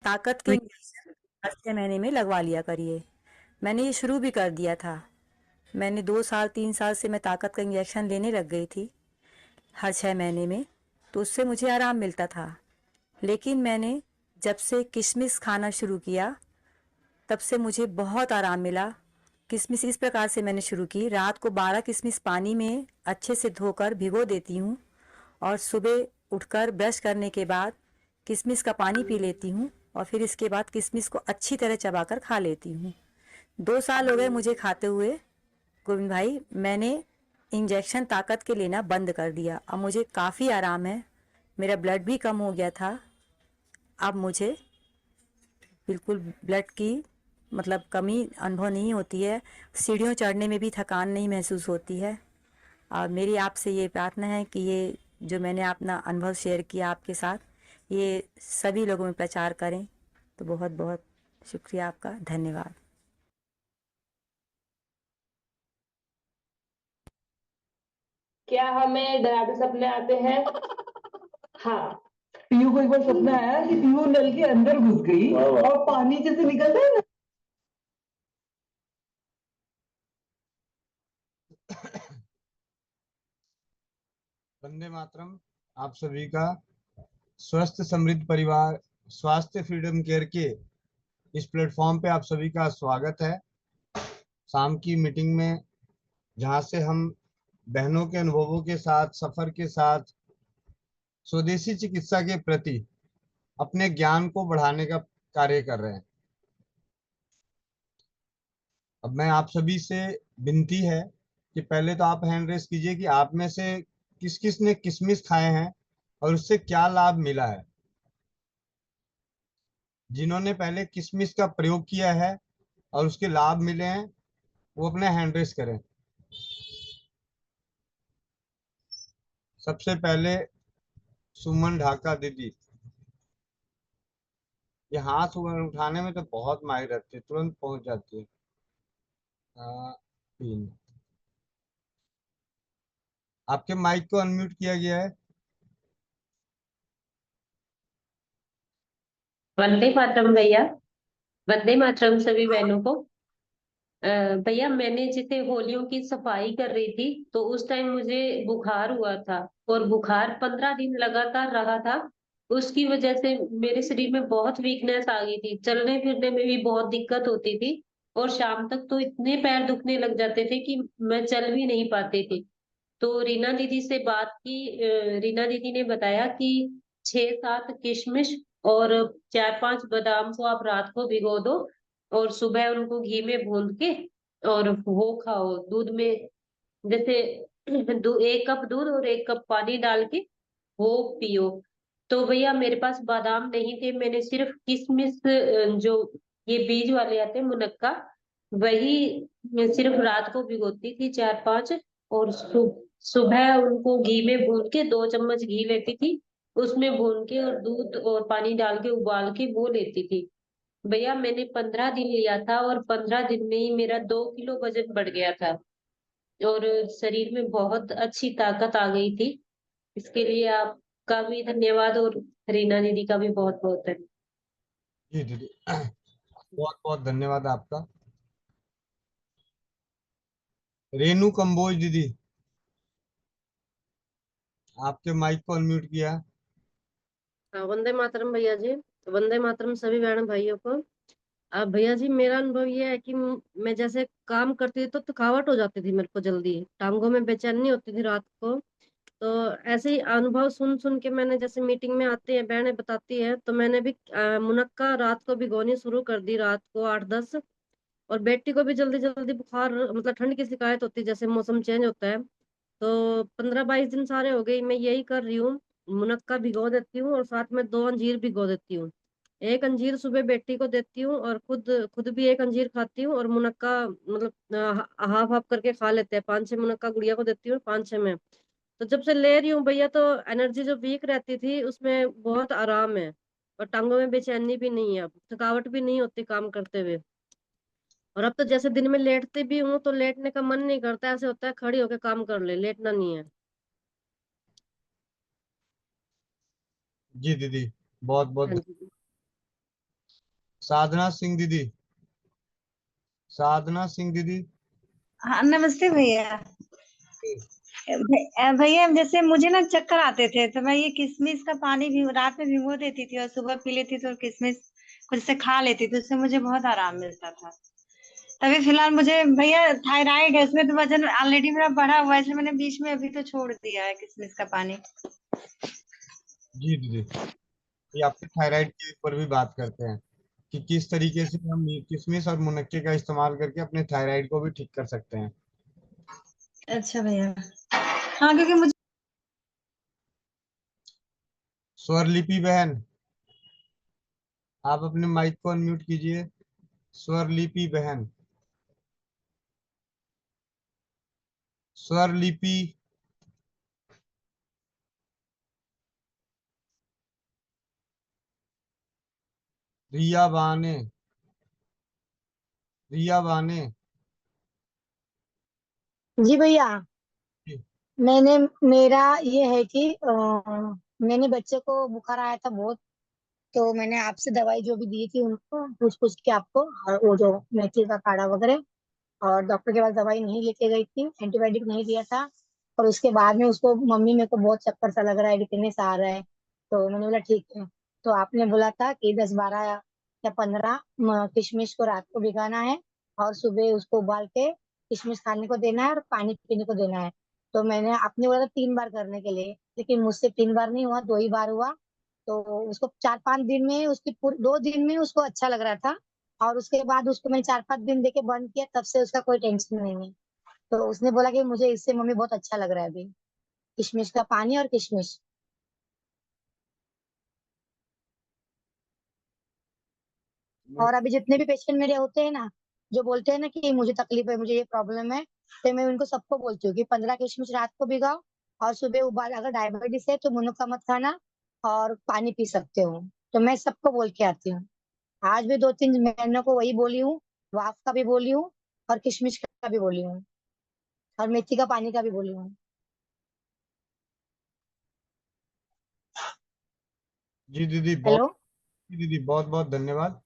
ताकत के इंजेक्शन हर 6 महीने में लगवा लिया करिए। मैंने ये शुरू भी कर दिया था। मैंने 2 साल 3 साल से मैं ताकत का इंजेक्शन लेने लग गई थी हर 6 महीने में, तो उससे मुझे आराम मिलता था। लेकिन मैंने जब से किशमिश खाना शुरू किया तब से मुझे बहुत आराम मिला। किशमिश इस प्रकार से मैंने शुरू की, रात को 12 किशमिश पानी में अच्छे से धोकर भिगो देती हूँ और सुबह उठकर ब्रश करने के बाद किशमिश का पानी पी लेती हूँ और फिर इसके बाद किशमिश को अच्छी तरह चबाकर खा लेती हूँ। 2 साल हो गए मुझे खाते हुए गोविंद भाई। मैंने इंजेक्शन ताकत के लेना बंद कर दिया। अब मुझे काफ़ी आराम है। मेरा ब्लड भी कम हो गया था। अब मुझे बिल्कुल ब्लड की मतलब कमी अनुभव नहीं होती है। सीढ़ियों चढ़ने में भी थकान नहीं महसूस होती है। और मेरी आपसे ये प्रार्थना है कि ये जो मैंने अपना अनुभव शेयर किया आपके साथ, ये सभी लोगों में प्रचार करें। तो बहुत बहुत शुक्रिया आपका, धन्यवाद। क्या हमें डरावने सपने आते हैं? हाँ। पीयू को एक बार सपना आया कि पीयू नल के अंदर घुस गई और पानी जैसे निकलता है ना। वंदे मातरम। आप सभी का स्वस्थ समृद्ध परिवार स्वास्थ्य फ्रीडम केयर के इस प्लेटफॉर्म पे आप सभी का स्वागत है। शाम की मीटिंग में जहां से हम बहनों के अनुभवों के साथ सफर के साथ स्वदेशी चिकित्सा के प्रति अपने ज्ञान को बढ़ाने का कार्य कर रहे हैं। अब मैं आप सभी से विनती है कि पहले तो आप हैंड रेस कीजिए कि आप में से किस किस ने किशमिश खाए हैं और उससे क्या लाभ मिला है। जिन्होंने पहले किशमिश का प्रयोग किया है और उसके लाभ मिले हैं वो अपने हैंड रेस करें। सबसे पहले सुमन ढाका दीदी, ये हाथ उठाने में तो बहुत माहिर रहती है, तुरंत पहुंच जाती है। 3। आपके माइक को अनम्यूट किया गया है। वंदे मातरम भैया। वंदे मातरम सभी बहनों को। भैया मैंने जैसे होलियों की सफाई कर रही थी तो उस टाइम मुझे बुखार हुआ था और बुखार 15 दिन लगातार रहा था। उसकी वजह से मेरे शरीर में बहुत वीकनेस आ गई थी, चलने फिरने में भी बहुत दिक्कत होती थी और शाम तक तो इतने पैर दुखने लग जाते थे कि मैं चल भी नहीं पाती थी। तो रीना दीदी से बात की। रीना दीदी ने बताया कि 6-7 किशमिश और 4-5 बादाम को आप रात को भिगो दो और सुबह उनको घी में भून के और वो खाओ दूध में। जैसे 1 कप दूध और 1 कप पानी डाल के वो पियो। तो भैया मेरे पास बादाम नहीं थे, मैंने सिर्फ किशमिश जो ये बीज वाले आते हैं मुनक्का, वही मैं सिर्फ रात को भिगोती थी 4-5 और सुबह उनको घी में भून के 2 चम्मच घी लेती थी, उसमें भून के और दूध और पानी डाल के उबाल के वो लेती थी। भैया मैंने 15 दिन लिया था और 15 दिन में ही मेरा 2 किलो वजन बढ़ गया था और शरीर में बहुत अच्छी ताकत आ गई थी। इसके लिए आपका भी धन्यवाद और रीना दीदी का भी बहुत बहुत धन्यवाद। जी दीदी, बहुत बहुत धन्यवाद आपका। रेनू कंबोज दीदी, आपके माइक को अनम्यूट किया। वंदे मातरम भैया जी। वंदे मातरम सभी बहन भाइयों को। अब भैया जी मेरा अनुभव ये है कि मैं जैसे काम करती थी तो थकावट हो जाती थी, मेरे को जल्दी टांगों में बेचैनी होती थी रात को। तो ऐसे ही अनुभव सुन सुन के मैंने, जैसे मीटिंग में आती है बहनें बताती है, तो मैंने भी मुनक्का रात को भिगोनी शुरू कर दी, रात को 8-10। और बेटी को भी जल्दी जल्दी बुखार मतलब ठंड की शिकायत होती है, जैसे मौसम चेंज होता है। तो 15-22 दिन सारे हो गए, मैं यही कर रही हूँ। मुनक्का भिगो देती हूँ और साथ में 2 अंजीर भिगो देती हूँ। एक अंजीर सुबह बेटी को देती हूँ और खुद खुद भी एक अंजीर खाती हूँ और मुनक्का मतलब हाफ हाफ करके खा लेते हैं। 5-6 मुनक्का गुड़िया को देती हूँ, 5-6 में। तो जब से ले रही हूँ भैया तो एनर्जी जो वीक रहती थी उसमें बहुत आराम है और टांगों में बेचैनी भी नहीं है, अब थकावट भी नहीं होती काम करते हुए। और अब तो जैसे दिन में लेटती भी हूँ तो लेटने का मन नहीं करता, ऐसे होता है खड़ी होकर काम कर ले, लेटना नहीं है। जी दीदी, बहुत हाँ बहुत जी। साधना सिंह दीदी, साधना सिंह दीदी। हाँ नमस्ते भैया। भैया जैसे मुझे ना चक्कर आते थे तो मैं ये किशमिश का पानी भी रात में भिगो देती थी और सुबह पी लेती थी और किशमिश कुछ से खा लेती थी, उससे मुझे बहुत आराम मिलता था। तभी फिलहाल मुझे भैया थायराइड है, उसमें तो वजन ऑलरेडी मेरा बढ़ा हुआ है, इसलिए मैंने बीच में अभी तो छोड़ दिया है किशमिश का पानी। जी दीदी, ये आपके थायराइड के ऊपर भी बात करते हैं कि किस तरीके से हम किशमिश और मुनक्के का इस्तेमाल करके अपने थायराइड को भी ठीक कर सकते हैं। अच्छा भैया। हाँ क्योंकि मुझे स्वरलिपि बहन, आप अपने माइक को अनम्यूट कीजिए। स्वरलिपि बहन, स्वरलिपि। रिया बाने, रिया बाने। जी भैया, जी मैंने मेरा ये है कि मैंने बच्चे को बुखार आया था बहुत, तो मैंने आपसे दवाई जो भी दी थी उनको पूछ पूछ के आपको, और वो जो मेथी का काढ़ा वगैरह, और डॉक्टर के पास दवाई नहीं लेके गई थी, एंटीबायोटिक नहीं दिया था। और उसके बाद में उसको, मम्मी मेरे को बहुत चक्कर सा लग रहा है, वीकनेस आ रहा है, तो मैंने बोला ठीक है। तो आपने बोला था कि 10-12 या 15 किशमिश को रात को भिगाना है और सुबह उसको उबाल के किशमिश खाने को देना है और पानी पीने को देना है। तो मैंने, आपने बोला था 3 बार करने के लिए, लेकिन मुझसे 3 बार नहीं हुआ, 2 ही बार हुआ। तो उसको 4-5 दिन में, उसकी पूरी 2 दिन में उसको अच्छा लग रहा था, और उसके बाद उसको मैंने 4-5 दिन देके बंद किया, तब से उसका कोई टेंशन नहीं है। तो उसने बोला कि मुझे इससे मम्मी बहुत अच्छा लग रहा है अभी, किशमिश का पानी और किशमिश। और अभी जितने भी पेशेंट मेरे होते हैं ना, जो बोलते हैं ना कि मुझे तकलीफ है, मुझे ये प्रॉब्लम है, तो मैं उनको सबको बोलती हूँ कि 15 किशमिश रात को भिगाओ और सुबह उबाल, अगर डायबिटीज है तो मुनक्का मत खाना और पानी पी सकते हो। तो मैं सबको बोल के आती हूँ। आज भी 2-3 बहनों को वही बोली हूँ, वाफ का भी बोली हूँ और किशमिश का भी बोली हूँ और मेथी का पानी का भी बोली हूँ। जी दीदी, बहुत, हेलो। दीदी बहुत बहुत धन्यवाद।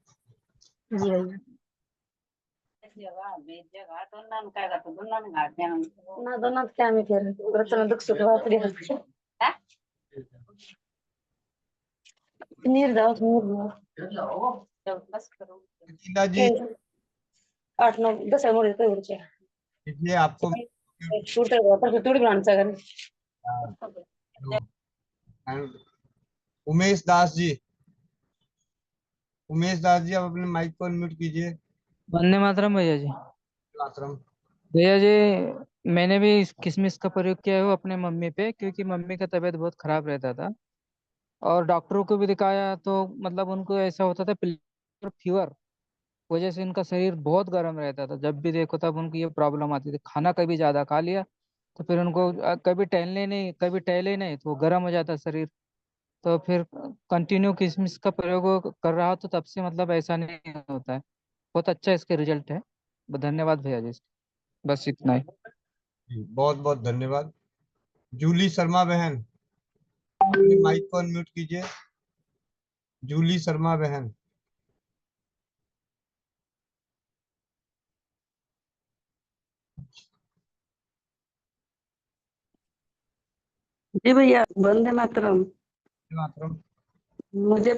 जी भैया। ना दोनों क्या में फिर रचना दुख सुख बात रही है। नीर दाओ नीर दाओ बस करो। शीला जी, 8-9-10 मोड़ तो उड़ इसलिए आपको टूटे पर टूट बनाना चाहिए। and उमेश दास जी, उमेश दास जी, आप अपने माइक को अनम्यूट कीजिए। वंदे मातरम भैया जी। मातरम। भैया जी, मैंने भी इस किशमिश का प्रयोग किया है वो अपने मम्मी पे, क्योंकि मम्मी का तबीयत बहुत खराब रहता था और डॉक्टरों को भी दिखाया तो मतलब उनको ऐसा होता था फीवर, वजह से उनका शरीर बहुत गर्म रहता था। जब भी देखो तब उनको ये प्रॉब्लम आती थी। खाना कभी ज्यादा खा लिया तो फिर उनको कभी टहले नहीं तो वो गर्म हो जाता शरीर। तो फिर कंटिन्यू किशमिश का प्रयोग वो कर रहा तो तब से मतलब ऐसा नहीं होता है। बहुत अच्छा इसके रिजल्ट है। धन्यवाद भैया जी। बस इतना ही। बहुत बहुत धन्यवाद। जूली शर्मा बहन, अपने माइक को अनम्यूट कीजिए। जूली शर्मा बहन। जी भैया, वंदे मातरम। मातरम। मुझे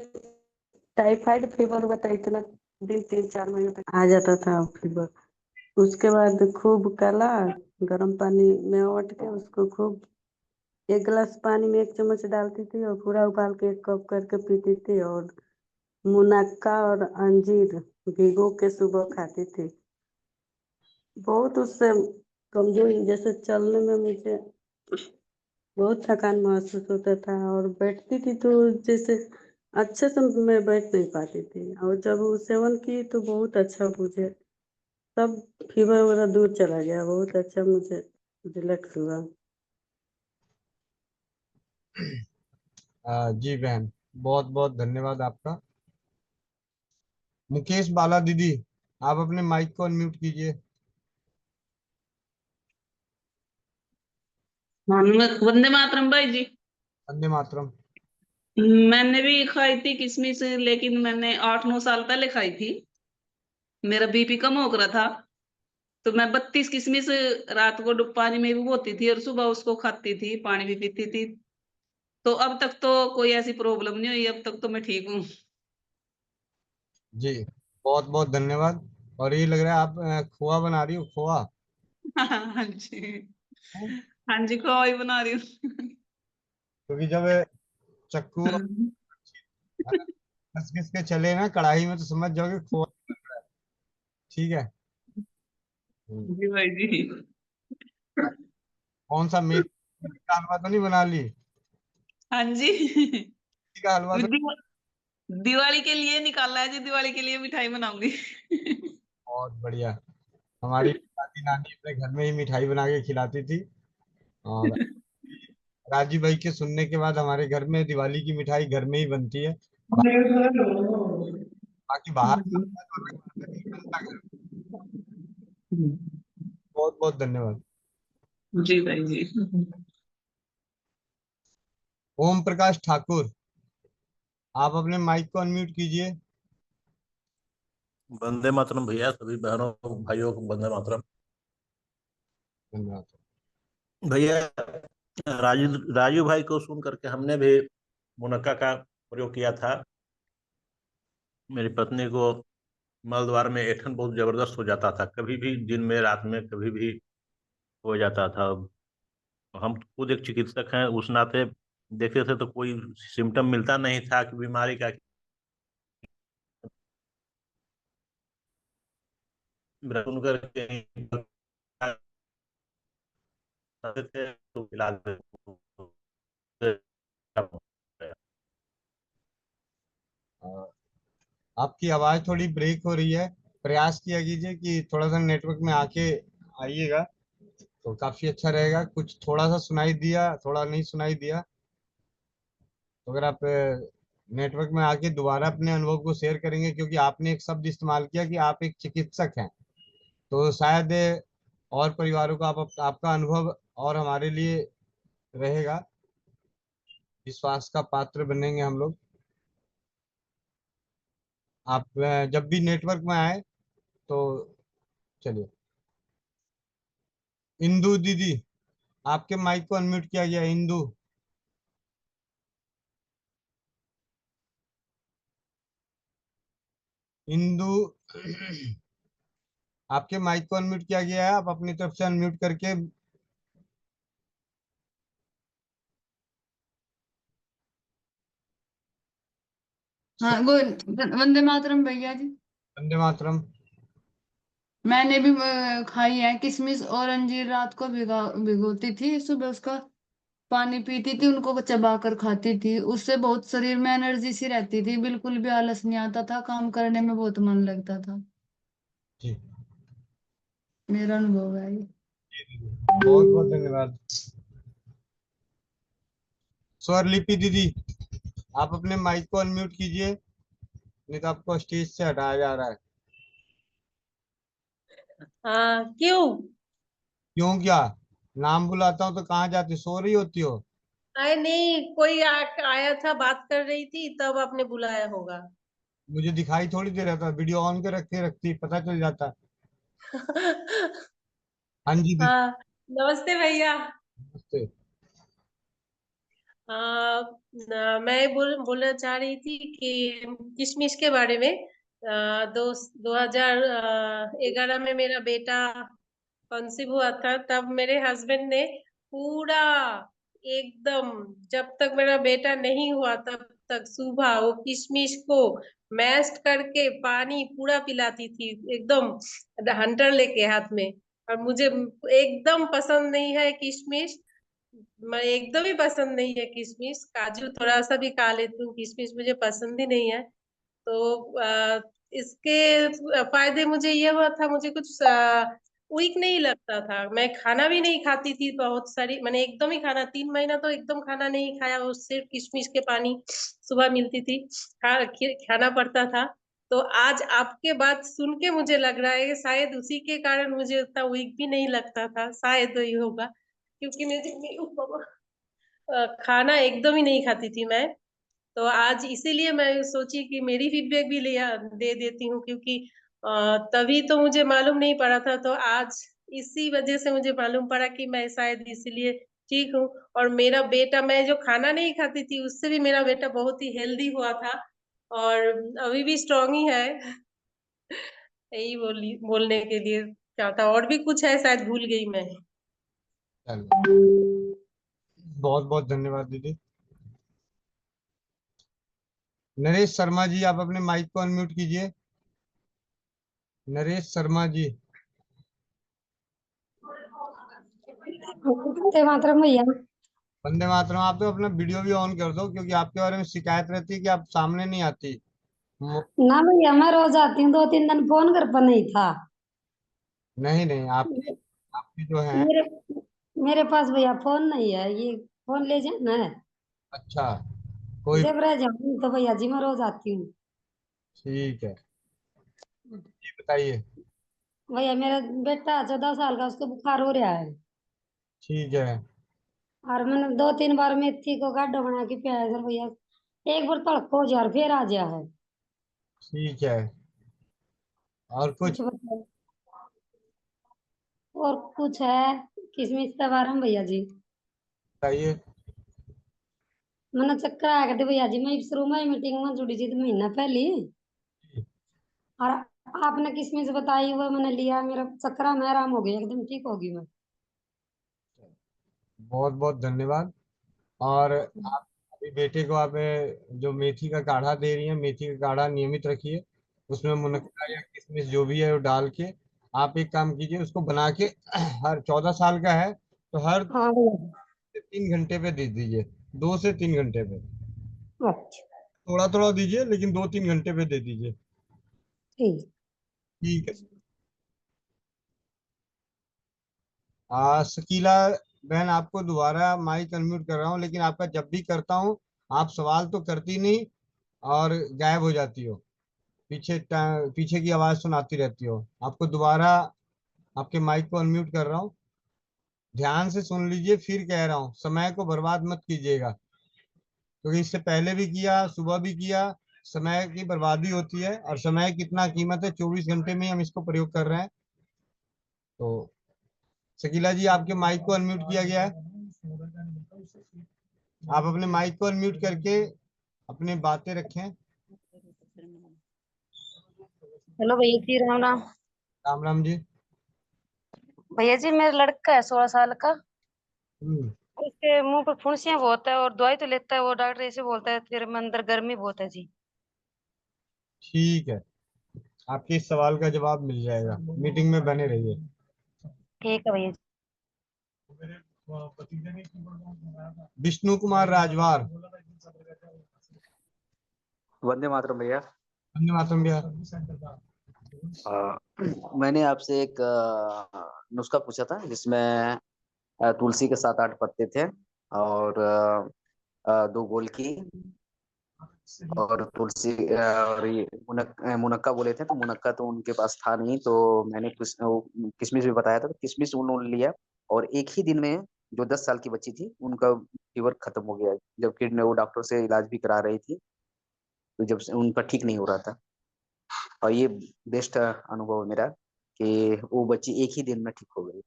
टाइफाइड फीवर हुआ था, इतना दिन 3-4 महीने तक आ जाता था फीवर। उसके बाद खूब काला गर्म पानी में औट के उसको खूब 1 गिलास पानी में 1 चम्मच डालती थी और पूरा उबाल के 1 कप करके पीती थी। और मुनक्का और अंजीर भिगो के सुबह खाती थी। बहुत उससे कमजोरी, जैसे चलने में मुझे बहुत थकान महसूस होता था और बैठती थी तो जैसे अच्छे से मैं बैठ नहीं पाती थी। और जब वो सेवन की तो बहुत अच्छा, मुझे सब फीवर वगैरह दूर चला गया, बहुत अच्छा मुझे रिलैक्स हुआ। जी बहन, बहुत बहुत धन्यवाद आपका। मुकेश बाला दीदी, आप अपने माइक को अनम्यूट कीजिए। हाँ, वंदे मातरम भाई जी। वंदे मातरम। मैंने भी खाई थी किशमिश, लेकिन मैंने 8-9 साल पहले खाई थी। मेरा बीपी कम हो रहा था, तो मैं 32 किशमिश रात को पानी में भिगोती थी और सुबह उसको खाती थी, पानी भी पीती थी। तो अब तक तो कोई ऐसी प्रॉब्लम नहीं हुई, अब तक तो मैं ठीक हूँ। जी, बहुत बहुत धन्यवाद। और ये लग रहा है आप खोआ बना रही हो, खोआ? हाँ जी, हाँ जी, खोआ ही बना रही हूँ। क्योंकि जब चक्कू अगर घिस घिस के चले ना कढ़ाई में तो समझ जाओगे खोआ। ठीक है। हम्म। जी भाई जी। कौन सा मेथी का हलवा तो नहीं बना ली? मेथी हाँ जी। का हलवा तो? दिवा- दिवाली के लिए निकाला है जी, दिवाली के लिए मिठाई बनाऊंगी। बहुत बढ़िया। हमारी दादी नानी अपने घर में ही मिठाई बना के खिलाती थी। और राजीव भाई के सुनने के बाद हमारे घर में दिवाली की मिठाई घर में ही बनती है। बाकी बाहर तो अलग बात है, नहीं बनता घर में। बहुत बहुत धन्यवाद। जी भाई जी। ओम प्रकाश ठाकुर, आप अपने माइक को अनम्यूट कीजिए। वंदे मातरम भैया, सभी बहनों भाइयों को वंदे मातरम। धन्यवाद। भैया, राजू भाई को सुन करके हमने भी मुनक्का का प्रयोग किया था। मेरी पत्नी को मल द्वार में ऐंठन बहुत जबरदस्त हो जाता था, कभी भी दिन में रात में कभी भी हो जाता था। हम खुद एक चिकित्सक हैं, उस नाते देखते थे तो कोई सिम्टम मिलता नहीं था कि बीमारी का। सुन करके थे तो इलाज अ, आपकी आवाज थोड़ी ब्रेक हो रही है। प्रयास किया कीजिए कि थोड़ा सा नेटवर्क में आके आइएगा तो काफी अच्छा रहेगा। कुछ थोड़ा सा सुनाई दिया, थोड़ा नहीं सुनाई दिया, तो अगर आप नेटवर्क में आके दोबारा अपने अनुभव को शेयर करेंगे, क्योंकि आपने एक शब्द इस्तेमाल किया कि आप एक चिकित्सक हैं, तो शायद और परिवारों का आपका अनुभव और हमारे लिए रहेगा। विश्वास का पात्र बनेंगे हम लोग। आप जब भी नेटवर्क में आए तो चलिए। इंदु दीदी, आपके माइक को अनम्यूट किया गया है। इंदु, इंदु, आपके माइक को अनम्यूट किया गया है, आप अपनी तरफ से अनम्यूट करके। हाँ वंदे मातरम भैया जी। वंदे मातरम। मैंने भी खाई है किशमिश और अंजीर, रात को भिगोती थी, सुबह उसका पानी पीती थी, उनको चबा कर खाती थी। उससे बहुत शरीर में एनर्जी सी रहती थी, बिल्कुल भी आलस नहीं आता था, काम करने में बहुत मन लगता था। जी, मेरा अनुभव है ये। बहुत बहुत धन्यवाद। स्वरलिपि दीदी, आप अपने माइक को अनम्यूट कीजिए, नहीं तो आपको स्टेज से हटाया जा रहा है। हाँ, क्यों? क्यों क्या? नाम बुलाता हूँ तो कहाँ जाती, सो रही होती हो? अरे नहीं, कोई आया था, बात कर रही थी, तब आपने बुलाया होगा। मुझे दिखाई थोड़ी दे रहा था, वीडियो ऑन के रखे रखती पता चल जाता। हाँ जी दीदी। हाँ, नमस्ते भैया। नमस्ते। हाँ, मैं बोलना चाह रही थी कि किशमिश के बारे में। 2011 में मेरा बेटा कंसीव हुआ था, तब मेरे हस्बैंड ने पूरा एकदम, जब तक मेरा बेटा नहीं हुआ तब तक सुबह वो किशमिश को मैश करके पानी पूरा पिलाती थी, एकदम हंटर लेके हाथ में। और मुझे एकदम पसंद नहीं है किशमिश, मैं एकदम ही पसंद नहीं है किशमिश। काजू थोड़ा सा भी खा लेती हूँ, किशमिश मुझे पसंद ही नहीं है। तो इसके फायदे मुझे ये हुआ था, मुझे कुछ वीक नहीं लगता था। मैं खाना भी नहीं खाती थी बहुत सारी, मैंने एकदम ही खाना 3 महीना तो एकदम खाना नहीं खाया, वो सिर्फ किशमिश के पानी सुबह मिलती थी, खाना पड़ता था। तो आज आपके बात सुन के मुझे लग रहा है कि शायद उसी के कारण मुझे उतना वीक भी नहीं लगता था, शायद वही होगा। क्योंकि खाना एकदम ही नहीं खाती थी मैं। तो आज इसीलिए मैं सोची कि मेरी फीडबैक भी लिया दे देती हूँ, क्योंकि तभी तो मुझे मालूम नहीं पड़ा था, तो आज इसी वजह से मुझे मालूम पड़ा कि मैं शायद इसलिए ठीक हूँ। और मेरा बेटा, मैं जो खाना नहीं खाती थी उससे भी मेरा बेटा बहुत ही हेल्दी हुआ था और अभी भी स्ट्रांग ही है। यही बोलने के लिए क्या था, और भी कुछ है शायद भूल गई मैं। बहुत बहुत धन्यवाद दीदी। नरेश शर्मा जी, आप अपने माइक को अनम्यूट कीजिए। नरेश शर्मा जी। वंदे मातरम भैया। वंदे मातरम। आप तो अपना वीडियो भी ऑन कर दो, क्योंकि आपके बारे में शिकायत रहती है कि आप सामने नहीं आती। ना भैया, मैं रोज आती हूँ, 2-3 दिन फोन कर पर नहीं था। नहीं नहीं, आपकी जो है। मेरे मेरे पास भैया फोन नहीं है, ये फोन ले जाना है। अच्छा, कोई जब रह जाऊँ तो भैया जी मैं रोज आती हूँ। ठीक है, ये बताइए। भैया मेरा बेटा 14 साल का, उसको बुखार हो रहा है। ठीक है। और मैंने 2-3 बार मेथी को गाढ़ा बना के पिया है सर भैया। एक बार तड़को हो जा फिर आ गया है। ठीक है, और कुछ कुछ बताओ। और कुछ है किसमिस के बारे में भैया जी? बताइए। मैंने चक्कर आया करते भैया जी, मैं शुरू में मीटिंग में जुड़ी थी तो महीना पहले। और आपने किसमिस बताई, वो मैंने लिया, मेरा चक्कर में आराम हो गया, एकदम ठीक होगी मैं। बहुत बहुत धन्यवाद। और आप अभी बेटे को आप जो मेथी का काढ़ा दे रही हैं, मेथी का काढ़ा नियमित रखिए। उसमें मुनक्का या किशमिश जो भी है वो डाल के आप एक काम कीजिए, उसको बना के हर 14 साल का है तो हर हाँ भैया। 3 घंटे पे दे दीजिए। 2 से 3 घंटे पे अच्छा। थोड़ा थोड़ा दीजिए, लेकिन 2-3 घंटे पे दे दीजिए। ठीक। ठीक है। शकीला बहन, आपको दोबारा माइक अनम्यूट कर रहा हूँ, लेकिन आपका जब भी करता हूँ आप सवाल तो करती नहीं और गायब हो जाती हो। पीछे की आवाज सुनाती रहती हो। आपको दोबारा आपके माइक को अनम्यूट कर रहा हूँ, ध्यान से सुन लीजिए। फिर कह रहा हूँ, समय को बर्बाद मत कीजिएगा, क्योंकि इससे पहले भी किया, सुबह भी किया, समय की बर्बादी होती है। और समय कितना कीमत है, 24 घंटे में ही हम इसको प्रयोग कर रहे हैं। तो शकीला जी, आपके माइक को अनम्यूट किया गया है। आप अपने माइक को अनम्यूट करके अपनी बातें रखें। हेलो भैया जी, राम राम। राम राम जी। भैया जी मेरा लड़का है 16 साल का। हम्म। उसके मुंह पर फुंसियां बहुत है और दवाई तो लेता है, वो डॉक्टर ऐसे बोलता है तेरे में अंदर गर्मी बहुत है जी। ठीक है, आपके इस सवाल का जवाब मिल जाएगा, मीटिंग में बने रहिए। ठीक है भैया जी। विष्णु कुमार राजवार। वंदे मातरम भैया। वंदे मातरम भैया। अ, मैंने आपसे एक नुस्खा पूछा था जिसमें तुलसी के 7-8 पत्ते थे और 2 गोलकी और तुलसी और ये मुनक्का बोले थे, तो मुनक्का तो उनके पास था नहीं, तो मैंने किशमिश भी बताया था, तो किशमिश उन्होंने लिया और एक ही दिन में जो 10 साल की बच्ची थी उनका फीवर खत्म हो गया, जबकि वो डॉक्टर से इलाज भी करा रही थी, तो जब से उनका ठीक नहीं हो रहा था। और ये बेस्ट अनुभव है मेरा कि वो बच्ची एक ही दिन में ठीक हो गई।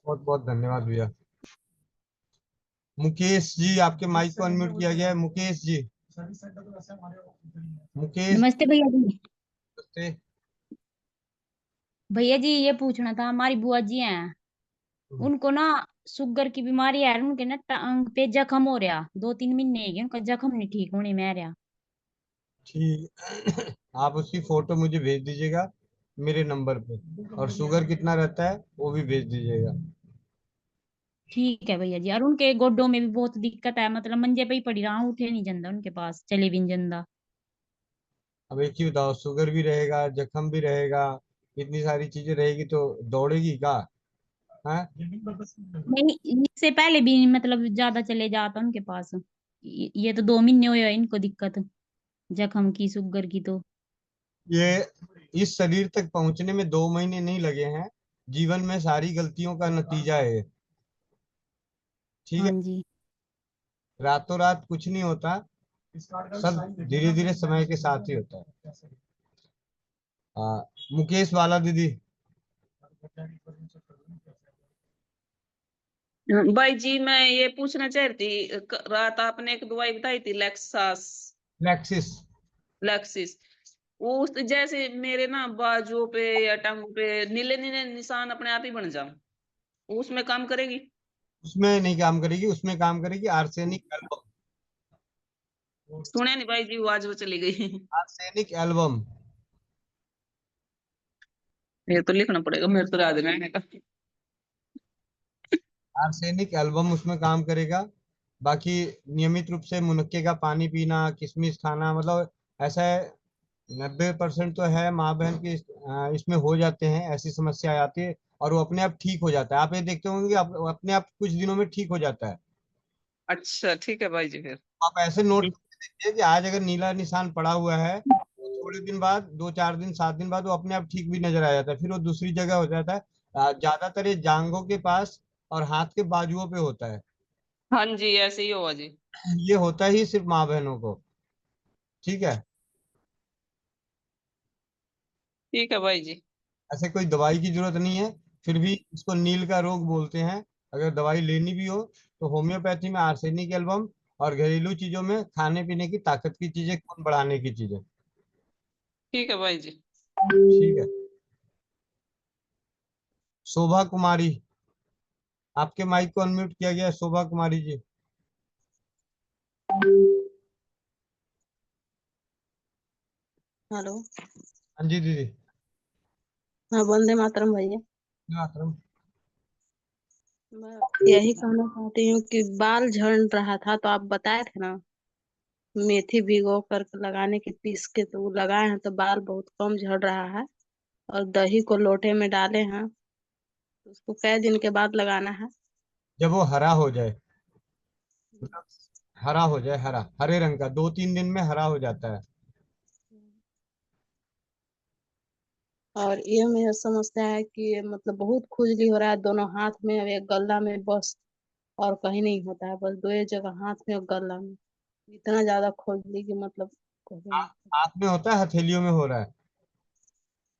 बहुत बहुत धन्यवाद भैया। मुकेश जी, आपके माइक को अनम्यूट किया गया है। मुकेश जी। मुकेश। नमस्ते भैया जी। नमस्ते। भैया जी ये पूछना था, हमारी बुआ जी हैं, उनको ना शुगर की बीमारी है, उनके ना टांग पे जख्म हो रहा, 2-3 महीने के उनका जख्म नहीं ठीक होने में आ रहा। ठीक आप उसकी फोटो मुझे भेज दीजिएगा मेरे नंबर पे, और शुगर कितना रहता है वो भी भेज दीजिएगा। ठीक है भैया जी। और उनके गोड्डों में भी बहुत दिक्कत है, मतलब मंजे पे ही पड़ी रहा, उठे नहीं ਜਾਂਦਾ उनके पास, चले भी नहीं ਜਾਂਦਾ। अब एक ही बताओ, शुगर भी रहेगा, जख्म भी रहेगा, इतनी सारी चीजें रहेगी तो दौड़ेगी का? हाँ। नहीं, इससे पहले भी मतलब ज्यादा चले जाता उनके पास। ये तो 2 महीने हुए हैं इनको दिक्कत, जख्म की, शुगर की तो। ये इस शरीर तक पहुंचने में 2 महीने नहीं लगे हैं, जीवन में सारी गलतियों का नतीजा है। ठीक हाँ है। जी। रातों रात कुछ नहीं होता, सब धीरे धीरे समय के साथ ही होता है। मुकेश वाला दीदी। भाई जी मैं ये पूछना चाह रही थी, रात आपने एक दवाई बताई थी लेक्सास लैक्सिस। लैक्सिस, वो जैसे मेरे ना बाजुओं पे या टांगों पे नीले नीले निशान अपने आप ही बन जाए, वो उसमें काम करेगी? उसमें नहीं काम करेगी, उसमें काम करेगी आर्सेनिक एल्बम। सुने नहीं भाई जी, आवाज वो चली गई। Arsenic album. ये तो लिखना पड़ेगा मेरे तो याद रहने का। आर्सेनिक एल्बम उसमें काम करेगा। बाकी नियमित रूप से मुनक्के का पानी पीना, किशमिश खाना, मतलब ऐसा है 90% तो है माँ बहन की इसमें हो जाते हैं, ऐसी समस्या आती है और वो अपने आप ठीक हो जाता है। आप ये देखते होंगे कि अपने आप कुछ दिनों में ठीक हो जाता है। अच्छा ठीक है भाई जी फिर। आप ऐसे नोट करके देखिए कि आज अगर नीला निशान पड़ा हुआ है तो थोड़े दिन बाद, 2 4 दिन 7 दिन बाद वो अपने आप ठीक भी नजर आ जाता है, फिर वो दूसरी जगह हो जाता है। ज्यादातर ये जांघों के पास और हाथ के बाजुओं पे होता है। हाँ जी ऐसे ही होगा जी। ये होता ही सिर्फ माँ बहनों को। ठीक है। ठीक है भाई जी। ऐसे कोई दवाई की जरूरत नहीं है, फिर भी इसको नील का रोग बोलते हैं। अगर दवाई लेनी भी हो तो होम्योपैथी में आर्सेनिक एल्बम, और घरेलू चीजों में खाने पीने की ताकत की चीजें, खून बढ़ाने की चीजें। ठीक है भाई जी। ठीक है। शोभा कुमारी, आपके माइक को अनम्यूट किया गया है, शोभा कुमारी जी। हेलो। हाँ जी दीदी। हाँ, वंदे मातरम भैया। मातरम। मैं यही कहना चाहती हूँ कि बाल झड़ रहा था तो आप बताए थे ना, मेथी भिगो कर लगाने की पीस के, तो वो लगाए हैं तो बाल बहुत कम झड़ रहा है। और दही को लोटे में डाले हैं, तो उसको कै दिन के बाद लगाना है? जब वो हरा हो जाए, हरा हो जाए, हरा हरे रंग का, 2 3 दिन में हरा हो जाता है। और ये मेरा समस्या है कि ये मतलब बहुत खुजली हो रहा है दोनों हाथ में और एक गला में बस, और कहीं नहीं होता है, बस दो ही जगह हाथ में और गला में। इतना ज्यादा खुजली कि मतलब कहीं नहीं। हाथ में होता है, हथेलियों में हो रहा है?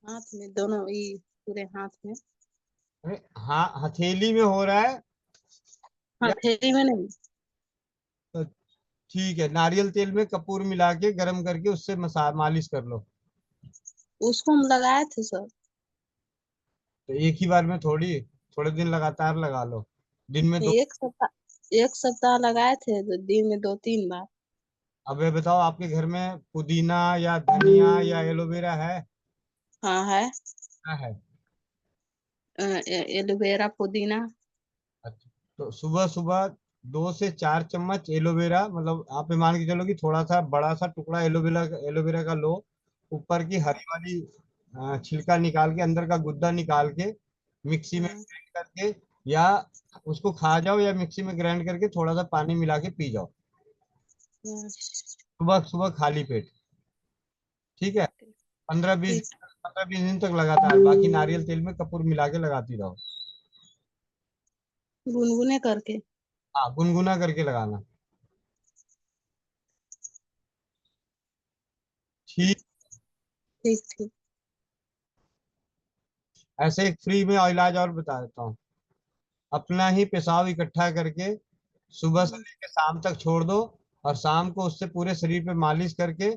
हाथ में दोनों, ये पूरे हाथ में। अरे हाँ, हथेली में हो रहा है या? हथेली में नहीं। तो ठीक है, नारियल तेल में कपूर मिला के गर्म करके उससे मसा मालिश कर लो। उसको हम लगाए थे सर। तो एक ही बार में थोड़ी, थोड़े दिन लगातार लगा लो, दिन में 2। 1 सप्ताह लगाए थे, तो दिन में 2 3 बार। अब ये बताओ, आपके घर में पुदीना या धनिया या एलोवेरा है? हाँ है। क्या है? एलोवेरा, पुदीना। अच्छा, तो सुबह सुबह 2 से 4 चम्मच एलोवेरा, मतलब आप ये मान के चलो कि थोड़ा सा बड़ा सा टुकड़ा एलोवेरा, एलोवेरा का लो। ऊपर की हरी वाली छिलका निकाल के, अंदर का गुद्दा निकाल के मिक्सी में ग्राइंड करके, या उसको खा जाओ या मिक्सी में ग्राइंड करके थोड़ा सा पानी मिला के पी जाओ, सुबह सुबह खाली पेट। ठीक है। 15 20 ठीक। 15 20 दिन तक लगातार, बाकी नारियल तेल में कपूर मिला के लगाती रहो। गुनगुने करके। हाँ, गुनगुना करके लगाना। ठीक। ठीक ठीक। ऐसे एक फ्री में इलाज और बता देता हूँ। अपना ही पेशाब इकट्ठा करके सुबह से लेकर शाम तक छोड़ दो, और शाम को उससे पूरे शरीर पे मालिश करके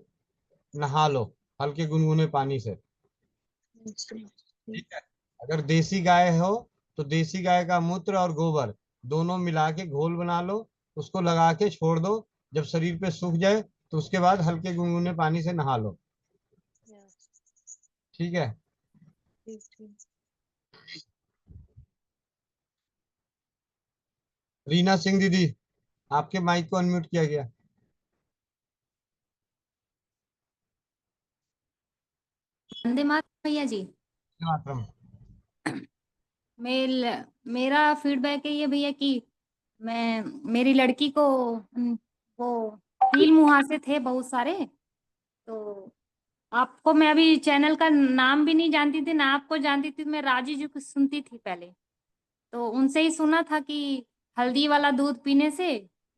नहा लो, हल्के गुनगुने पानी से। ठीक है। अगर देसी गाय हो तो देसी गाय का मूत्र और गोबर दोनों मिला के घोल बना लो, उसको लगा के छोड़ दो। जब शरीर पे सूख जाए तो उसके बाद हल्के गुनगुने पानी से नहा लो। ठीक है। ठीक ठीक। रीना सिंह दीदी, आपके माइक को अनम्यूट किया गया। वंदे मातरम भैया जी। मातरम। मेरा फीडबैक है ये भैया कि मैं मेरी लड़की को वो कील मुहासे थे बहुत सारे, तो आपको मैं अभी चैनल का नाम भी नहीं जानती थी, ना आपको जानती थी, मैं राजू जी को सुनती थी पहले, तो उनसे ही सुना था कि हल्दी वाला दूध पीने से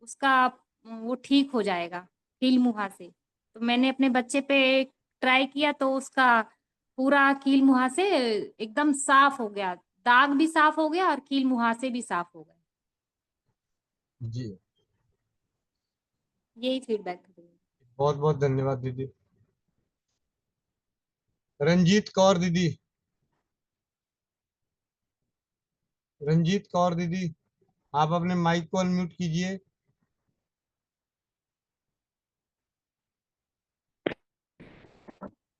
उसका वो ठीक हो जाएगा कील मुहासे। तो मैंने अपने बच्चे पे ट्राई किया तो उसका पूरा कील मुहासे एकदम साफ हो गया, दाग भी साफ हो गया और कील मुहासे भी साफ हो गए। जी, यही फीडबैक था। बहुत बहुत धन्यवाद दीदी। रंजीत कौर दीदी, रंजीत कौर दीदी, आप अपने माइक को अनम्यूट कीजिए।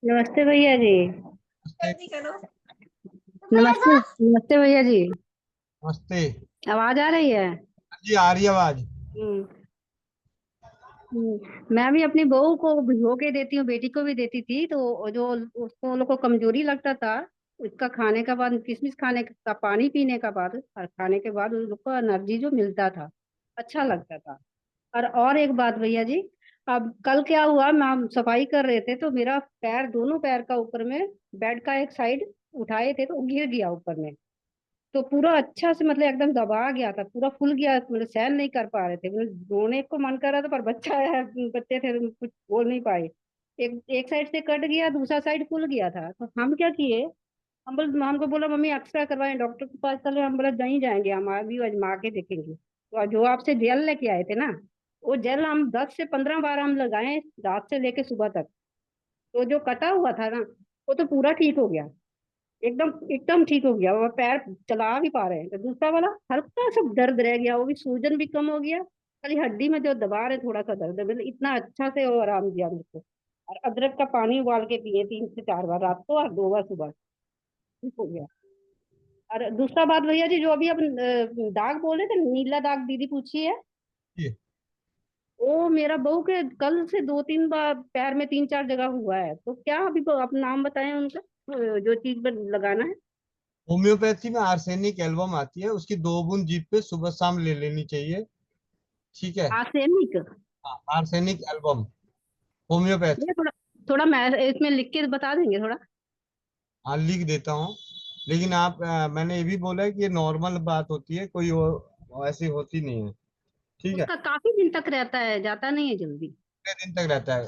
नमस्ते भैया जी। नमस्ते नमस्ते भैया जी। नमस्ते। आवाज आ रही है? जी आ रही है आवाज। हम्म, मैं भी अपनी बहू को भिगो के देती हूँ, बेटी को भी देती थी। तो जो उसको लोग को कमजोरी लगता था, उसका खाने का बाद, किशमिश खाने का, पानी पीने का बाद और खाने के बाद उन लोग को एनर्जी जो मिलता था, अच्छा लगता था। और एक बात भैया जी, अब कल क्या हुआ, मैं हम सफाई कर रहे थे तो मेरा पैर, दोनों पैर का ऊपर में, बेड का एक साइड उठाए थे तो वो गिर गया ऊपर में। तो पूरा अच्छा से मतलब एकदम दबा गया था, पूरा फूल गया, मतलब सहन नहीं कर पा रहे थे, मतलब रोने को मन कर रहा था पर बच्चा है, बच्चे थे तो कुछ बोल नहीं पाए। एक एक साइड से कट गया, दूसरा साइड फूल गया था। तो हम क्या किए, हमको बोला मम्मी एक्सरे करवाएं, डॉक्टर के पास चले। हम बोला नहीं जाएंगे, हम अभी आजमा के देखेंगे। तो जो आपसे जेल लेके आए थे ना, वो जेल हम 10 से 15 बार हम लगाए, रात से लेके सुबह तक। तो जो कटा हुआ था ना, वो तो पूरा ठीक हो गया, एकदम एकदम ठीक हो गया, वो पैर चला भी पा रहे हैं। तो दूसरा वाला हल्का सा दर्द रह गया, वो भी सूजन भी कम हो गया, खाली हड्डी में जो दबा रहे थोड़ा सा दर्द है, मतलब इतना अच्छा से वो आराम दिया मुझको। और अदरक का पानी उबाल के पिए 3 से 4 बार रात को और 2 बार सुबह, ठीक हो गया। और दूसरा बात भैया जी, जो अभी आप दाग बोले थे, नीला दाग दीदी पूछी है, जी। वो मेरा बहू के कल से 2-3 बार पैर में 3-4 जगह हुआ है। तो क्या अभी आप नाम बताएं उनका, जो चीज पर लगाना है? होम्योपैथी में आर्सेनिक एल्बम आती है, उसकी 2 बूंद जीभ पे सुबह शाम ले लेनी चाहिए। ठीक है। आर्सेनिक? हाँ, आर्सेनिक एल्बम, होम्योपैथी। ये थोड़ा थोड़ा मैं इसमें लिख के बता देंगे थोड़ा? हाँ लिख देता हूँ, लेकिन आप मैंने ये भी बोला है कि ये नॉर्मल बात होती है, कोई ऐसी होती नहीं है। ठीक है। उसका काफी दिन तक रहता है, जाता नहीं है जल्दी? कितने दिन तक रहता है?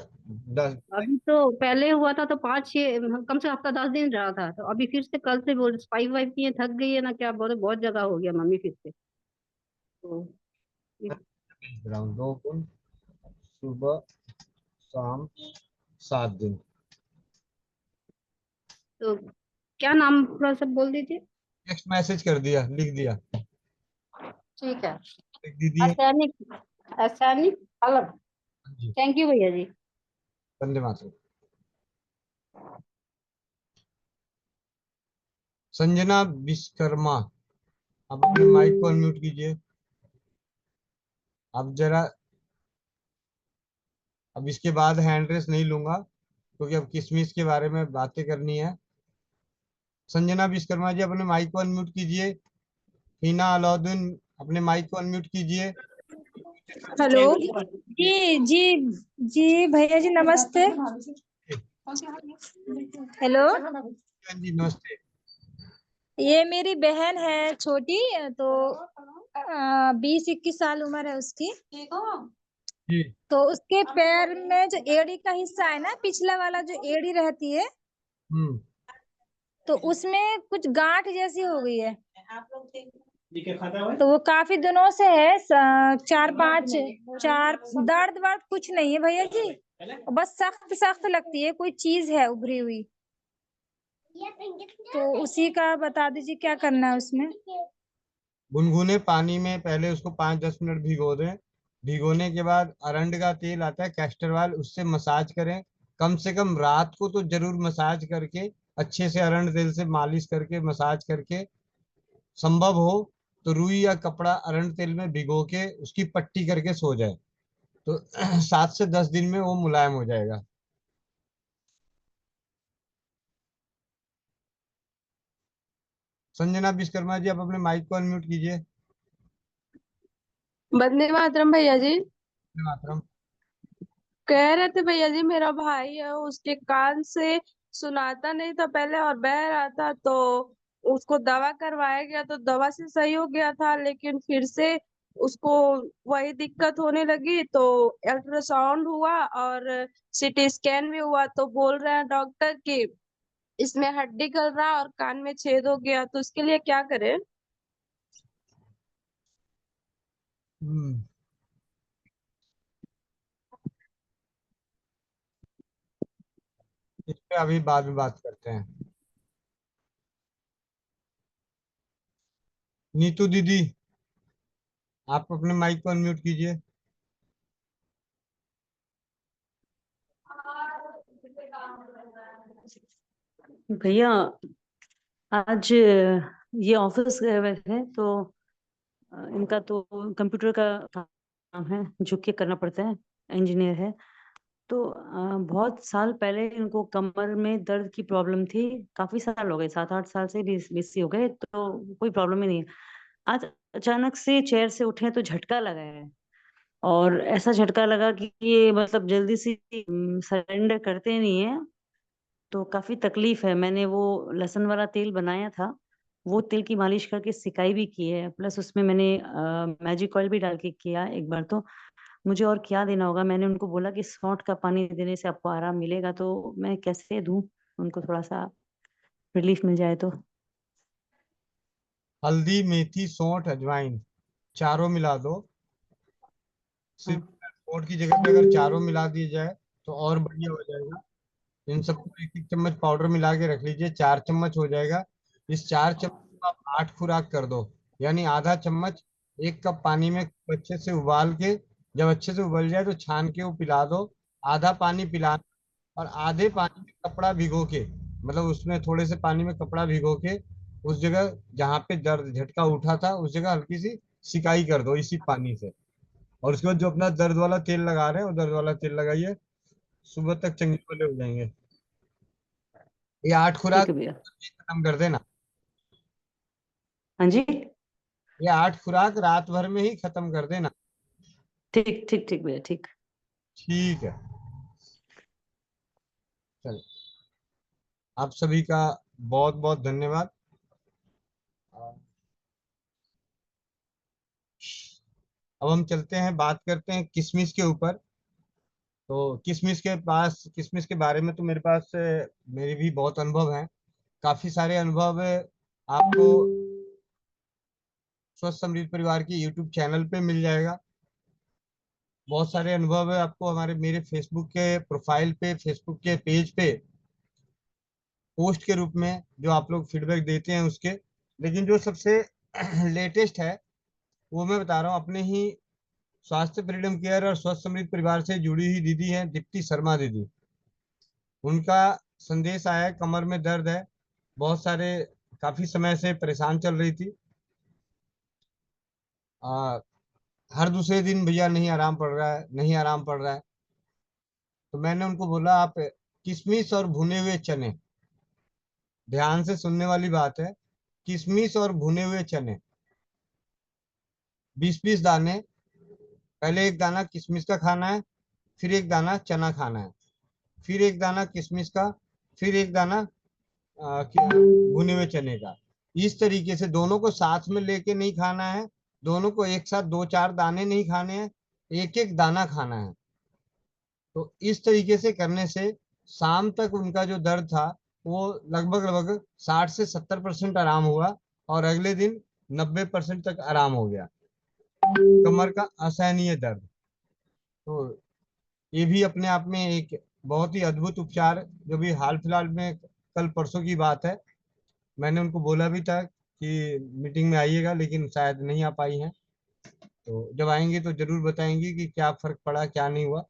10। अभी तो पहले हुआ था तो 5-6, कम से हफ्ता 10 दिन रहा था। तो अभी फिर से कल से बोल स्पाइक वाइप किए, थक गई है ना क्या, बहुत बहुत जगह हो गया मम्मी फिर से। तो ग्राउंड 2 बूंद सुबह शाम 7 दिन। तो क्या नाम थोड़ा सा बोल दीजिए। टेक्स्ट मैसेज कर दिया, लिख दिया। ठीक है। लिख दीजिए। आर्सेनिक, आर्सेनिक अलग। जी। थैंक यू भैया जी। धन्यवाद। संजना विश्वकर्मा, आप अपने माइक को अनम्यूट कीजिए। अब जरा, अब इसके बाद हैंड रेस नहीं लूंगा क्योंकि अब किशमिश के बारे में बातें करनी है। संजना विश्वकर्मा जी अपने माइक को अनम्यूट कीजिए। हीना अलाउद्दीन अपने माइक को अनम्यूट कीजिए। हेलो जी जी जी भैया जी नमस्ते। हेलो जी नमस्ते। ये मेरी बहन है छोटी, तो 20-21 साल उम्र है उसकी। जी। तो उसके पैर में जो एड़ी का हिस्सा है ना, पिछला वाला जो एड़ी रहती है, हम्म। तो उसमें कुछ गांठ जैसी हो गई है। तो वो काफी दिनों से है, 4-5 दर्द वर्द कुछ नहीं है भैया जी, बस सख्त सख्त लगती है, कोई चीज है उभरी हुई। तो उसी का बता दीजिए क्या करना है उसमें। गुनगुने पानी में पहले उसको 5-10 मिनट भिगो दें। भिगोने के बाद अरंड का तेल आता है, कैस्टर ऑयल, उससे मसाज करें। कम से कम रात को तो जरूर मसाज करके, अच्छे से अरंड तेल से मालिश करके, मसाज करके, संभव हो तो रुई या कपड़ा अरंड तेल में भिगो के उसकी पट्टी करके सो जाए, तो 7 से 10 दिन में वो मुलायम हो जाएगा। संजना विश्वकर्मा जी आप अपने माइक को अनम्यूट कीजिए। वंदे मातरम भैया जी। मातरम। कह रहे थे भैया जी, मेरा भाई है, उसके कान से सुनाता नहीं था पहले और बह रहा था, तो उसको दवा करवाया गया तो दवा से सही हो गया था, लेकिन फिर से उसको वही दिक्कत होने लगी, तो अल्ट्रासाउंड हुआ और सीटी स्कैन भी हुआ, तो बोल रहे हैं डॉक्टर कि इसमें हड्डी गल रहा और कान में छेद हो गया, तो इसके लिए क्या करें? हम्म। इस पे अभी बाद में बात करते हैं। नीतू दीदी, आप अपने माइक को अनम्यूट कीजिए। भैया आज ये ऑफिस गए हुए थे, तो इनका तो कंप्यूटर का काम है, झुक के करना पड़ता है, इंजीनियर है। तो बहुत साल पहले इनको कमर में दर्द की प्रॉब्लम थी, काफी साल हो गए, 7-8 साल से बेसी हो गए, तो कोई प्रॉब्लम ही नहीं है। आज अचानक से चेयर से उठे तो झटका लगा है, और ऐसा झटका लगा कि ये मतलब जल्दी से सरेंडर करते नहीं है, तो काफी तकलीफ है। मैंने वो लहसुन वाला तेल बनाया था, वो तेल की मालिश करके सिकाई भी की है, प्लस उसमें मैंने मैजिक ऑयल भी डाल के किया एक बार। तो मुझे और क्या देना होगा? मैंने उनको बोला कि सौंठ का पानी देने से आपको आराम मिलेगा, तो मैं कैसे दूं उनको थोड़ा सा रिलीफ मिल जाए तो। हल्दी, मेथी, सौंठ, अजवाइन चारों मिला दो। सिर्फ सौंठ की जगह पे अगर चारों मिला दिए जाए तो और बढ़िया हो जाएगा। इन सबको 1-1 चम्मच पाउडर मिला के रख लीजिए, 4 चम्मच हो जाएगा। इस 4 चम्मच को आप 8 खुराक कर दो, यानी आधा चम्मच 1 कप पानी में अच्छे से उबाल के, जब अच्छे से उबल जाए तो छान के वो पिला दो। आधा पानी पिलाना, और आधे पानी में कपड़ा भिगो के, मतलब उसमें थोड़े से पानी में कपड़ा भिगो के उस जगह जहाँ पे दर्द झटका उठा था उस जगह हल्की सी सिकाई कर दो इसी पानी से। और उसके बाद जो अपना दर्द वाला तेल लगा रहे हैं वो दर्द वाला तेल लगाइए, सुबह तक चंगे वाले हो जाएंगे। ये 8 ठीक खुराक है भैया। खत्म कर देना। हाँ जी। ये 8 खुराक रात भर में ही खत्म कर देना। ठीक ठीक ठीक भैया, ठीक। ठीक है, चल, आप सभी का बहुत बहुत धन्यवाद। अब हम चलते हैं, बात करते हैं किशमिश के ऊपर। तो किशमिश के बारे में तो मेरे पास मेरे भी बहुत अनुभव हैं, काफी सारे अनुभव आपको स्वस्थ समृद्ध परिवार के यूट्यूब चैनल पे मिल जाएगा। बहुत सारे अनुभव है आपको हमारे मेरे फेसबुक के प्रोफाइल पे, फेसबुक के पेज पे पोस्ट के रूप में जो आप लोग फीडबैक देते हैं उसके। लेकिन जो सबसे लेटेस्ट है वो मैं बता रहा हूँ, अपने ही स्वास्थ्य फ्रीडम केयर और स्वस्थ समृद्ध परिवार से जुड़ी हुई दीदी हैं दीप्ति शर्मा दीदी। उनका संदेश आया है, कमर में दर्द है, बहुत सारे काफी समय से परेशान चल रही थी। आ, हर दूसरे दिन भैया नहीं आराम पड़ रहा है, नहीं आराम पड़ रहा है। तो मैंने उनको बोला आप किशमिश और भुने हुए चने, ध्यान से सुनने वाली बात है, किशमिश और भुने हुए चने 20-20 दाने, पहले एक दाना किशमिश का खाना है, फिर एक दाना चना खाना है, फिर एक दाना किशमिश का, फिर एक दाना भुने हुए चने का। इस तरीके से दोनों को साथ में लेके नहीं खाना है, दोनों को एक साथ 2-4 दाने नहीं खाने हैं, एक एक दाना खाना है। तो इस तरीके से करने से शाम तक उनका जो दर्द था वो लगभग लगभग 60 से 70% आराम हुआ, और अगले दिन 90% तक आराम हो गया कमर का असहनीय दर्द। तो ये भी अपने आप में एक बहुत ही अद्भुत उपचार, जो भी हाल फिलहाल में कल परसों की बात है। मैंने उनको बोला भी था कि मीटिंग में आइएगा, लेकिन शायद नहीं आ पाई हैं। तो जब आएंगे तो जरूर बताएंगे कि क्या फर्क पड़ा, क्या नहीं हुआ।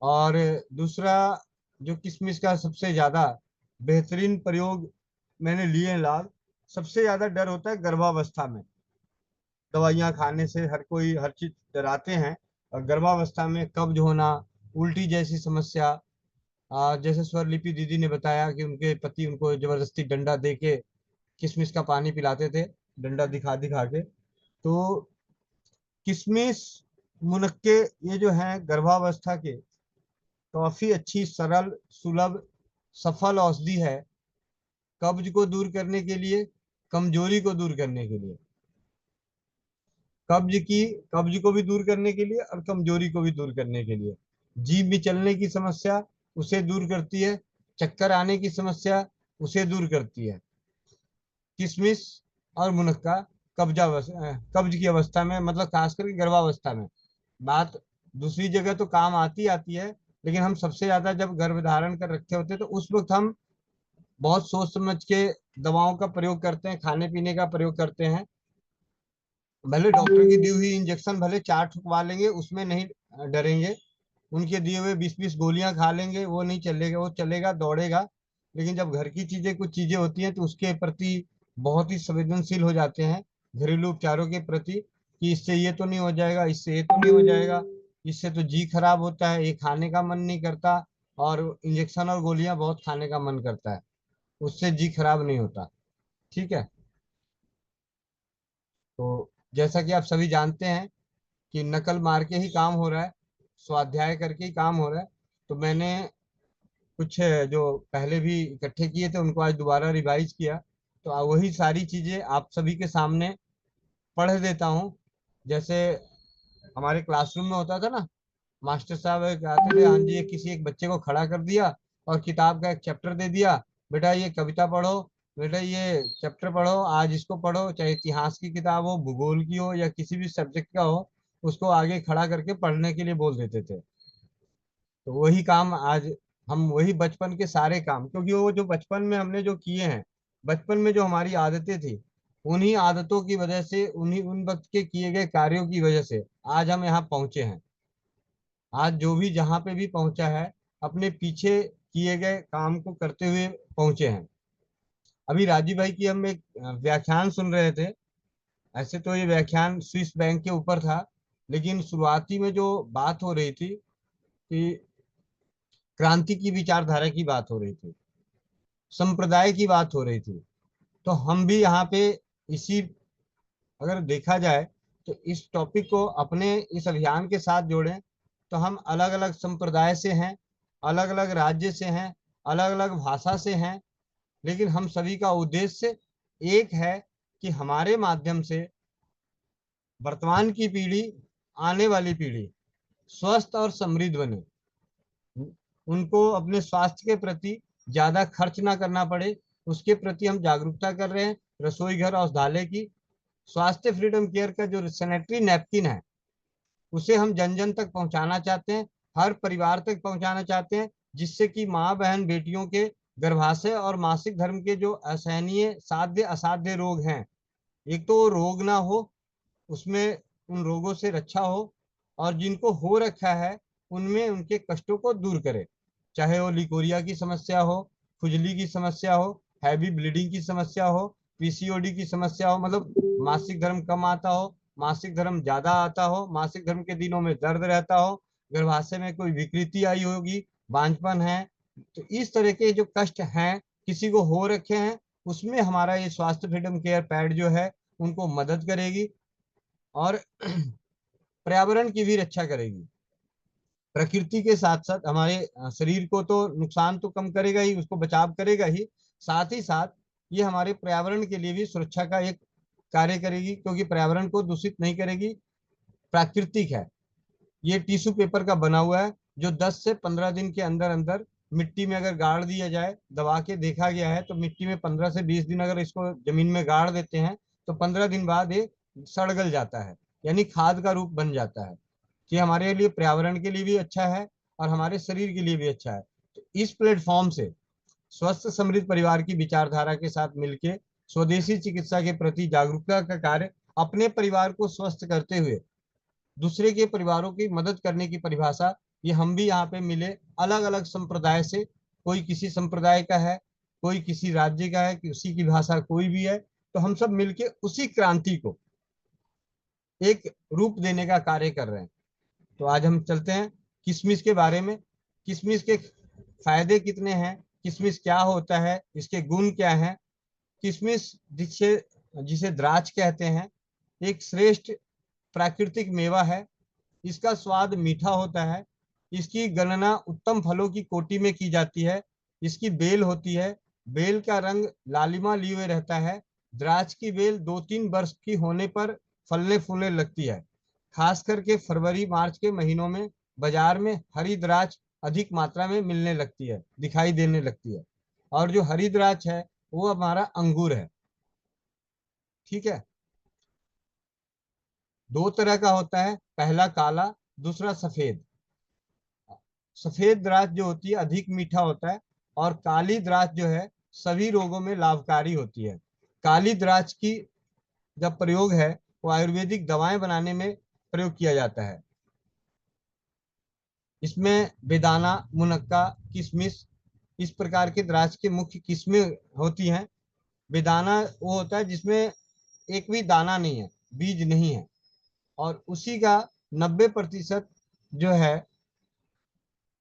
और दूसरा, जो किशमिश का सबसे ज्यादा बेहतरीन प्रयोग मैंने लिए हैं लाभ, सबसे ज्यादा डर होता है गर्भावस्था में। दवाइयाँ खाने से हर कोई हर चीज डराते हैं, और गर्भावस्था में कब्ज होना, उल्टी जैसी समस्या, जैसे स्वरलिपि दीदी ने बताया कि उनके पति उनको जबरदस्ती डंडा दे के किशमिश का पानी पिलाते थे, डंडा दिखा दिखा के। तो किशमिश, मुनक्के, ये जो हैं गर्भावस्था के काफी अच्छी, सरल, सुलभ, सफल औषधि है, कब्ज को दूर करने के लिए, कमजोरी को दूर करने के लिए। कब्ज को भी दूर करने के लिए और कमजोरी को भी दूर करने के लिए। जीभ में चलने की समस्या उसे दूर करती है, चक्कर आने की समस्या उसे दूर करती है। किशमिश और मुनक्का कब्ज की अवस्था में, मतलब खास करके गर्भावस्था में, बात दूसरी जगह तो काम आती है, लेकिन हम सबसे ज्यादा जब गर्भ धारण कर रखे होते हैं तो उस वक्त हम बहुत सोच समझ के दवाओं का प्रयोग करते हैं, खाने पीने का प्रयोग करते हैं। भले डॉक्टर की दी हुई इंजेक्शन भले 4 ठुकवा लेंगे, उसमें नहीं डरेंगे। उनके दिए हुए 20-20 गोलियां खा लेंगे, वो नहीं चलेगा, वो चलेगा, दौड़ेगा। लेकिन जब घर की चीजें, कुछ चीजें होती हैं तो उसके प्रति बहुत ही संवेदनशील हो जाते हैं, घरेलू उपचारों के प्रति, कि इससे ये तो नहीं हो जाएगा, इससे ये तो नहीं हो जाएगा, इससे तो जी खराब होता है, ये खाने का मन नहीं करता, और इंजेक्शन और गोलियां बहुत खाने का मन करता है, उससे जी खराब नहीं होता। ठीक है। तो जैसा कि आप सभी जानते हैं कि नकल मार के ही काम हो रहा है, स्वाध्याय करके ही काम हो रहा है। तो मैंने कुछ जो पहले भी इकट्ठे किए थे उनको आज दोबारा रिवाइज किया, तो वही सारी चीजें आप सभी के सामने पढ़ देता हूँ। जैसे हमारे क्लासरूम में होता था ना, मास्टर साहब कहते थे, हाँ जी, ये किसी एक बच्चे को खड़ा कर दिया और किताब का एक चैप्टर दे दिया, बेटा ये कविता पढ़ो, बेटा ये चैप्टर पढ़ो, आज इसको पढ़ो, चाहे इतिहास की किताब हो, भूगोल की हो, या किसी भी सब्जेक्ट का हो, उसको आगे खड़ा करके पढ़ने के लिए बोल देते थे। तो वही काम आज हम, वही बचपन के सारे काम, क्योंकि वो जो बचपन में हमने जो किए हैं, बचपन में जो हमारी आदतें थी, उन्हीं आदतों की वजह से, उन्हीं उन वक्त के किए गए कार्यों की वजह से आज हम यहाँ पहुंचे हैं। आज जो भी जहाँ पे भी पहुंचा है, अपने पीछे किए गए काम को करते हुए पहुंचे हैं। अभी राजीव भाई की हम एक व्याख्यान सुन रहे थे। ऐसे तो ये व्याख्यान स्विस बैंक के ऊपर था, लेकिन शुरुआती में जो बात हो रही थी कि क्रांति की विचारधारा की बात हो रही थी, संप्रदाय की बात हो रही थी, तो हम भी यहाँ पे इसी, अगर देखा जाए तो इस टॉपिक को अपने इस अभियान के साथ जोड़ें तो हम अलग अलग संप्रदाय से हैं, अलग अलग राज्य से हैं, अलग अलग भाषा से हैं, लेकिन हम सभी का उद्देश्य एक है कि हमारे माध्यम से वर्तमान की पीढ़ी, आने वाली पीढ़ी स्वस्थ और समृद्ध बने, उनको अपने स्वास्थ्य के प्रति ज्यादा खर्च ना करना पड़े, उसके प्रति हम जागरूकता कर रहे हैं। रसोई घर औषधालय की स्वास्थ्य फ्रीडम केयर का जो सैनिटरी नैपकिन है, उसे हम जन जन तक पहुंचाना चाहते हैं, हर परिवार तक पहुंचाना चाहते हैं, जिससे कि माँ बहन बेटियों के गर्भाशय और मासिक धर्म के जो असहनीय साध्य असाध्य रोग हैं, एक तो रोग ना हो, उसमें उन रोगों से रक्षा हो, और जिनको हो रखा है उनमें उनके कष्टों को दूर करे, चाहे वो लिकोरिया की समस्या हो, खुजली की समस्या हो, हैवी ब्लीडिंग की समस्या हो, पीसीओडी की समस्या हो, मतलब मासिक धर्म कम आता हो, मासिक धर्म ज्यादा आता हो, मासिक धर्म के दिनों में दर्द रहता हो, गर्भाशय में कोई विकृति आई होगी, बांझपन है, तो इस तरह के जो कष्ट हैं किसी को हो रखे हैं, उसमें हमारा ये स्वास्थ्य फ्रीडम केयर पैड जो है उनको मदद करेगी और पर्यावरण की भी रक्षा करेगी। प्रकृति के साथ साथ हमारे शरीर को तो नुकसान तो कम करेगा ही, उसको बचाव करेगा ही, साथ ही साथ ये हमारे पर्यावरण के लिए भी सुरक्षा का एक कार्य करेगी, क्योंकि पर्यावरण को दूषित नहीं करेगी, प्राकृतिक है। ये टिश्यू पेपर का बना हुआ है, जो 10 से 15 दिन के अंदर अंदर मिट्टी में अगर गाड़ दिया जाए, दबा के देखा गया है तो मिट्टी में 15 से 20 दिन अगर इसको जमीन में गाड़ देते हैं तो 15 दिन बाद ये सड़गल जाता है, यानी खाद का रूप बन जाता है, कि हमारे लिए पर्यावरण के लिए भी अच्छा है और हमारे शरीर के लिए भी अच्छा है। तो इस प्लेटफॉर्म से स्वस्थ समृद्ध परिवार की विचारधारा के साथ मिलके स्वदेशी चिकित्सा के प्रति जागरूकता का कार्य, अपने परिवार को स्वस्थ करते हुए दूसरे के परिवारों की मदद करने की परिभाषा, ये हम भी यहाँ पे मिले, अलग अलग संप्रदाय से, कोई किसी संप्रदाय का है, कोई किसी राज्य का है, किसी की भाषा कोई भी है, तो हम सब मिलके उसी क्रांति को एक रूप देने का कार्य कर रहे हैं। तो आज हम चलते हैं किशमिश के बारे में। किशमिश के फायदे कितने हैं, किशमिश क्या होता है, इसके गुण क्या हैं। किशमिश जिसे द्राक्ष कहते हैं, एक श्रेष्ठ प्राकृतिक मेवा है। इसका स्वाद मीठा होता है। इसकी गणना उत्तम फलों की कोटि में की जाती है। इसकी बेल होती है, बेल का रंग लालिमा लिए हुए रहता है। द्राक्ष की बेल 2-3 वर्ष की होने पर फलने फूलने लगती है। खास करके फरवरी मार्च के महीनों में बाजार में हरी द्राक्ष अधिक मात्रा में मिलने लगती है, दिखाई देने लगती है। और जो हरी द्राक्ष है वो हमारा अंगूर है। ठीक है, दो तरह का होता है, पहला काला, दूसरा सफेद। सफेद द्राक्ष जो होती है अधिक मीठा होता है, और काली द्राक्ष जो है सभी रोगों में लाभकारी होती है। काली द्राक्ष की जब प्रयोग है वो आयुर्वेदिक दवाएं बनाने में प्रयोग किया जाता है। इसमें बेदाना, मुनक्का, किशमिश इस प्रकार के द्राक्ष के मुख्य किस्में होती हैं। बेदाना वो होता है जिसमें एक भी दाना नहीं है, बीज नहीं है, और उसी का 90% जो है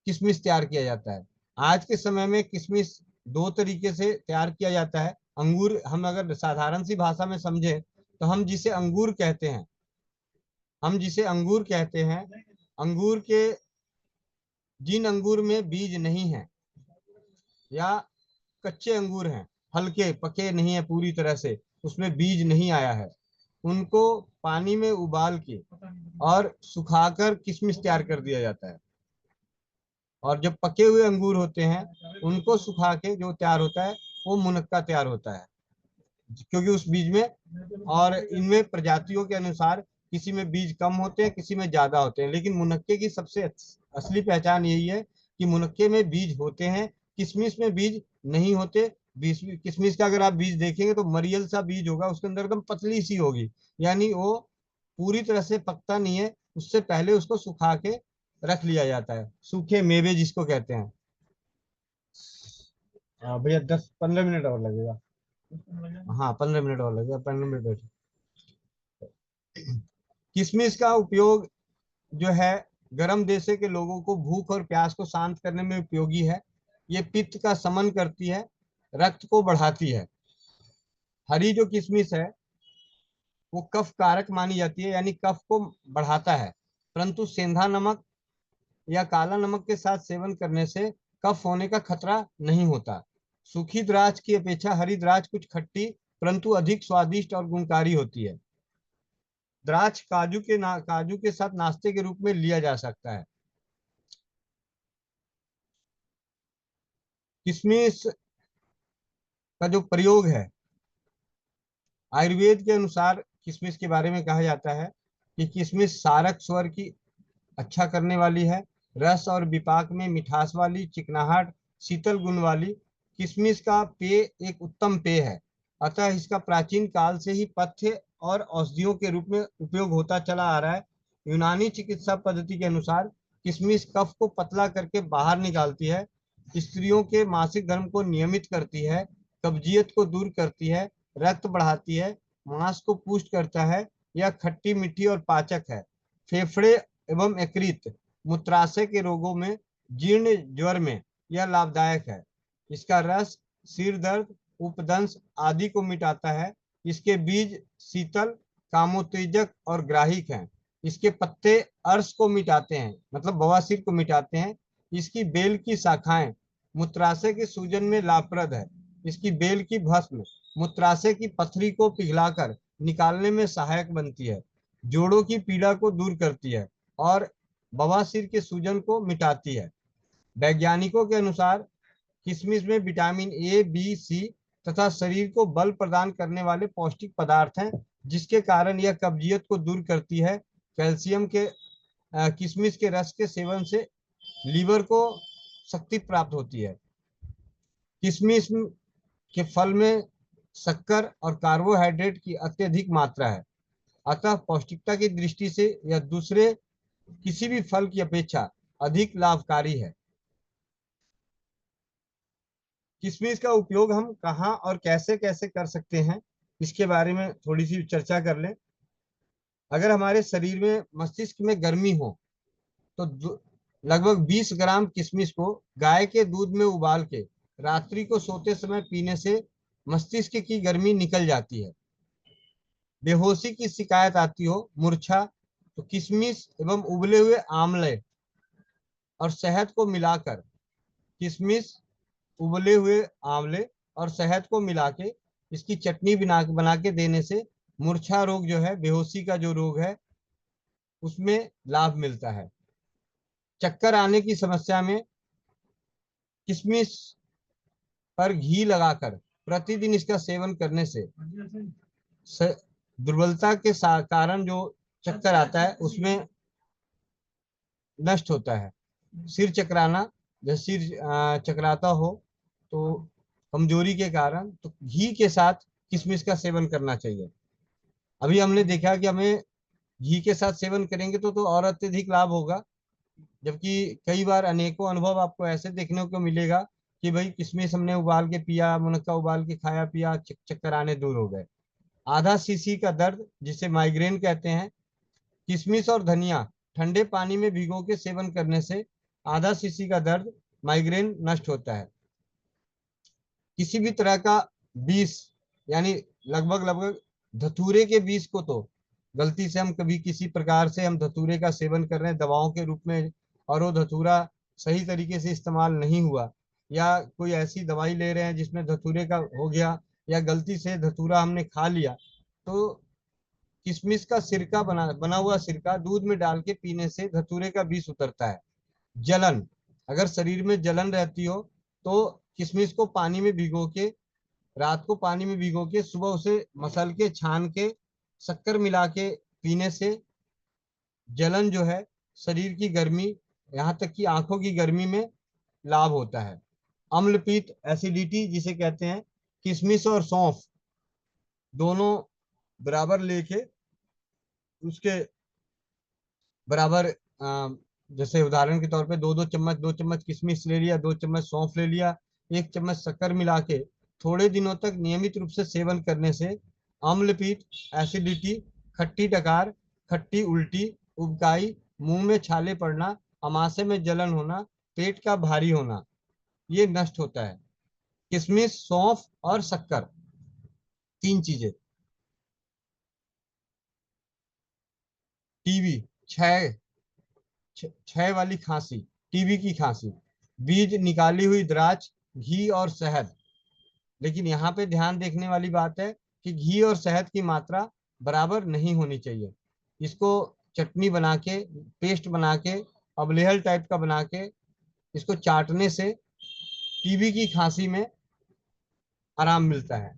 किशमिश तैयार किया जाता है। आज के समय में किशमिश दो तरीके से तैयार किया जाता है। अंगूर, हम अगर साधारण सी भाषा में समझे तो हम जिसे अंगूर कहते हैं, अंगूर के जिन अंगूर में बीज नहीं है या कच्चे अंगूर हैं, हल्के पके नहीं है पूरी तरह से, उसमें बीज नहीं आया है, उनको पानी में उबाल के और सुखाकर किशमिश तैयार कर दिया जाता है। और जब पके हुए अंगूर होते हैं उनको सुखा के जो तैयार होता है वो मुनक्का तैयार होता है, क्योंकि उस बीज में, और इनमें प्रजातियों के अनुसार किसी में बीज कम होते हैं, किसी में ज्यादा होते हैं, लेकिन मुनक्के की सबसे असली पहचान यही है कि मुनक्के में बीज होते हैं, किशमिश में बीज नहीं होते। किशमिश का अगर आप बीज देखेंगे तो मरियल सा बीज होगा, उसके अंदर एकदम पतली सी होगी, यानी वो पूरी तरह से पकता नहीं है, उससे पहले उसको सुखा के रख लिया जाता है, सूखे मेवे जिसको कहते हैं। भैया 10-15 मिनट और लगेगा। हाँ 15 मिनट और लगेगा, 15 मिनट बैठे। किशमिश का उपयोग जो है गर्म देशे के लोगों को भूख और प्यास को शांत करने में उपयोगी है। ये पित्त का शमन करती है, रक्त को बढ़ाती है। हरी जो किशमिश है वो कफ कारक मानी जाती है, यानी कफ को बढ़ाता है, परंतु सेंधा नमक या काला नमक के साथ सेवन करने से कफ होने का खतरा नहीं होता। सूखी द्राक्ष की अपेक्षा हरी द्राक्ष कुछ खट्टी परंतु अधिक स्वादिष्ट और गुणकारी होती है। द्राक्ष काजू के साथ नाश्ते के रूप में लिया जा सकता है। किशमिश का जो प्रयोग है, आयुर्वेद के अनुसार किशमिश के बारे में कहा जाता है कि किशमिश सारक स्वर की अच्छा करने वाली है, रस और विपाक में मिठास वाली, चिकनाहट, शीतल गुण वाली। किशमिश का पेय एक उत्तम पेय है, अतः इसका प्राचीन काल से ही पथ्य और औषधियों के रूप में उपयोग होता चला आ रहा है। यूनानी चिकित्सा पद्धति के अनुसार किशमिश कफ को पतला करके बाहर निकालती है, स्त्रियों के मासिक धर्म को नियमित करती है, कब्जियत को दूर करती है, रक्त बढ़ाती है, मांस को पुष्ट करता है, यह खट्टी मीठी और पाचक है। फेफड़े एवं यकृत, मूत्राशय के रोगों में, जीर्ण ज्वर में यह लाभदायक है। इसका रस सिर दर्द, उपदंश आदि को मिटाता है। इसके बीज शीतल, कामोत्तेजक और ग्राहिक हैं। इसके पत्ते अर्श को मिटाते हैं, मतलब बवासीर को मिटाते हैं। इसकी बेल की शाखाएं मूत्राशय के सूजन में लाभप्रद है। इसकी बेल की भस्म मूत्राशय की पथरी को पिघलाकर निकालने में सहायक बनती है, जोड़ों की पीड़ा को दूर करती है और बवासीर के सूजन को मिटाती है। वैज्ञानिकों के अनुसार किशमिश में विटामिन ए, बी, सी तथा शरीर को बल प्रदान करने वाले पौष्टिक पदार्थ हैं, जिसके कारण यह कब्जियत को दूर करती है। कैल्शियम के किशमिश के रस के सेवन से लीवर को शक्ति प्राप्त होती है। किशमिश के फल में शक्कर और कार्बोहाइड्रेट की अत्यधिक मात्रा है, अतः पौष्टिकता की दृष्टि से यह दूसरे किसी भी फल की अपेक्षा अधिक लाभकारी है। किशमिश का उपयोग हम कहाँ और कैसे कैसे कर सकते हैं, इसके बारे में थोड़ी सी चर्चा कर लें। अगर हमारे शरीर में, मस्तिष्क में गर्मी हो तो लगभग 20 ग्राम किशमिश को गाय के दूध में उबाल के रात्रि को सोते समय पीने से मस्तिष्क की गर्मी निकल जाती है। बेहोशी की शिकायत आती हो, मूर्छा, तो किशमिश एवं उबले हुए आंवले और शहद को मिलाकर, किशमिश, उबले हुए आंवले और शहद को मिला के इसकी चटनी बना के देने से मूर्छा रोग जो है, बेहोशी का जो रोग है, उसमें लाभ मिलता है। चक्कर आने की समस्या में किशमिश पर घी लगाकर प्रतिदिन इसका सेवन करने से दुर्बलता के कारण जो चक्कर आता है उसमें नष्ट होता है। सिर चकराना, जैसे सिर चकराता हो तो कमजोरी के कारण, तो घी के साथ किशमिश का सेवन करना चाहिए। अभी हमने देखा कि हमें घी के साथ सेवन करेंगे तो और अत्यधिक लाभ होगा, जबकि कई बार अनेकों अनुभव आपको ऐसे देखने को मिलेगा कि भाई किशमिश हमने उबाल के पिया, मुनक्का उबाल के खाया पिया, चक्कर आने दूर हो गए। आधा सीसी का दर्द, जिसे माइग्रेन कहते हैं, किशमिश और धनिया ठंडे पानी में भिगो के सेवन करने से आधा सीसी का दर्द, माइग्रेन नष्ट होता है। किसी भी तरह का विष, यानी लगभग धतूरे के विष को, तो गलती से हम कभी किसी प्रकार से हम धतूरे का सेवन कर रहे हैं दवाओं के रूप में, और वो धतूरा सही तरीके से इस्तेमाल नहीं हुआ, या कोई ऐसी दवाई ले रहे हैं जिसमें धतूरे का हो गया, या गलती से धतूरा हमने खा लिया, तो किशमिश का सिरका बना हुआ सिरका दूध में डाल के पीने से धतूरे का विष उतरता है। जलन, अगर शरीर में जलन रहती हो तो किशमिश को पानी में भिगो के, रात को पानी में भिगो के सुबह उसे मसल के छान के शक्कर मिला के पीने से जलन जो है, शरीर की गर्मी, यहाँ तक कि आंखों की गर्मी में लाभ होता है। अम्लपीत, एसिडिटी जिसे कहते हैं, किशमिश और सौंफ दोनों बराबर लेके उसके बराबर, जैसे उदाहरण के तौर पे दो चम्मच किशमिश ले लिया, 2 चम्मच सौंफ ले लिया, 1 चम्मच शक्कर मिला के थोड़े दिनों तक नियमित रूप से सेवन करने से अम्लपीत, एसिडिटी, खट्टी डकार, खट्टी उल्टी, उबकाई, मुंह में छाले पड़ना, अमाशय में जलन होना, पेट का भारी होना, ये नष्ट होता है। किशमिश, सौंफ और शक्कर, 3 चीजें। टीबी, क्षय वाली खांसी, टीबी की खांसी, बीज निकाली हुई द्राक्ष, घी और शहद। लेकिन यहाँ पे ध्यान देखने वाली बात है कि घी और शहद की मात्रा बराबर नहीं होनी चाहिए। इसको चटनी बना के, पेस्ट बना के, अबलेहल टाइप का बना के इसको चाटने से टीबी की खांसी में आराम मिलता है।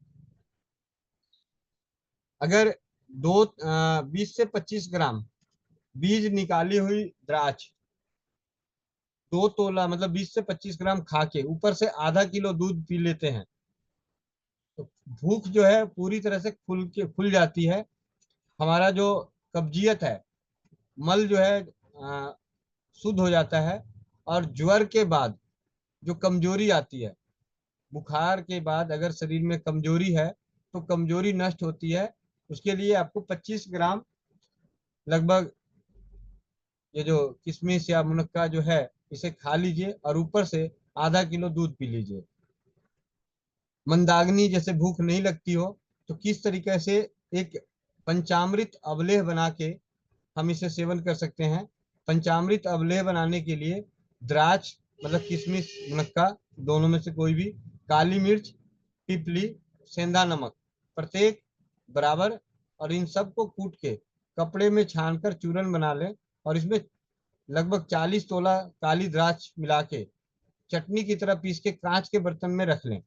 अगर 20 से 25 ग्राम बीज निकाली हुई द्राक्ष 2 तोला, मतलब 20 से 25 ग्राम खा के ऊपर से आधा किलो दूध पी लेते हैं, तो भूख जो है पूरी तरह से खुल जाती है। हमारा जो कब्जियत है, मल जो है शुद्ध हो जाता है। और ज्वर के बाद जो कमजोरी आती है, बुखार के बाद अगर शरीर में कमजोरी है तो कमजोरी नष्ट होती है। उसके लिए आपको 25 ग्राम लगभग ये जो किशमिश या मुनक्का जो है इसे खा लीजिए और ऊपर से आधा किलो दूध पी लीजिए। मंदाग्नि, जैसे भूख नहीं लगती हो तो किस तरीके से एक पंचामृत अवलेह बना के हम इसे सेवन कर सकते हैं। पंचामृत अवलेह बनाने के लिए द्राक्ष, मतलब किशमिश, मुनक्का, दोनों में से कोई भी, काली मिर्च, पिपली, सेंधा नमक, प्रत्येक बराबर, और इन सब को कूट के कपड़े में छानकर चूरन बना लें और इसमें लगभग 40 तोला काली द्राक्ष मिला के चटनी की तरह पीस के कांच के बर्तन में रख लें।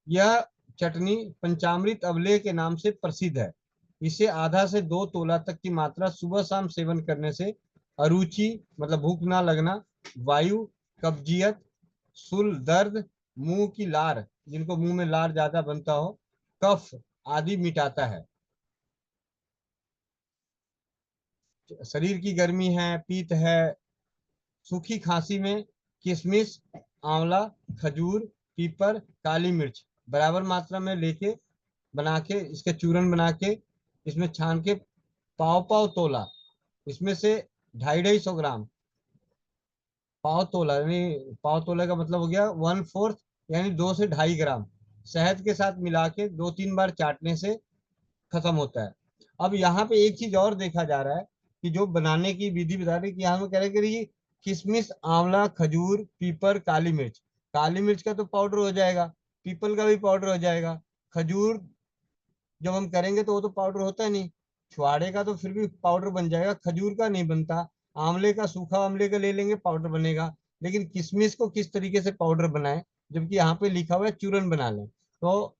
यह चटनी पंचामृत अवलेह के नाम से प्रसिद्ध है। इसे आधा से 2 तोला तक की मात्रा सुबह शाम सेवन करने से अरुचि, मतलब भूख ना लगना, वायु, कब्जियत, शूल दर्द, मुंह की लार, जिनको मुंह में लार ज्यादा बनता हो, कफ आदि मिटाता है। शरीर की गर्मी है, पीत है, सूखी खांसी में किशमिश, आंवला, खजूर, पीपर, काली मिर्च बराबर मात्रा में लेके बना के इसके चूरन बना के इसमें छान के पाव तोला, इसमें से 250 ग्राम, पाव तोला यानी पाव तोला का मतलब हो गया 1/4, यानी 2 से 2.5 ग्राम शहद के साथ मिला के 2-3 बार चाटने से खत्म होता है। अब यहाँ पे एक चीज और देखा जा रहा है कि जो बनाने की विधि बता रही कि यहाँ में कह रहे कि किशमिश, आंवला, खजूर, पीपर, काली मिर्च का तो पाउडर हो जाएगा, पीपल का भी पाउडर हो जाएगा, खजूर जब हम करेंगे तो वो तो पाउडर होता नहीं, छुआड़े का तो फिर भी पाउडर बन जाएगा, खजूर का नहीं बनता। आंवले का, सूखा आंवले का ले लेंगे पाउडर बनेगा, लेकिन किशमिश को किस तरीके से पाउडर बनाएं, जबकि यहाँ पे लिखा हुआ है चूरन बना लें। तो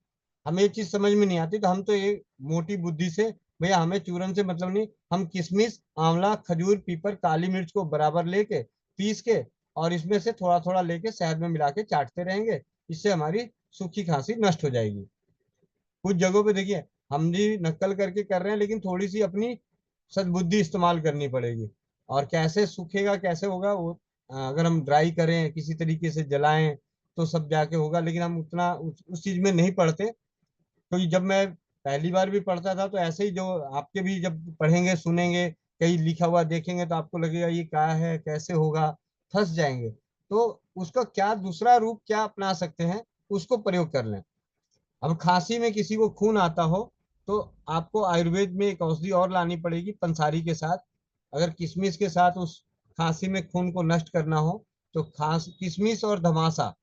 हमें ये चीज समझ में नहीं आती, तो हम तो ये मोटी बुद्धि से, भैया हमें चूरन से मतलब नहीं, हम किशमिश, आंवला, खजूर, पीपर, काली मिर्च को बराबर लेके पीस के और इसमें से थोड़ा थोड़ा लेके शहद में मिला के चाटते रहेंगे, इससे हमारी सूखी खांसी नष्ट हो जाएगी। कुछ जगहों पे देखिए हम भी नकल करके कर रहे हैं, लेकिन थोड़ी सी अपनी सद्बुद्धि इस्तेमाल करनी पड़ेगी। और कैसे सूखेगा, कैसे होगा वो, अगर हम ड्राई करें, किसी तरीके से जलाएं तो सब जाके होगा, लेकिन हम उतना उस चीज में नहीं पढ़ते। क्योंकि जब मैं पहली बार भी पढ़ता था तो ऐसे ही, जो आपके भी जब पढ़ेंगे सुनेंगे कहीं लिखा हुआ देखेंगे तो आपको लगेगा ये क्या है, कैसे होगा, फंस जाएंगे। तो उसका क्या दूसरा रूप क्या अपना सकते हैं, उसको प्रयोग कर लें। अब खांसी में किसी को खून आता हो तो आपको आयुर्वेद में एक औषधि और लानी पड़ेगी पंसारी के साथ। अगर किशमिश के साथ उस खांसी में खून को नष्ट करना हो तो खांस किशमिश और धमासा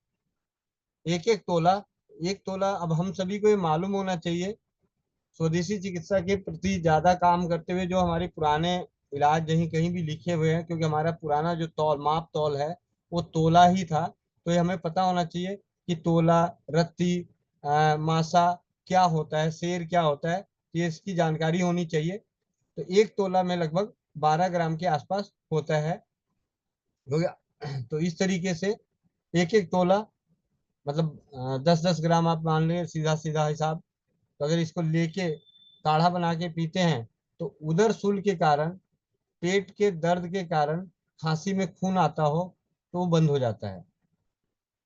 एक एक तोला, एक तोला। अब हम सभी को ये मालूम होना चाहिए, स्वदेशी चिकित्सा के प्रति ज्यादा काम करते हुए जो हमारे पुराने इलाज कहीं कहीं भी लिखे हुए हैं, क्योंकि हमारा पुराना जो तौल माप तौल है वो तोला ही था, तो ये हमें पता होना चाहिए कि तोला, रत्ती, मासा क्या होता है, शेर क्या होता है, ये इसकी जानकारी होनी चाहिए। तो एक तोला में लगभग 12 ग्राम के आसपास होता है, हो गया। तो इस तरीके से एक एक तोला मतलब 10-10 ग्राम आप मान लें, सीधा सीधा हिसाब। तो अगर इसको लेके काढ़ा बना के पीते हैं तो उदर शूल के कारण, पेट के दर्द के कारण खांसी में खून आता हो तो वो बंद हो जाता है।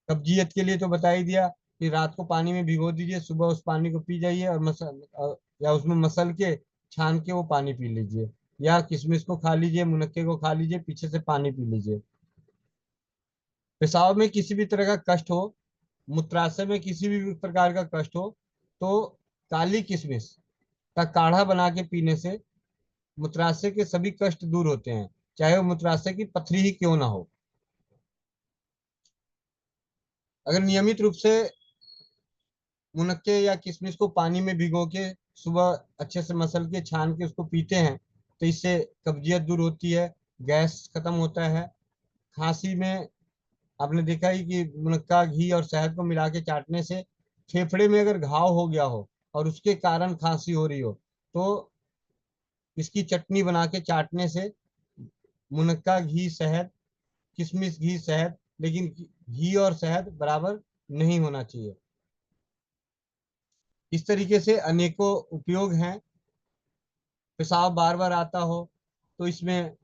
कब्जियत के लिए तो बता ही दिया कि रात को पानी में भिगो दीजिए, सुबह उस पानी को पी जाइए और या उसमें मसल के छान के वो पानी पी लीजिए, या किशमिश को खा लीजिए, मुनक्के को खा लीजिए, पीछे से पानी पी लीजिए। पेशाब में किसी भी तरह का कष्ट हो, मूत्राशय में किसी भी प्रकार का कष्ट हो, तो काली किशमिश का काढ़ा बना के पीने से मूत्राशय के सभी कष्ट दूर होते हैं, चाहे वो मूत्राशय की पथरी ही क्यों ना हो। अगर नियमित रूप से मुनक्के या किशमिश को पानी में भिगो के सुबह अच्छे से मसल के छान के उसको पीते हैं तो इससे कब्जियत दूर होती है, गैस खत्म होता है। खांसी में आपने देखा ही कि मुनक्का, घी और शहद को मिला के चाटने से फेफड़े में अगर घाव हो गया हो और उसके कारण खांसी हो रही हो तो इसकी चटनी बना के चाटने से, मुनक्का, घी, शहद, किशमिश, घी, शहद, लेकिन घी और शहद बराबर नहीं होना चाहिए। इस तरीके से अनेकों उपयोग हैं। पेशाब बार बार आता हो तो इसमें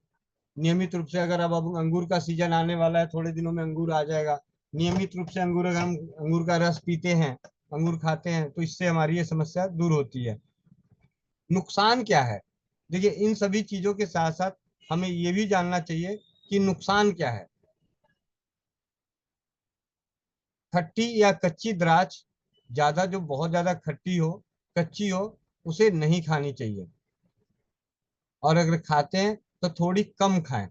नियमित रूप से, अगर अब अंगूर का सीजन आने वाला है, थोड़े दिनों में अंगूर आ जाएगा, नियमित रूप से अंगूर, अगर हम अंगूर का रस पीते हैं, अंगूर खाते हैं तो इससे हमारी ये समस्या दूर होती है। नुकसान क्या है? देखिए इन सभी चीजों के साथ साथ हमें ये भी जानना चाहिए कि नुकसान क्या है। खट्टी या कच्ची द्राक्ष, ज्यादा जो बहुत ज्यादा खट्टी हो, कच्ची हो, उसे नहीं खानी चाहिए, और अगर खाते हैं तो थोड़ी कम खाएं।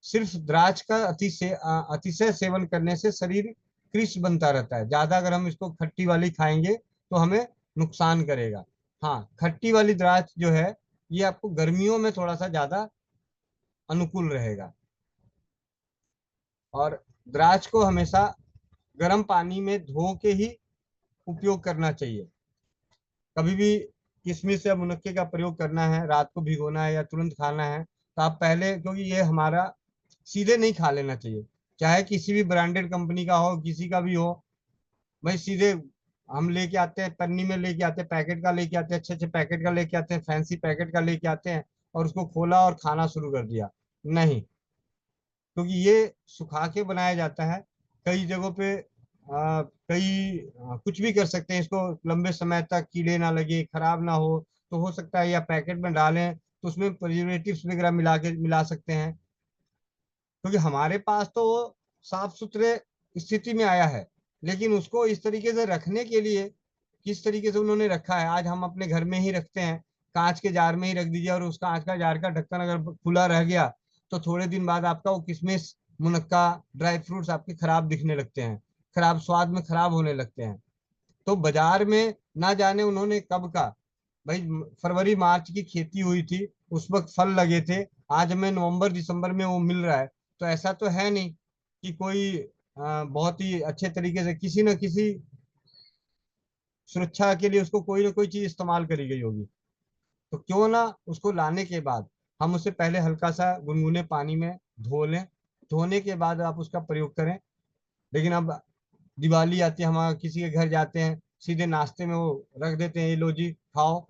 सिर्फ द्राक्ष का अतिशय सेवन करने से शरीर कृष बनता रहता है। ज्यादा अगर हम इसको खट्टी वाली खाएंगे तो हमें नुकसान करेगा। हाँ, खट्टी वाली द्राक्ष जो है ये आपको गर्मियों में थोड़ा सा ज्यादा अनुकूल रहेगा। और द्राक्ष को हमेशा गर्म पानी में धो के ही उपयोग करना चाहिए। कभी भी किशमिश या मुनक्के का प्रयोग करना है, रात को भिगोना है या तुरंत खाना है, तो आप पहले, क्योंकि ये हमारा सीधे नहीं खा लेना चाहिए, चाहे किसी भी ब्रांडेड कंपनी का हो, किसी का भी हो। भाई सीधे हम लेके आते हैं, पन्नी में लेके आते हैं, पैकेट का लेके आते हैं, अच्छे अच्छे पैकेट का लेके आते हैं, फैंसी पैकेट का लेके आते हैं और उसको खोला और खाना शुरू कर दिया। नहीं, क्योंकि ये सुखा के बनाया जाता है। कई जगहों पे कुछ भी कर सकते हैं इसको, लंबे समय तक कीड़े ना लगे, खराब ना हो, तो हो सकता है, या पैकेट में डालें तो उसमें प्रिजर्वेटिव्स वगैरह मिला सकते हैं। क्योंकि हमारे पास तो वो साफ सुथरे स्थिति में आया है, लेकिन उसको इस तरीके से रखने के लिए किस तरीके से उन्होंने रखा है, आज हम अपने घर में ही रखते हैं, कांच के जार में ही रख दीजिए, और उस कांच का जार का ढक्कन अगर खुला रह गया तो थोड़े दिन बाद आपका वो किशमिश, मुनक्का, ड्राई फ्रूट्स आपके खराब दिखने लगते हैं, खराब स्वाद में खराब होने लगते हैं। तो बाजार में ना जाने उन्होंने कब का, भाई फरवरी मार्च की खेती हुई थी, उस वक्त फल लगे थे, आज हमें नवंबर दिसंबर में वो मिल रहा है। तो ऐसा तो है नहीं कि कोई बहुत ही अच्छे तरीके से किसी न किसी सुरक्षा के लिए उसको कोई ना कोई चीज इस्तेमाल करी गई होगी। तो क्यों ना उसको लाने के बाद हम उसे पहले हल्का सा गुनगुने पानी में धो लें, धोने के बाद आप उसका प्रयोग करें। लेकिन अब दिवाली आती है, हम किसी के घर जाते हैं, सीधे नाश्ते में वो रख देते हैं, ये लो जी खाओ,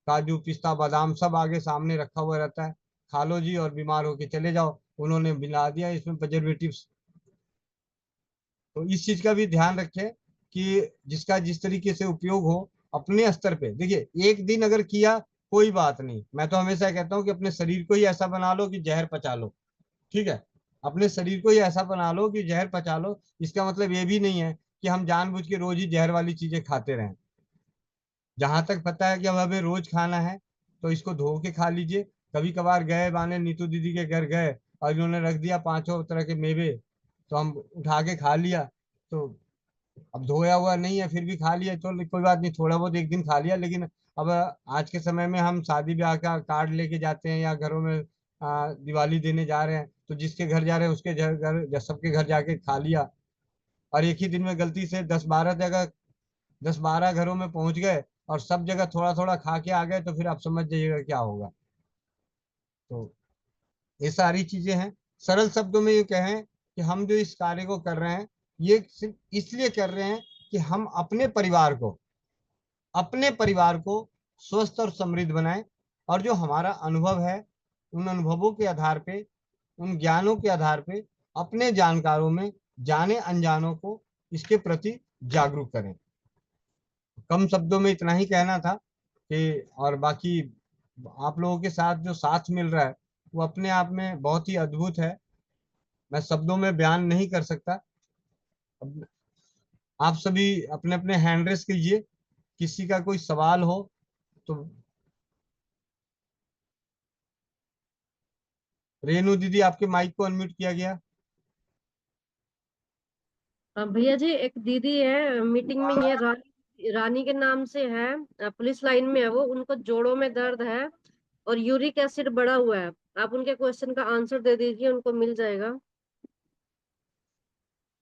काजू पिस्ता बादाम सब आगे सामने रखा हुआ रहता है, खा लो जी और बीमार होके चले जाओ, उन्होंने मिला दिया इसमें प्रिजर्वेटिव्स। तो इस चीज का भी ध्यान रखें कि जिसका जिस तरीके से उपयोग हो अपने स्तर पे। देखिए एक दिन अगर किया कोई बात नहीं, मैं तो हमेशा कहता हूँ कि अपने शरीर को ही ऐसा बना लो कि जहर पचा लो, ठीक है, अपने शरीर को ही ऐसा बना लो कि जहर पचा लो। इसका मतलब ये भी नहीं है कि हम जानबूझ के रोज ही जहर वाली चीजें खाते रहें। जहां तक पता है कि अब हमें रोज खाना है तो इसको धो के खा लीजिए। कभी कभार गए माने नीतू दीदी के घर गए और इन्होंने रख दिया पांचों तरह के मेवे, तो हम उठा के खा लिया, तो अब धोया हुआ नहीं है फिर भी खा लिया, तो कोई बात नहीं, थोड़ा बहुत एक दिन खा लिया। लेकिन अब आज के समय में हम शादी ब्याह का कार्ड लेके जाते हैं या घरों में दिवाली देने जा रहे हैं, तो जिसके घर जा रहे हैं उसके घर सबके घर जाके खा लिया, और एक ही दिन में गलती से 10-12 घरों में पहुंच गए और सब जगह थोड़ा थोड़ा खा के आ गए, तो फिर आप समझ जाइएगा क्या होगा। तो ये सारी चीजें हैं। सरल शब्दों में ये कहें कि हम जो इस कार्य को कर रहे हैं ये सिर्फ इसलिए कर रहे हैं कि हम अपने परिवार को स्वस्थ और समृद्ध बनाएं, और जो हमारा अनुभव है उन अनुभवों के आधार पे, उन ज्ञानों के आधार पे अपने जानकारों में जाने अनजानों को इसके प्रति जागरूक करें। कम शब्दों में इतना ही कहना था कि, और बाकी आप लोगों के साथ जो साथ मिल रहा है वो अपने आप में बहुत ही अद्भुत है, मैं शब्दों में बयान नहीं कर सकता। अब आप सभी अपने अपने हैंड रेस कीजिए, किसी का कोई सवाल हो तो। रेनू दीदी आपके माइक को अनम्यूट किया गया। भैया जी एक दीदी है मीटिंग में, ये रानी के नाम से है, पुलिस लाइन में है वो, उनको जोड़ों में दर्द है और यूरिक एसिड बढ़ा हुआ है। आप उनके क्वेश्चन का आंसर दे दीजिए, उनको मिल जाएगा।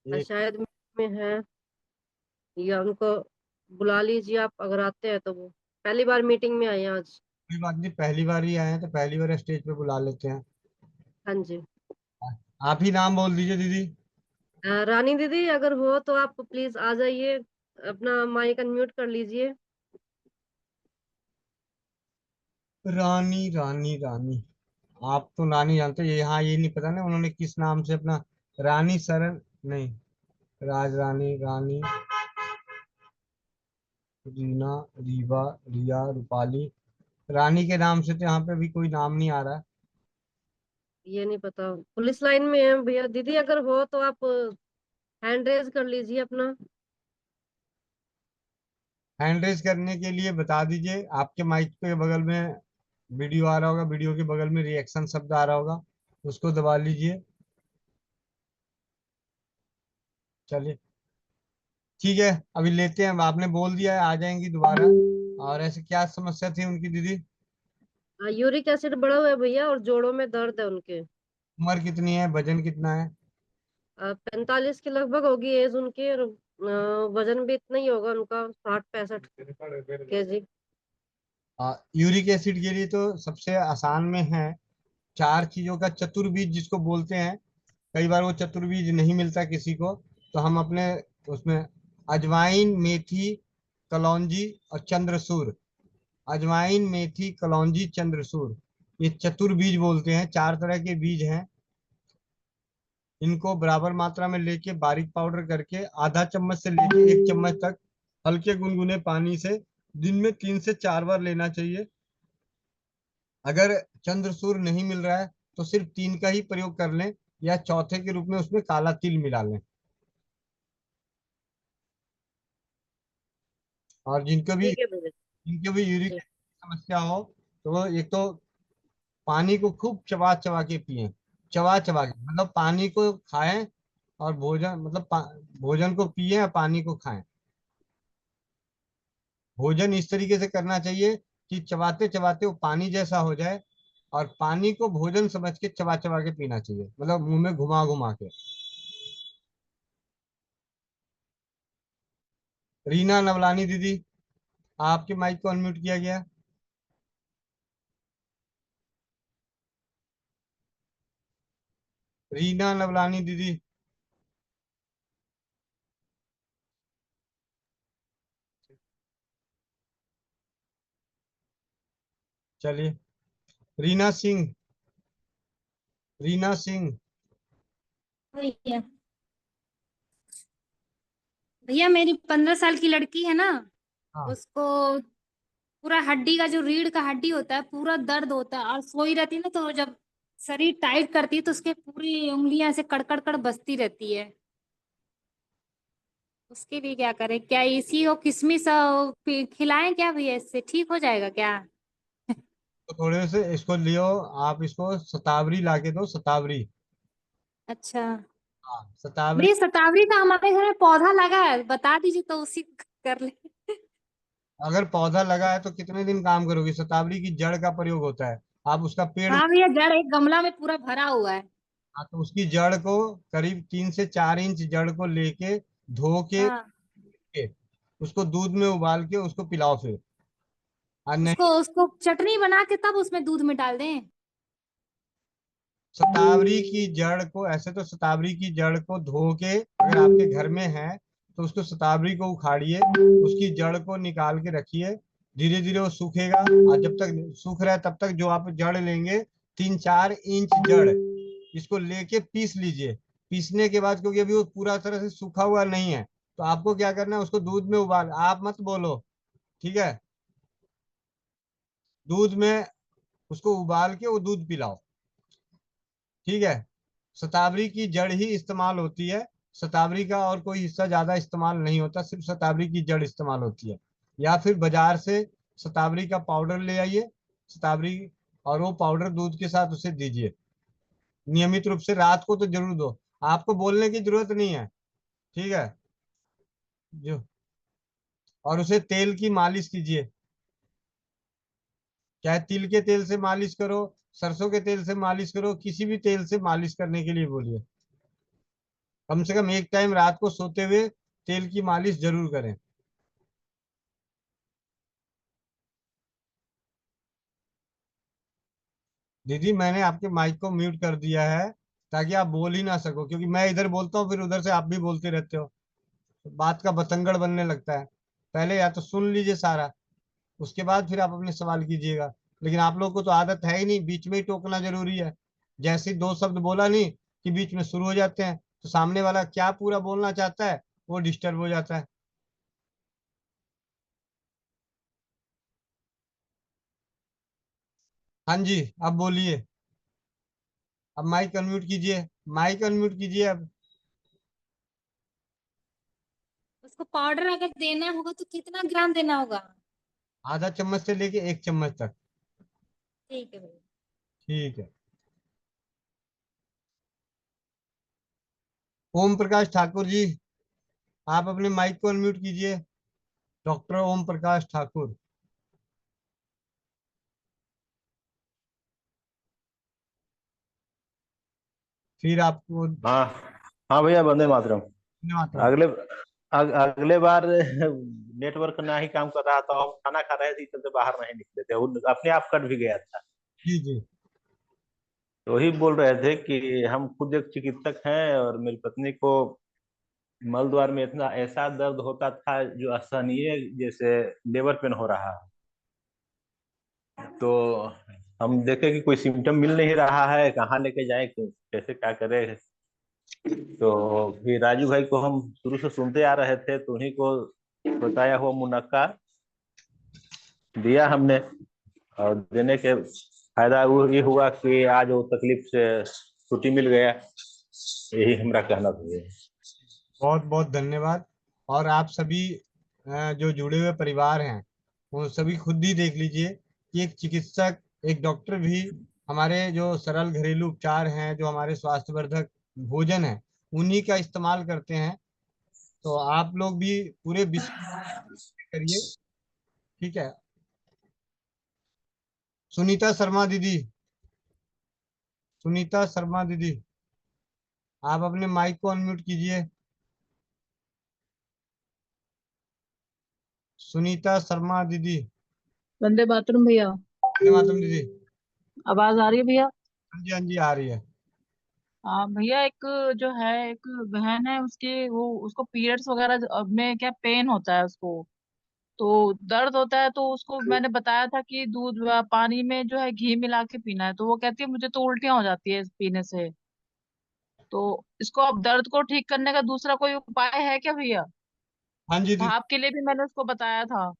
शायद में है, या उनको बुला लीजिए आप अगर आते हैं तो। वो पहली बार मीटिंग में आए हैं आज। कोई बात नहीं, पहली बार ही आए हैं तो पहली बार स्टेज पे बुला लेते हैं। हाँ जी। आप ही नाम बोल दीजिए दीदी। रानी दीदी अगर हो तो आप प्लीज आ जाइए, अपना माइक अनम्यूट कर लीजिए। रानी रानी रानी, आप तो रानी जानते, ये यहाँ ये नहीं पता ना उन्होंने किस नाम से अपना, रानी सरन नहीं, राज रानी, रानी रीना, रीवा, रिया, रूपाली, रानी के नाम से तो यहाँ पे भी कोई नाम नहीं आ रहा है। ये नहीं पता, पुलिस लाइन में है भैया। दीदी अगर हो तो आप हैंड रेज कर लीजिए अपना। हैंड रेज करने के लिए बता दीजिए, आपके माइक के बगल में वीडियो आ रहा होगा, वीडियो के बगल में रिएक्शन शब्द आ रहा होगा, उसको दबा लीजिए। चलिए ठीक है, अभी लेते हैं, आपने बोल दिया है आ जाएंगी दोबारा। और ऐसे क्या समस्या थी उनकी दीदी? यूरिक एसिड बढ़ा हुआ है भैया और जोड़ों में दर्द है उनके। उम्र कितनी है, वजन कितना है? 45 के लगभग होगी एज उनकी, और वजन भी इतना ही होगा उनका, 60-65 केजी। यूरिक एसिड के लिए तो सबसे आसान में है 4 चीजों का चतुर्बीज जिसको बोलते हैं। कई बार वो चतुर्बीज नहीं मिलता किसी को, तो हम अपने उसमें अजवाइन, मेथी, कलौंजी और चंद्रसूर, अजवाइन, मेथी, कलौंजी, चंद्रसूर, ये चतुर्बीज बोलते हैं। 4 तरह के बीज हैं, इनको बराबर मात्रा में लेके बारीक पाउडर करके आधा चम्मच से लेके 1 चम्मच तक हल्के गुनगुने पानी से दिन में 3 से 4 बार लेना चाहिए। अगर चंद्रसूर नहीं मिल रहा है तो सिर्फ 3 का ही प्रयोग कर लें, या चौथे के रूप में उसमें काला तिल मिला लें। और जिनको भी यूरिक एसिड की समस्या हो तो वो एक तो पानी को खूब चबा चबा के पिए, चबा चबा के, मतलब पानी को खाएं और भोजन, मतलब भोजन को पिए और पानी को खाएं। भोजन इस तरीके से करना चाहिए कि चबाते चबाते वो पानी जैसा हो जाए, और पानी को भोजन समझ के चबा चबा के पीना चाहिए, मतलब मुंह में घुमा घुमा के। रीना नवलानी दीदी, आपके माइक को अनम्यूट किया गया। रीना नवलानी दीदी। चलिए, रीना सिंह, रीना सिंह। भैया भैया मेरी 15 साल की लड़की है ना, हाँ उसको पूरा हड्डी का जो रीढ़ का हड्डी होता है पूरा दर्द होता है, और सोई रहती है ना, तो जब शरीर टाइट करती है तो उसके पूरी उंगलियां ऐसे कड़कड़ कड़ बसती रहती है। उसके लिए क्या करें? क्या इसी को किशमिश खिलाएं क्या भैया? इससे ठीक हो जाएगा क्या? तो थोड़े से इसको लियो, आप इसको शतावरी लाके दो, शतावरी। अच्छा हाँ शतावरी। भैया, शतावरी का हमारे घर में पौधा लगा है, बता दीजिए तो उसी कर ले। अगर पौधा लगा है तो कितने दिन काम करोगे? शतावरी की जड़ का प्रयोग होता है, आप उसका पेड़। हाँ भैया, जड़ एक गमला में पूरा भरा हुआ है। हाँ, तो उसकी जड़ को करीब 3 से 4 इंच जड़ को लेके धो हाँ, के उसको दूध में उबाल के उसको पिलाओ फिर। और उसको नहीं, उसको चटनी बना के तब उसमें दूध में डाल दें? शतावरी की जड़ को ऐसे, तो शतावरी की जड़ को धो के अगर आपके घर में है तो उसको शतावरी को उखाड़िए, उसकी जड़ को निकाल के रखिए, धीरे धीरे वो सूखेगा, और जब तक सूख रहा है तब तक जो आप जड़ लेंगे 3-4 इंच जड़, इसको लेके पीस लीजिए। पीसने के बाद, क्योंकि अभी वो पूरा तरह से सूखा हुआ नहीं है, तो आपको क्या करना है, उसको दूध में उबाल, आप मत बोलो, ठीक है, दूध में उसको उबाल के वो दूध पिलाओ, ठीक है। शतावरी की जड़ ही इस्तेमाल होती है, शतावरी का और कोई हिस्सा ज्यादा इस्तेमाल नहीं होता, सिर्फ शतावरी की जड़ इस्तेमाल होती है। या फिर बाजार से शतावरी का पाउडर ले आइए, शतावरी, और वो पाउडर दूध के साथ उसे दीजिए, नियमित रूप से रात को तो जरूर दो, आपको बोलने की जरूरत नहीं है, ठीक है जो। और उसे तेल की मालिश कीजिए, चाहे तिल के तेल से मालिश करो, सरसों के तेल से मालिश करो, किसी भी तेल से मालिश करने के लिए बोलिए। कम से कम एक टाइम रात को सोते हुए तेल की मालिश जरूर करें। दीदी मैंने आपके माइक को म्यूट कर दिया है ताकि आप बोल ही ना सको, क्योंकि मैं इधर बोलता हूँ फिर उधर से आप भी बोलते रहते हो, तो बात का बतंगड़ बनने लगता है। पहले या तो सुन लीजिए सारा, उसके बाद फिर आप अपने सवाल कीजिएगा। लेकिन आप लोग को तो आदत है ही नहीं, बीच में ही टोकना जरूरी है। जैसे ही 2 शब्द बोला नहीं कि बीच में शुरू हो जाते हैं, तो सामने वाला क्या पूरा बोलना चाहता है वो डिस्टर्ब हो जाता है। हाँ जी, अब बोलिए, अब माइक अनम्यूट कीजिए, माइक अनम्यूट कीजिए अब। उसको पाउडर अगर देना होगा तो कितना ग्राम देना होगा? आधा चम्मच से लेके 1 चम्मच तक। ठीक है भैया। ठीक है। ओम प्रकाश ठाकुर जी, आप अपने माइक को अनम्यूट कीजिए, डॉक्टर ओम प्रकाश ठाकुर। फिर आपको हाँ हाँ भैया, वंदे मातरम। मातरम। अगले बार नेटवर्क ना ही काम कर रहा था, हम खाना खा रहे थे, चलते बाहर नहीं निकले थे, अपने आप कट भी गया था। जी जी। तो वही बोल रहे थे कि हम खुद एक चिकित्सक हैं, और मेरी पत्नी को मल द्वार में इतना ऐसा दर्द होता था जो असहनीय, जैसे लेबर पेन हो रहा है। तो हम देखे कि कोई सिम्टम मिल नहीं रहा है, कहाँ लेके जाए, कैसे क्या करें। तो फिर राजू भाई को हम शुरू से सुनते आ रहे थे, तो उन्हीं को बताया हुआ मुनक्का दिया हमने, और देने के फायदा वो ये हुआ कि आज वो तकलीफ से छुट्टी मिल गया। यही हमारा कहना था। बहुत बहुत धन्यवाद। और आप सभी जो जुड़े हुए परिवार हैं वो सभी खुद ही देख लीजिए कि एक चिकित्सक, एक डॉक्टर भी हमारे जो सरल घरेलू उपचार हैं, जो हमारे स्वास्थ्यवर्धक भोजन है, उन्हीं का इस्तेमाल करते हैं। तो आप लोग भी पूरे विश्व करिए ठीक है। सुनीता शर्मा दीदी, सुनीता शर्मा दीदी, आप अपने माइक को अनम्यूट कीजिए। सुनीता शर्मा दीदी। वंदे मातरम भैया। वंदे मातरम दीदी। आवाज आ रही है भैया? हाँ जी, हाँ जी, आ रही है। हाँ भैया, एक जो है एक बहन है, उसके वो उसको पीरियड्स वगैरह में क्या पेन होता है उसको, तो दर्द होता है, तो उसको मैंने बताया था कि दूध पानी में जो है घी मिला के पीना है, तो वो कहती है मुझे तो उल्टियां हो जाती है इस पीने से। तो इसको अब दर्द को ठीक करने का दूसरा कोई उपाय है क्या भैया? हाँ जी दीदी। भाप के लिए भी मैंने उसको बताया था।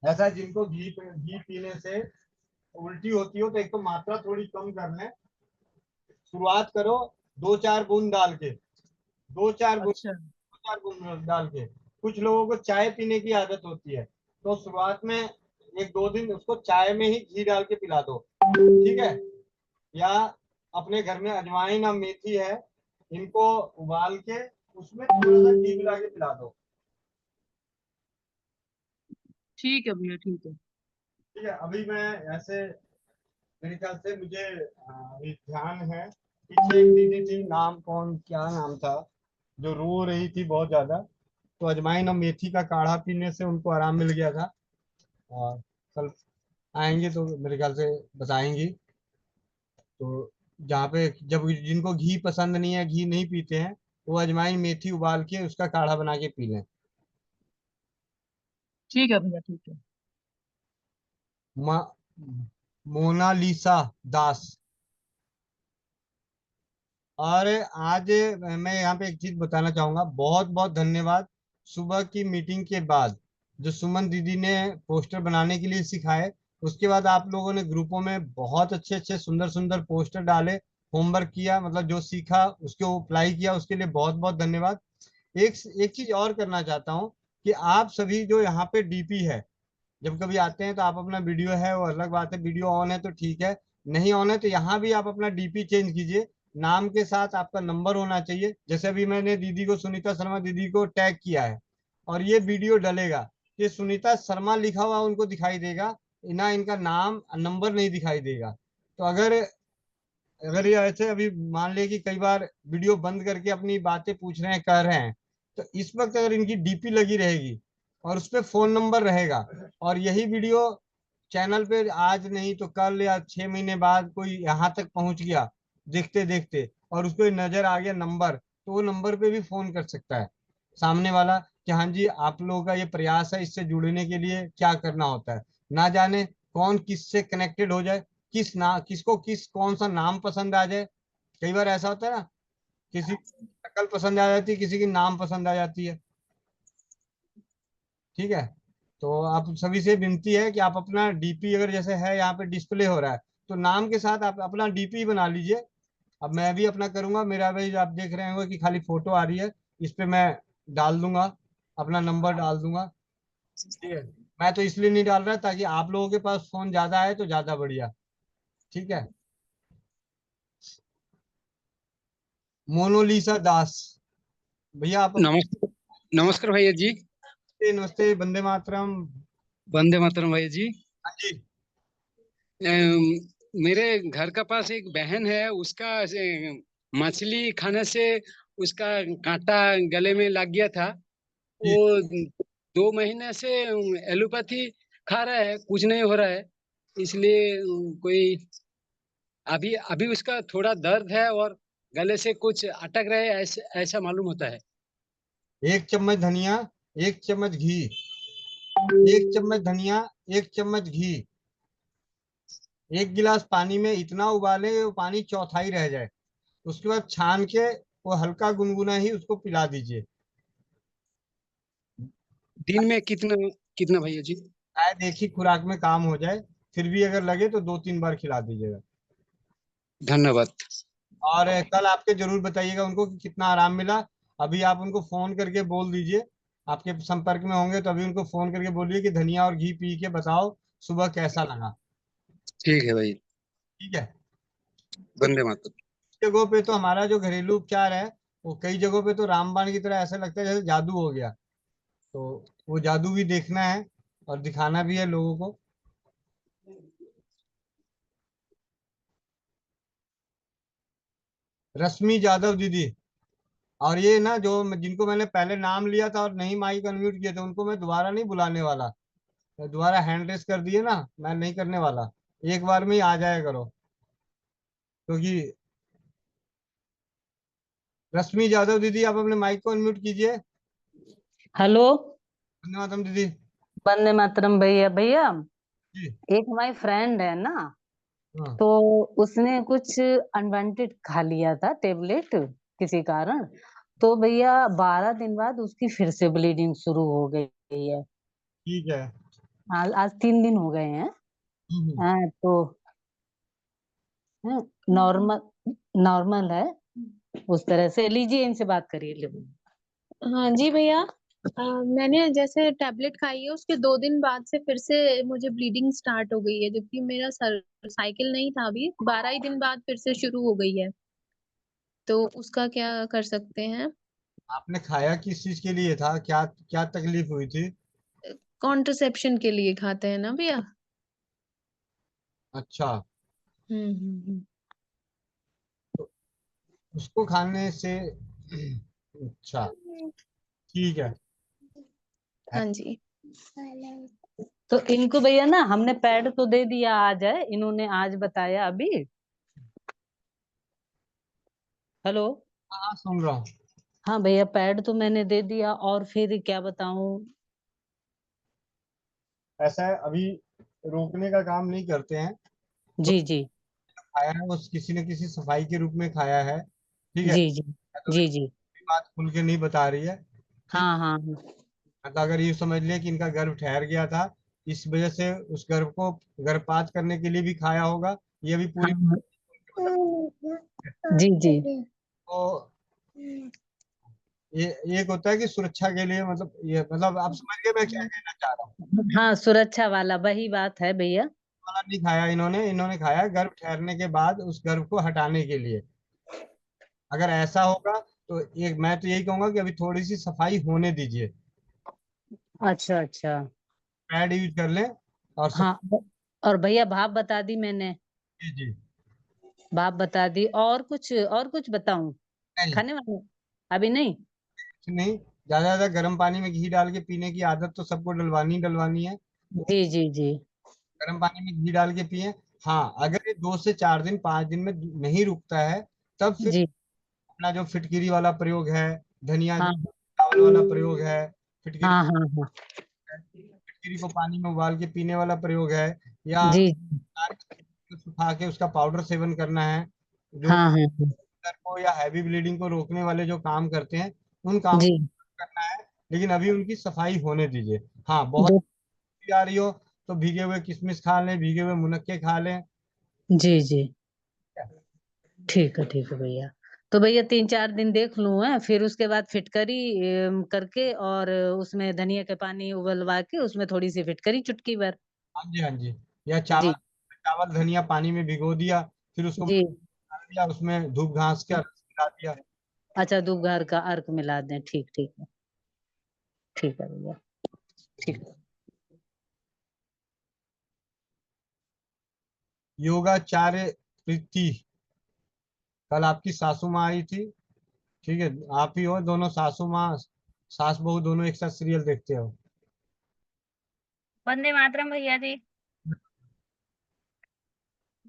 ऐसा है, जिनको घी पीने से उल्टी होती हो तो एक तो मात्रा थोड़ी कम कर लें। शुरुआत करो 2-4 बूंद डाल के, दो चार अच्छा। बूंद डाल के। कुछ लोगों को चाय पीने की आदत होती है, तो शुरुआत में 1-2 दिन उसको चाय में ही घी डाल के पिला दो, ठीक है। या अपने घर में अजवाइन और मेथी है, इनको उबाल के उसमें थोड़ा सा घी मिला के पिला दो। ठीक है भैया, ठीक है। ठीक है। अभी मैं ऐसे, मेरे ख्याल से मुझे अभी ध्यान है, पीछे एक दीदी थी, नाम कौन, क्या नाम था, जो रो रही थी बहुत ज्यादा, तो अजवाइन और मेथी का काढ़ा पीने से उनको आराम मिल गया था। और कल आएंगे तो मेरे ख्याल से बताएंगी। तो जहाँ पे जब जिनको घी पसंद नहीं है, घी नहीं पीते हैं, वो अजवाइन मेथी उबाल के उसका काढ़ा बना के पी लें। ठीक है भैया, ठीक है। मोनालिसा दास। और आज मैं यहाँ पे एक चीज बताना चाहूंगा, बहुत बहुत धन्यवाद। सुबह की मीटिंग के बाद जो सुमन दीदी ने पोस्टर बनाने के लिए सिखाए, उसके बाद आप लोगों ने ग्रुपों में बहुत अच्छे अच्छे सुंदर सुंदर पोस्टर डाले, होमवर्क किया, मतलब जो सीखा उसको अप्लाई किया, उसके लिए बहुत बहुत धन्यवाद। एक एक चीज और करना चाहता हूँ कि आप सभी जो यहाँ पे डीपी है, जब कभी आते हैं तो आप अपना वीडियो है वो अलग बात है, वीडियो ऑन है तो ठीक है, नहीं ऑन है तो यहाँ भी आप अपना डीपी चेंज कीजिए। नाम के साथ आपका नंबर होना चाहिए। जैसे अभी मैंने दीदी को, सुनीता शर्मा दीदी को टैग किया है, और ये वीडियो डलेगा, ये सुनीता शर्मा लिखा हुआ उनको दिखाई देगा ना, इनका नाम नंबर नहीं दिखाई देगा। तो अगर अगर ये ऐसे अभी मान ले कि कई बार वीडियो बंद करके अपनी बातें पूछ रहे हैं, कर रहे हैं, तो इस वक्त अगर इनकी डीपी लगी रहेगी और उस पर फोन नंबर रहेगा, और यही वीडियो चैनल पे आज नहीं तो कल या 6 महीने बाद कोई यहाँ तक पहुंच गया देखते देखते, और उसको नजर आ गया नंबर, तो वो नंबर पे भी फोन कर सकता है सामने वाला कि हाँ जी आप लोगों का ये प्रयास है, इससे जुड़ने के लिए क्या करना होता है। ना जाने कौन किससे कनेक्टेड हो जाए, किसको कौन सा नाम पसंद आ जाए। कई बार ऐसा होता है ना, किसी की शक्ल पसंद आ जाती है, किसी की नाम पसंद आ जाती है। ठीक है। तो आप सभी से विनती है कि आप अपना डीपी, अगर जैसे है यहाँ पे डिस्प्ले हो रहा है, तो नाम के साथ आप अपना डीपी बना लीजिए। अब मैं भी अपना करूंगा, मेरा भाई आप देख रहे होंगे कि खाली फोटो आ रही है, इस पे मैं डाल दूंगा, अपना नंबर डाल दूंगा। ठीक है। मैं तो इसलिए नहीं डाल रहा ताकि आप लोगों के पास फोन ज्यादा है तो ज्यादा बढ़िया। ठीक है। मोनोलिसा दास, भैया आप नमस्ते, नमस्कार भैया जी। नमस्ते नमस्ते, वंदे मातरम। वंदे मातरम भैया जी। हाँ जी। मेरे घर का पास एक बहन है, उसका मछली खाने से उसका कांटा गले में लग गया था। वो 2 महीने से एलोपैथी खा रहा है, कुछ नहीं हो रहा है। इसलिए कोई अभी अभी उसका थोड़ा दर्द है और गले से कुछ अटक रहे, ऐसा मालूम होता है। 1 चम्मच धनिया, 1 चम्मच घी, 1 चम्मच धनिया, 1 चम्मच घी, 1 गिलास पानी में इतना उबालें वो पानी चौथाई रह जाए, उसके बाद छान के वो हल्का गुनगुना ही उसको पिला दीजिए। दिन में कितना कितना भैया जी? शायद एक ही खुराक में काम हो जाए, फिर भी अगर लगे तो 2-3 बार खिला दीजिएगा। धन्यवाद। और कल आपके जरूर बताइएगा उनको कि कितना आराम मिला। अभी आप उनको फोन करके बोल दीजिए, आपके संपर्क में होंगे तो अभी उनको फोन करके बोलिए कि धनिया और घी पी के बताओ सुबह कैसा लगा। ठीक है भाई। ठीक है। वंदे मातरम। जगहों पे तो हमारा जो घरेलू उपचार है, वो कई जगहों पे तो रामबाण की तरह ऐसा लगता है जैसे जादू हो गया, तो वो जादू भी देखना है। और दिखाना भी है लोगों को। रश्मि यादव दीदी, और ये ना जो जिनको मैंने पहले नाम लिया था और नहीं माइक अनम्यूट किए थे उनको मैं दोबारा नहीं बुलाने वाला। दोबारा हैंड रेस कर दिए ना, मैं नहीं करने वाला। एक बार में ही आ जाया करो, क्योंकि रश्मि यादव दीदी आप अपने माइक को अनम्यूट कीजिए। हेलो। धन्यवाद दीदी। वंदे मातरम भैया। भैया जी। एक हमारी फ्रेंड है ना, हाँ। तो उसने कुछ अनवांटेड खा लिया था टेबलेट किसी कारण, तो भैया 12 दिन बाद उसकी फिर से ब्लीडिंग शुरू हो गई है। ठीक है। आज 3 दिन हो गए हैं। हम्म। हाँ तो नॉर्मल नॉर्मल है। उस तरह से लीजिए, इनसे बात करिए। हाँ जी भैया। मैंने जैसे टैबलेट खाई है उसके 2 दिन बाद से फिर से मुझे ब्लीडिंग स्टार्ट हो गई है, जबकि मेरा साइकिल नहीं था। अभी 12 ही दिन बाद फिर से शुरू हो गई है, तो उसका क्या कर सकते हैं? आपने खाया किस चीज के लिए था, क्या क्या तकलीफ हुई थी? कॉन्ट्रसेप्शन के लिए खाते हैं ना भैया। अच्छा। हम्म। उसको खाने से अच्छा, ठीक है। हाँ जी। तो इनको भैया ना हमने पैड तो दे दिया, आज है, इन्होंने आज बताया अभी। हेलो। हाँ सुन रहा हूँ। हाँ भैया, पैड तो मैंने दे दिया, और फिर क्या बताऊं। ऐसा है, अभी रोकने का काम नहीं करते हैं। तो जी जी खाया है उस किसी न किसी सफाई के रूप में खाया है, ठीक है। जी जी तो जी जी। बात खुल के नहीं बता रही है। ठीक। हाँ हाँ मतलब अगर ये समझ लिया कि इनका गर्भ ठहर गया था, इस वजह से उस गर्भ को गर्भपात करने के लिए भी खाया होगा, ये भी पूरी हाँ। जी जी तो ये एक होता है कि सुरक्षा के लिए, मतलब ये मतलब आप समझ गए मैं क्या कहना चाह रहा हूँ। हाँ, सुरक्षा वाला वही बात है भैया। वाला नहीं खाया इन्होंने, इन्होंने खाया गर्भ ठहरने के बाद उस गर्भ को हटाने के लिए। अगर ऐसा होगा तो एक मैं तो यही कहूंगा कि अभी थोड़ी सी सफाई होने दीजिए, अच्छा अच्छा। पैड यूज कर लें और सब। हाँ, और भैया भाप बता दी मैंने, जी जी। भाप बता दी। और कुछ बताऊं नहीं खाने वाले? अभी नहीं। कुछ नहीं, ज्यादा ज्यादा गर्म पानी में घी डाल के पीने की आदत तो सबको डलवानी है। जी जी जी। गर्म पानी में घी डाल के पिए। हाँ, अगर ये 2 से 4 दिन 5 दिन में नहीं रुकता है, तब फिर जी। अपना जो फिटकिरी वाला प्रयोग है, धनिया हाँ चावल वाला प्रयोग है, फिटकिरी हाँ हाँ हाँ। फिटकिरी को पानी में उबाल के पीने वाला प्रयोग है, या जी। सुखा के उसका पाउडर सेवन करना है। जो हाँ हाँ हाँ। दर्द को या हैवी ब्लीडिंग को रोकने वाले जो काम करते हैं, उन कामों जी। को करना है। लेकिन अभी उनकी सफाई होने दीजिए। हाँ, बहुत दो। आ रही हो तो भीगे हुए किशमिश खा लें, भीगे हुए मुनक्के खा लें। जी जी। ठीक है भैया। तो भैया 3-4 दिन देख लूं है, फिर उसके बाद फिटकरी करके, और उसमें धनिया के पानी उबलवा के उसमें थोड़ी सी फिटकरी चुटकी भर। हाँ जी हाँ जी। या जी चावल चावल धनिया पानी में भिगो दिया, फिर उसको जी। डाल दिया, उसमें धूप घास का रस मिला दिया। अच्छा, दोपहर का अर्क मिला दें। ठीक है भैया। ठीक है। योगाचार्य प्रीति, कल आपकी सासू माँ आई थी, ठीक है। आप ही हो, दोनों सासू माँ सास बहू दोनों एक साथ सीरियल देखते हो। वंदे मातरम भैया जी।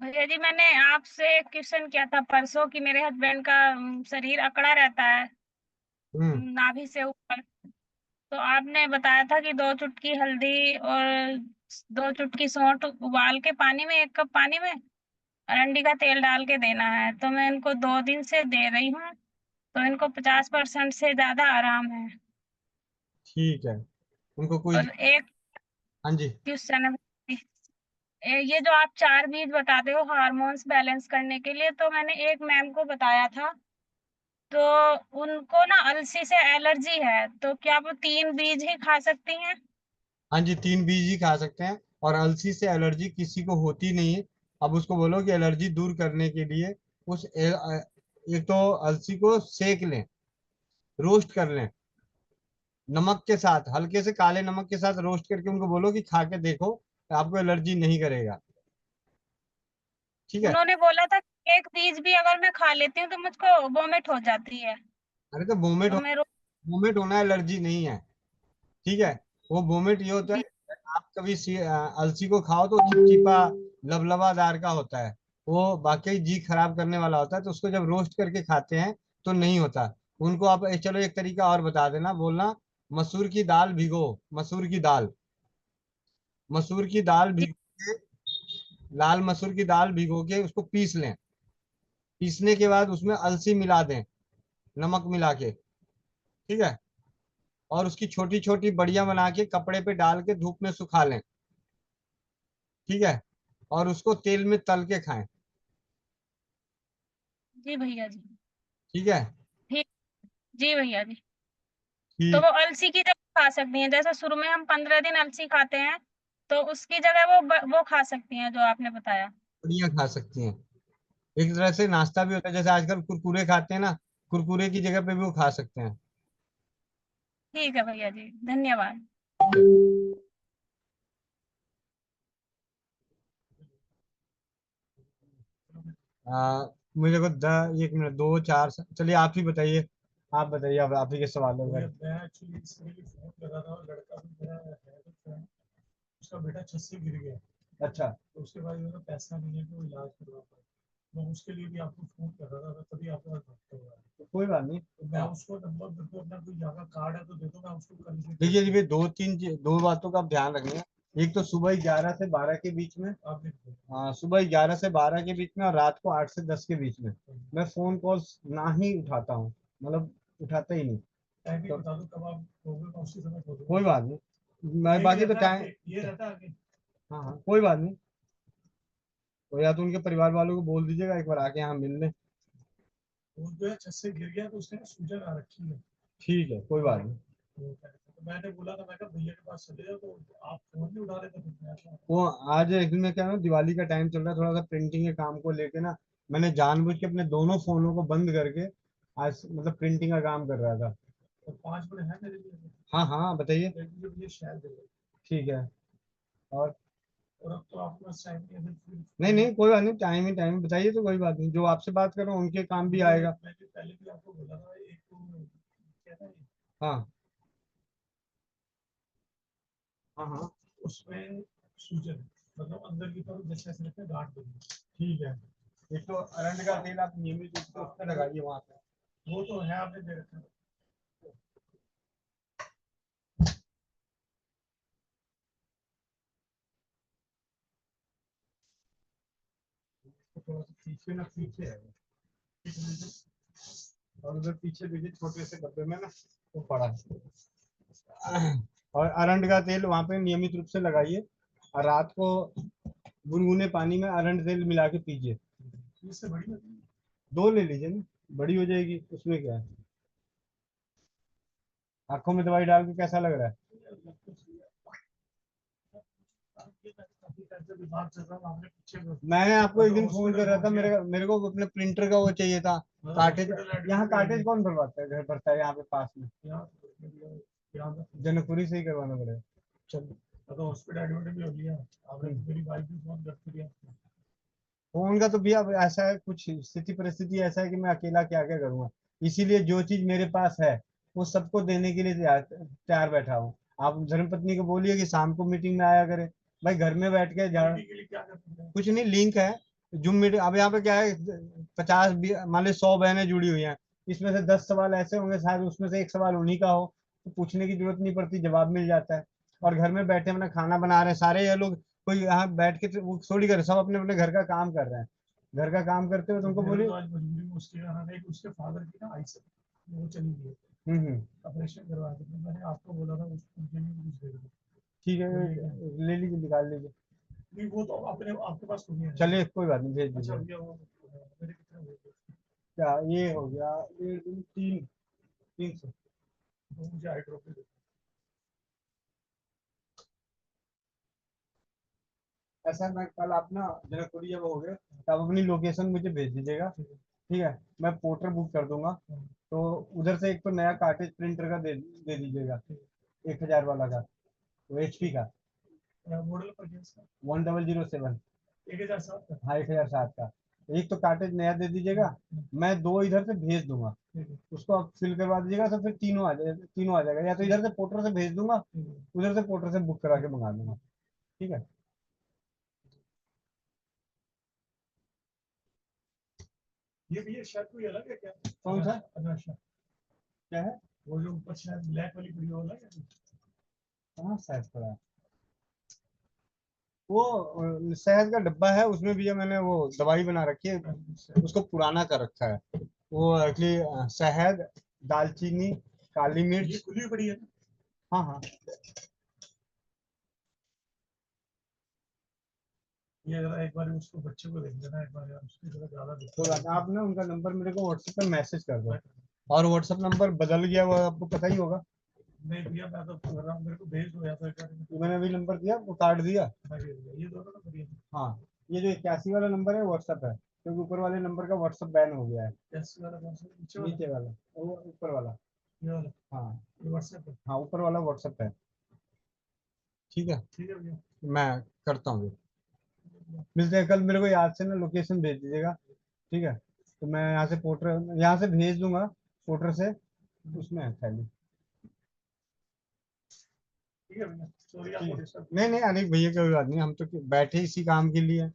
भैया जी, मैंने आपसे एक क्वेश्चन किया था परसों कि मेरे हस्बैंड का शरीर अकड़ा रहता है हम्म। नाभि से ऊपर। तो आपने बताया था कि 2 चुटकी हल्दी और 2 चुटकी सौंठ उबाल के पानी में, 1 कप पानी में अरंडी का तेल डाल के देना है। तो मैं इनको 2 दिन से दे रही हूँ, तो इनको 50% से ज्यादा आराम है। ठीक है, उनको कोई और एक हाँ जी। क्वेश्चन है, ये जो आप 4 बीज बताते हो हार्मोन्स बैलेंस करने के लिए, तो मैंने एक मैम को बताया था, तो उनको ना अलसी से एलर्जी है, तो क्या वो 3 बीज ही खा सकती हैं? हाँ जी, 3 बीज ही खा सकते हैं, और अलसी से एलर्जी किसी को होती नहीं है। अब उसको बोलो कि एलर्जी दूर करने के लिए एक तो अलसी को सेक लें, रोस्ट कर लें, नमक के साथ, हल्के से काले नमक के साथ रोस्ट करके उनको बोलो कि खा के देखो, आपको एलर्जी नहीं करेगा। ठीक है। उन्होंने बोला था कि एक बीज भी अगर मैं खा लेती हूँ तो मुझको वोमिट हो जाती है। अरे तो वोमिट तो मैं वोमिट होना एलर्जी नहीं है। ठीक है। वो वोमिट ये होता है, आप कभी अलसी को खाओ तो चिपचिपा लबलबादार का होता है, वो वाकई जी खराब करने वाला होता है, तो उसको जब रोस्ट करके खाते हैं तो नहीं होता। उनको आप चलो एक तरीका और बता देना, बोलना मसूर की दाल भिगो, मसूर की दाल, मसूर की दाल भिगो के, लाल मसूर की दाल भिगो के उसको पीस लें। पीसने के बाद उसमें अलसी मिला दें, नमक मिला के। ठीक है। और उसकी छोटी छोटी बड़ियां बना के कपड़े पे डाल के धूप में सुखा लें। ठीक है। और उसको तेल में तल के खाएं। जी भैया जी। ठीक है। ठीक। जी भैया जी। तो ठीक। वो अलसी की जगह खा सकती हैं, जैसे शुरू में हम 15 दिन अलसी खाते हैं, तो उसकी जगह वो खा सकती हैं जो आपने बताया। बढ़िया खा सकती हैं। एक तरह से नाश्ता भी होता है, जैसे आजकल कुरकुरे खाते हैं ना, कुरकुरे की जगह पे भी वो खा सकते हैं। ठीक है भैया जी, धन्यवाद। आ, मुझे को 1 मिनट 2 4 चलिए आप ही बताइए, आप बताइए, अब आप ही के सवाल हो गए। मैं एक्चुअली इसके लिए फोन कर रहा था, और लड़का भी मेरा है तो फ्रेंड, उसका बेटा छत से गिर गया। अच्छा। तो उसके बाद मेरा पैसा नहीं है कि वो इलाज करवा पाए, मैं उसके लिए भी आपको फोन कर रहा था, तभी आपके पास बात कर रहा था। तो कोई बात नहीं। तो मैं उसको नंबर, मेरे को अपना कोई यहाँ का कार्ड है तो दे दो, मैं उसको कल से। देखिए जी, 2 बातों का आप ध्यान रखना। एक तो सुबह 11 से 12 के बीच में, आप लिख दो। हाँ सुबह 11 से 12 के बीच में, और रात को 8 से 10 के बीच में मैं फोन कॉल्स ना ही उठाता हूँ, मतलब उठाता ही नहीं। टाइम भी बता दो कब आप होगे, मैं उसी समय खोलूंगा। कोई बात नहीं, मैं बाकी तो टाइम, ये रहता है आगे। हाँ हाँ कोई बात नहीं। तो या तो उनके परिवार वालों को बोल दीजिएगा एक बार आके यहाँ मिल लें। वो जो है छत से गिर गया तो उसने सूजन आ रखी है। ठीक है कोई बात नहीं। तो मैंने बोला था, मैं कहा भैया के पास चले जाओ, तो आप फोन नहीं उठा रहे थे, फिर मैं ऐसा। वो आज एक्चुअली में क्या है ना, दिवाली का टाइम चल रहा है, थोड़ा सा प्रिंटिंग के काम को लेके ना, मैंने जानबूझ के अपने दोनों फोनों को बंद करके आज मतलब प्रिंटिंग का काम कर रहा था। तो 5 मिनट है मेरे लिए। हाँ हाँ बताइए। ये शायद दे दो। ठीक है। और अब तो आपके पास टाइम नहीं है फिर। नहीं नहीं कोई बात नहीं, टाइम ही बताइए, तो कोई बात नहीं, जो आपसे बात कर रहा हूँ उनके काम भी आएगा। मैंने पहले भी आपको बोला था, एक तो क्या था ये? हाँ हाँ हाँ उसमें सूजन, मतलब अंदर की तरफ जैसे ऐसे लगता है गांठ बनी। ठीक है। एक तो अरंड का तेल आप नियमित रूप से उस पर लगाइए वहां पे। वो तो है, आपने दे रखा है। थोड़ा सा पीछे ना, पीछे है और उधर पीछे देखिए छोटे से डब्बे में ना वो पड़ा है। और अरंड का तेल वहां पे नियमित रूप से लगाइए, और रात को गुनगुने पानी में अरंड तेल मिला के पीजिए। इससे बड़ी होती है। 2 ले लीजिए ना, बड़ी हो जाएगी, उसमें क्या है। आंखों में दवाई डाल के कैसा लग रहा है? मैंने आपको एक दिन फोन कर रहा था, मेरे को अपने प्रिंटर का वो चाहिए था, कार्टेज। यहाँ कार्टेज कौन भरवाता है, घर भरता है यहाँ पे पास में? जनकपुरी से ही करवाना पड़ेगा। चलो तो हॉस्पिटल एडमिट भी हो लिया आपने, मेरी वाइफ भी फोन करती रही। फोन का तो भैया अब ऐसा है, कुछ स्थिति परिस्थिति ऐसा है कि मैं अकेला क्या क्या करूंगा, इसीलिए जो चीज मेरे पास है वो सबको देने के लिए तैयार तैयार बैठा हूँ। आप धर्मपत्नी को बोलिए कि शाम को मीटिंग में आया करे, भाई घर में बैठ के कुछ नहीं, लिंक है जूम मीटिंग। अब यहाँ पे क्या है, 50 मान ली 100 बहनें जुड़ी हुई हैं, इसमें से 10 सवाल ऐसे होंगे शायद उसमें से एक सवाल उन्हीं का हो, तो पूछने की जरूरत नहीं पड़ती, जवाब मिल जाता है। और घर में बैठे अपना खाना बना रहे हैं सारे ये लोग, कोई यहाँ बैठ के वो थोड़ी करे, सब अपने अपने घर का काम कर रहे हैं। घर का काम करते हुए तुमको बोलिए। उसके फादर की ना आई से वो चली गई, ऑपरेशन करवा के, मैंने आपको बोला था उसको कुछ दे दो। ठीक है ले लीजिए, निकाल लीजिए। नहीं वो तो अपने आपके पास तो नहीं है। चलिए कोई बात नहीं, भेज अच्छा दीजिए। भैया वो मेरे कितने हो गए? क्या ये हो गया, 300। तो मुझे आई ड्रॉप दे दो। ऐसा मैं कल आप ना जनकपुरी जब हो गए तब अपनी लोकेशन मुझे भेज दीजिएगा। ठीक है, मैं पोर्टर बुक कर दूंगा, तो उधर से एक तो नया कार्टेज प्रिंटर का दे दीजिएगा, 1000 वाला का, वो HP का मॉडल पर 1007। 1007 का। हाँ 1007 का। एक तो कार्टेज नया दे दीजिएगा, मैं 2 इधर से भेज दूंगा, उसको आप फिल करवा दीजिएगा, तो फिर तीनों आ जाएगा, या तो इधर से पोर्टर से भेज दूंगा, उधर से पोर्टर से बुक करा के मंगा दूंगा। ठीक है। ये भैया शर्ट कोई अलग है क्या? कौन सा? अच्छा क्या है वो जो ऊपर शायद ब्लैक वाली पड़ी वो अलग है? कहाँ साइज पड़ा है? वो शहद का डब्बा है, उसमें भी मैंने वो दवाई बना रखी है, उसको पुराना कर रखा है। वो एक्चुअली शहद, दालचीनी, काली ये मिर्च। खुली हुई पड़ी है? हाँ हाँ। ये जरा एक बार उसको बच्चे को देख लेना एक बार यार, उसकी जरा ज्यादा तो आप ना उनका नंबर मेरे को व्हाट्सएप पे मैसेज कर दो, और व्हाट्सएप नंबर बदल गया वो आपको पता ही होगा। नहीं भैया मैं तो कर रहा हूँ, मेरे को भेज दो या तो एक बार। तो मैंने अभी नंबर दिया, वो कार्ड दिया। ये दोनों तो बढ़िया है। हाँ, ये जो 81 वाला नंबर है व्हाट्सएप है, क्योंकि ऊपर वाले नंबर का व्हाट्सएप बैन हो गया है। 80 वाला कौन सा? नीचे वाला, वो ऊपर वाला। ये वाला? हाँ ये व्हाट्सएप है? हाँ, ऊपर वाला व्हाट्सएप है। ठीक है, ठीक है भैया। मैं करता हूँ। मिलते हैं कल, मेरे को याद से ना लोकेशन भेज दीजिएगा। ठीक है, तो मैं यहाँ से पोर्टर, यहाँ से भेज दूंगा पोर्टर से, उसमें है थैली। ठीक है भैया, सॉरी आपको डिस्टर्ब। नहीं नहीं, अरे भैया कोई बात नहीं, हम तो बैठे इसी काम के लिए।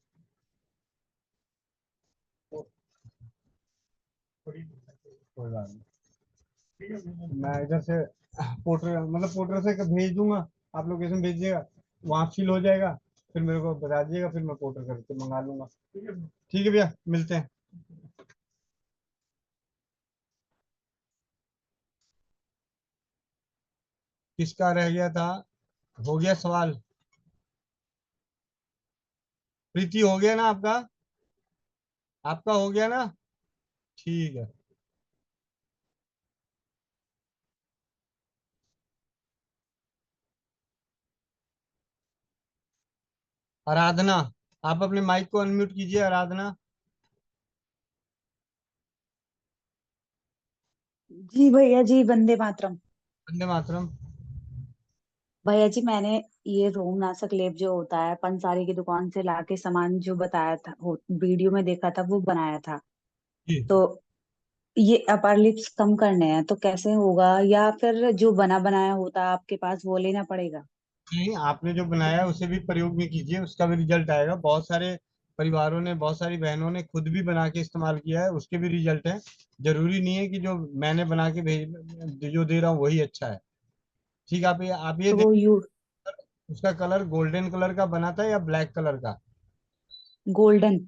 कोई बात नहीं, ठीक है भैया। मैं इधर से पोर्टर, मतलब पोर्टर से भेज दूंगा, आप लोकेशन भेजिएगा, वहाँ फिल हो जाएगा, फिर मेरे को बता दीजिएगा, फिर मैं पोर्टर करके मंगा लूंगा। ठीक है भैया, मिलते हैं। किसका रह गया था? हो गया सवाल? प्रीति हो गया ना आपका? आपका हो गया ना? ठीक है। आराधना, आप अपने माइक को अनम्यूट कीजिए। आराधना। जी भैया जी, वंदे मातरम। वंदे मातरम। भैया जी, मैंने ये रोमनासक लेप जो होता है पंसारी की दुकान से लाके सामान जो बताया था, वो वीडियो में देखा था, वो बनाया था। जी। तो ये अपर लिप्स कम करने हैं, तो कैसे होगा? या फिर जो बना बनाया होता है आपके पास वो लेना पड़ेगा? नहीं, आपने जो बनाया है उसे भी प्रयोग में कीजिए, उसका भी रिजल्ट आएगा। बहुत सारे परिवारों ने, बहुत सारी बहनों ने खुद भी बना के इस्तेमाल किया है, उसके भी रिजल्ट है। जरूरी नहीं है कि जो मैंने बना के भेज, जो दे रहा हूँ वही अच्छा है। ठीक है, आप ये तो देख, वो यू उसका कलर गोल्डन कलर का बना था या ब्लैक कलर का? गोल्डन।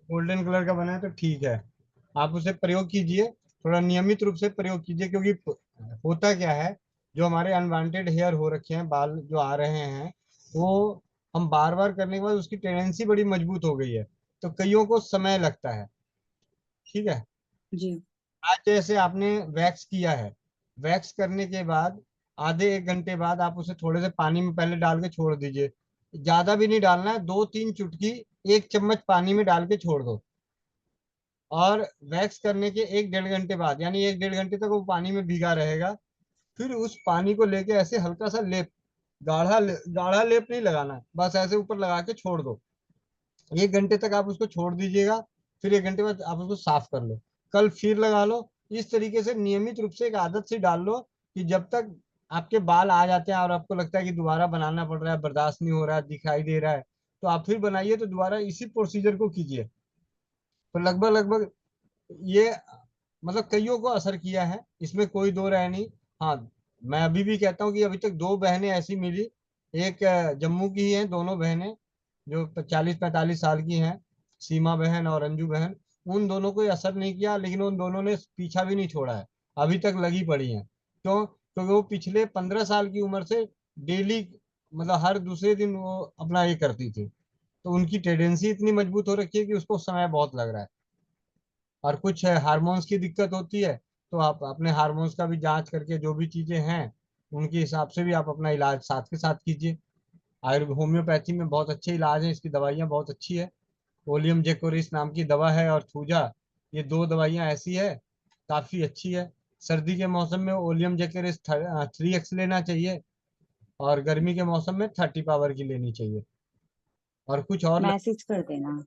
गोल्डन कलर का बना है तो ठीक है, आप उसे प्रयोग कीजिए, थोड़ा नियमित रूप से प्रयोग कीजिए, क्योंकि होता क्या है, जो हमारे अनवांटेड हेयर हो रखे हैं, बाल जो आ रहे हैं, वो हम बार बार करने के बाद उसकी टेंडेंसी बड़ी मजबूत हो गई है, तो कईयों को समय लगता है। ठीक है। जी। आज जैसे आपने वैक्स किया है, वैक्स करने के बाद आधे 1 घंटे बाद आप उसे थोड़े से पानी में पहले डाल के छोड़ दीजिए। ज्यादा भी नहीं डालना है, 2-3 चुटकी 1 चम्मच पानी में डाल के छोड़ दो। और वैक्स करने के 1-1.5 घंटे बाद, यानी 1-1.5 घंटे तक वो पानी में भीगा रहेगा। फिर उस पानी को लेके ऐसे हल्का सा लेप, गाढ़ा लेप नहीं लगाना है, बस ऐसे ऊपर लगा के छोड़ दो। 1 घंटे तक आप उसको छोड़ दीजिएगा, फिर 1 घंटे बाद आप उसको साफ कर लो, कल फिर लगा लो। इस तरीके से नियमित रूप से एक आदत से डाल लो, कि जब तक आपके बाल आ जाते हैं और आपको लगता है कि दोबारा बनाना पड़ रहा है, बर्दाश्त नहीं हो रहा है, दिखाई दे रहा है, तो आप फिर बनाइए, तो दोबारा इसी प्रोसीजर को कीजिए। तो लगभग लगभग ये, मतलब कईयों को असर किया है, इसमें कोई दो राय नहीं। हाँ, मैं अभी भी कहता हूँ कि अभी तक 2 बहनें ऐसी मिली, एक जम्मू की ही हैं, दोनों बहनें जो 40-45 साल की हैं, सीमा बहन और अंजू बहन। उन दोनों को ये असर नहीं किया, लेकिन उन दोनों ने पीछा भी नहीं छोड़ा है, अभी तक लगी पड़ी हैं। क्यों? क्योंकि वो पिछले 15 साल की उम्र से डेली, मतलब हर दूसरे दिन वो अपना ये करती थी, तो उनकी टेंडेंसी इतनी मजबूत हो रखी है कि उसको समय बहुत लग रहा है। और कुछ हार्मोन्स की दिक्कत होती है, तो आप अपने हार्मोन्स का भी जांच करके, जो भी चीजें हैं उनके हिसाब से भी आप अपना इलाज साथ के साथ कीजिए। आयुर्वेद होम्योपैथी में बहुत अच्छे इलाज हैं, इसकी दवाइयाँ बहुत अच्छी है। ओलियम जेकोरिस नाम की दवा है, और थूजा, ये 2 दवाइयाँ ऐसी है काफी अच्छी है। सर्दी के मौसम में ओलियम जैकेरेस 3x लेना चाहिए, और गर्मी के मौसम में 30 पावर की लेनी चाहिए। और कुछ और मैसेज कर देना।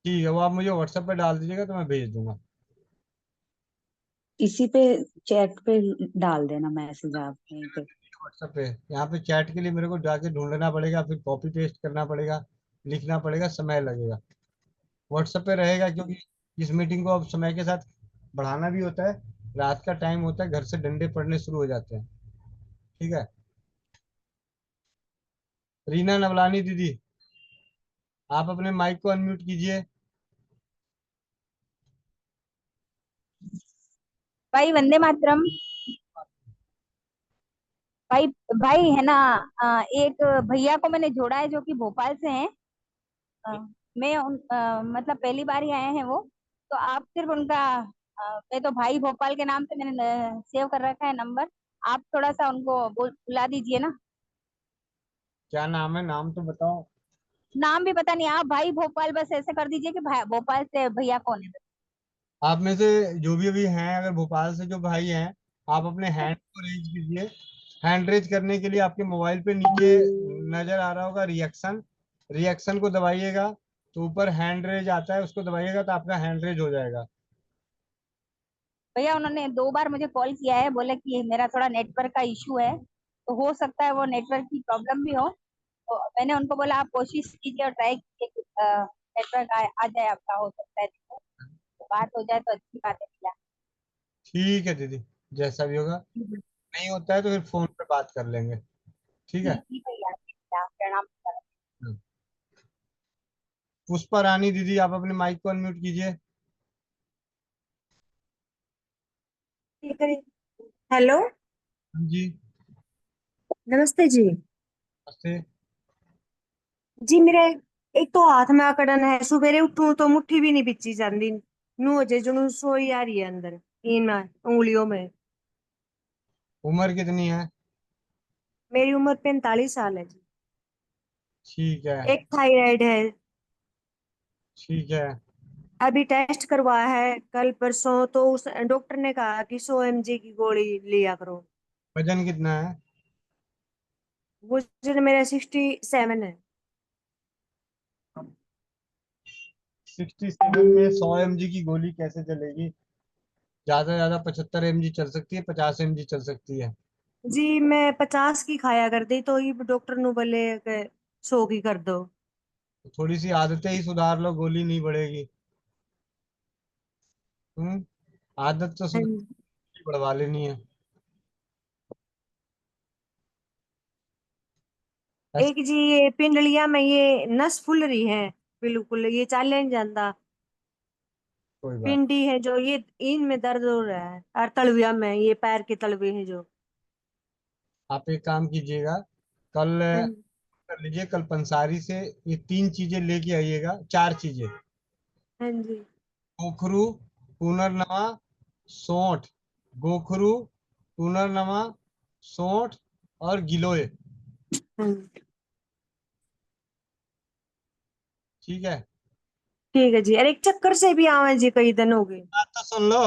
ठीक है, वो आप मुझे व्हाट्सएप पे डाल दीजिएगा तो मैं भेज दूंगा। इसी पे चैट पे डाल देना मैसेज आप यहीं पे। व्हाट्सएप पे, यहाँ पे चैट के लिए मेरे को जाके ढूंढना पड़ेगा, फिर कॉपी पेस्ट करना पड़ेगा, लिखना पड़ेगा, समय लगेगा। व्हाट्सएप पे रहेगा, क्योंकि इस मीटिंग को अब समय के साथ बढ़ाना भी होता है। रात का टाइम होता है, घर से डंडे पड़ने शुरू हो जाते हैं। ठीक है। रीना नवलानी दीदी, आप अपने माइक को अनम्यूट कीजिए। भाई वंदे मातरम। भाई भाई है ना, एक भैया को मैंने जोड़ा है जो कि भोपाल से हैं। मतलब पहली बार ही आए हैं वो। तो आप सिर्फ उनका मैं तो भाई भोपाल के नाम से मैंने सेव कर रखा है नंबर। आप थोड़ा सा उनको बुला दीजिए ना। क्या नाम है, नाम तो बताओ। नाम भी पता नहीं, आप भाई भोपाल बस ऐसे कर दीजिए कि भाई भोपाल से भैया कौन है। आप में से जो भी अभी हैं, अगर भोपाल से जो भाई हैं, आप अपने हैंड को रेज कीजिए। हैंड रेज करने के लिए आपके मोबाइल पे नीचे नजर आ रहा होगा रिएक्शन, रिएक्शन को दबाइएगा तो ऊपर हैंड रेज आता है, उसको दबाइएगा तो आपका हैंड रेज हो जाएगा। भैया उन्होंने 2 बार मुझे कॉल किया है, बोले कि मेरा थोड़ा नेटवर्क का इशू है, तो हो सकता है वो नेटवर्क की प्रॉब्लम भी हो। तो मैंने उनको बोला आप कोशिश कीजिए और ट्राई कीजिए कि नेटवर्क आ जाए आपका, हो सकता है तो बात हो जाए तो अच्छी बात है भैया। ठीक है दीदी, जैसा भी होगा। नहीं होता है तो फिर फोन पे बात कर लेंगे। ठीक है। जी भैया, प्रणाम। हम्म। पुष्पा रानी दीदी, आप अपने माइक को अनम्यूट कीजिए। हेलो। हाँ जी। नमस्ते जी। नमस्ते। जी मेरे एक तो हाथ में आकड़न है, सुबेरे उठूं तो मुट्ठी भी नहीं बिची जाती, नू जे जुनू सोई आ रही है अंदर इन उंगलियों में। उम्र कितनी है? मेरी उम्र 45 साल है जी। ठीक है। एक थायराइड है। ठीक है। अभी टेस्ट करवाया है कल परसों, तो उस डॉक्टर ने कहा कि 100 mg की गोली लिया करो। वजन कितना है? वजन मेरा 67 है। 67 में 100 mg की गोली कैसे चलेगी? ज्यादा से ज्यादा 75 mg चल सकती है, 50 mg चल सकती है। जी मैं 50 की खाया करती, तो ये डॉक्टर ने बोले कि 100 की कर दो। तो थोड़ी सी आदतें ही सुधार लो, गोली नहीं बढ़ेगी। आदत तो बढ़वा लेनी है। ऐसे एक जी ये पिंडलिया में ये नस फूल रही है, बिल्कुल ये चाल नहीं जाता। कोई बात। पिंडी है जो ये, इनमें दर्द हो रहा है, और तलविया में ये पैर के तलवे हैं जो। आप एक काम कीजिएगा, कल हाँ कर लीजिए, कल पंसारी से ये 3 चीजें लेके आइएगा, 4 चीजें। हाँ जी। गोखरू, पुनर्नवा, सौंठ। गोखरू, पुनर्नवा, सौंठ और गिलोय। हाँ ठीक है। ठीक है जी। अरे एक चक्कर से भी आवे जी, कई दिन हो गए। बात तो सुन लो।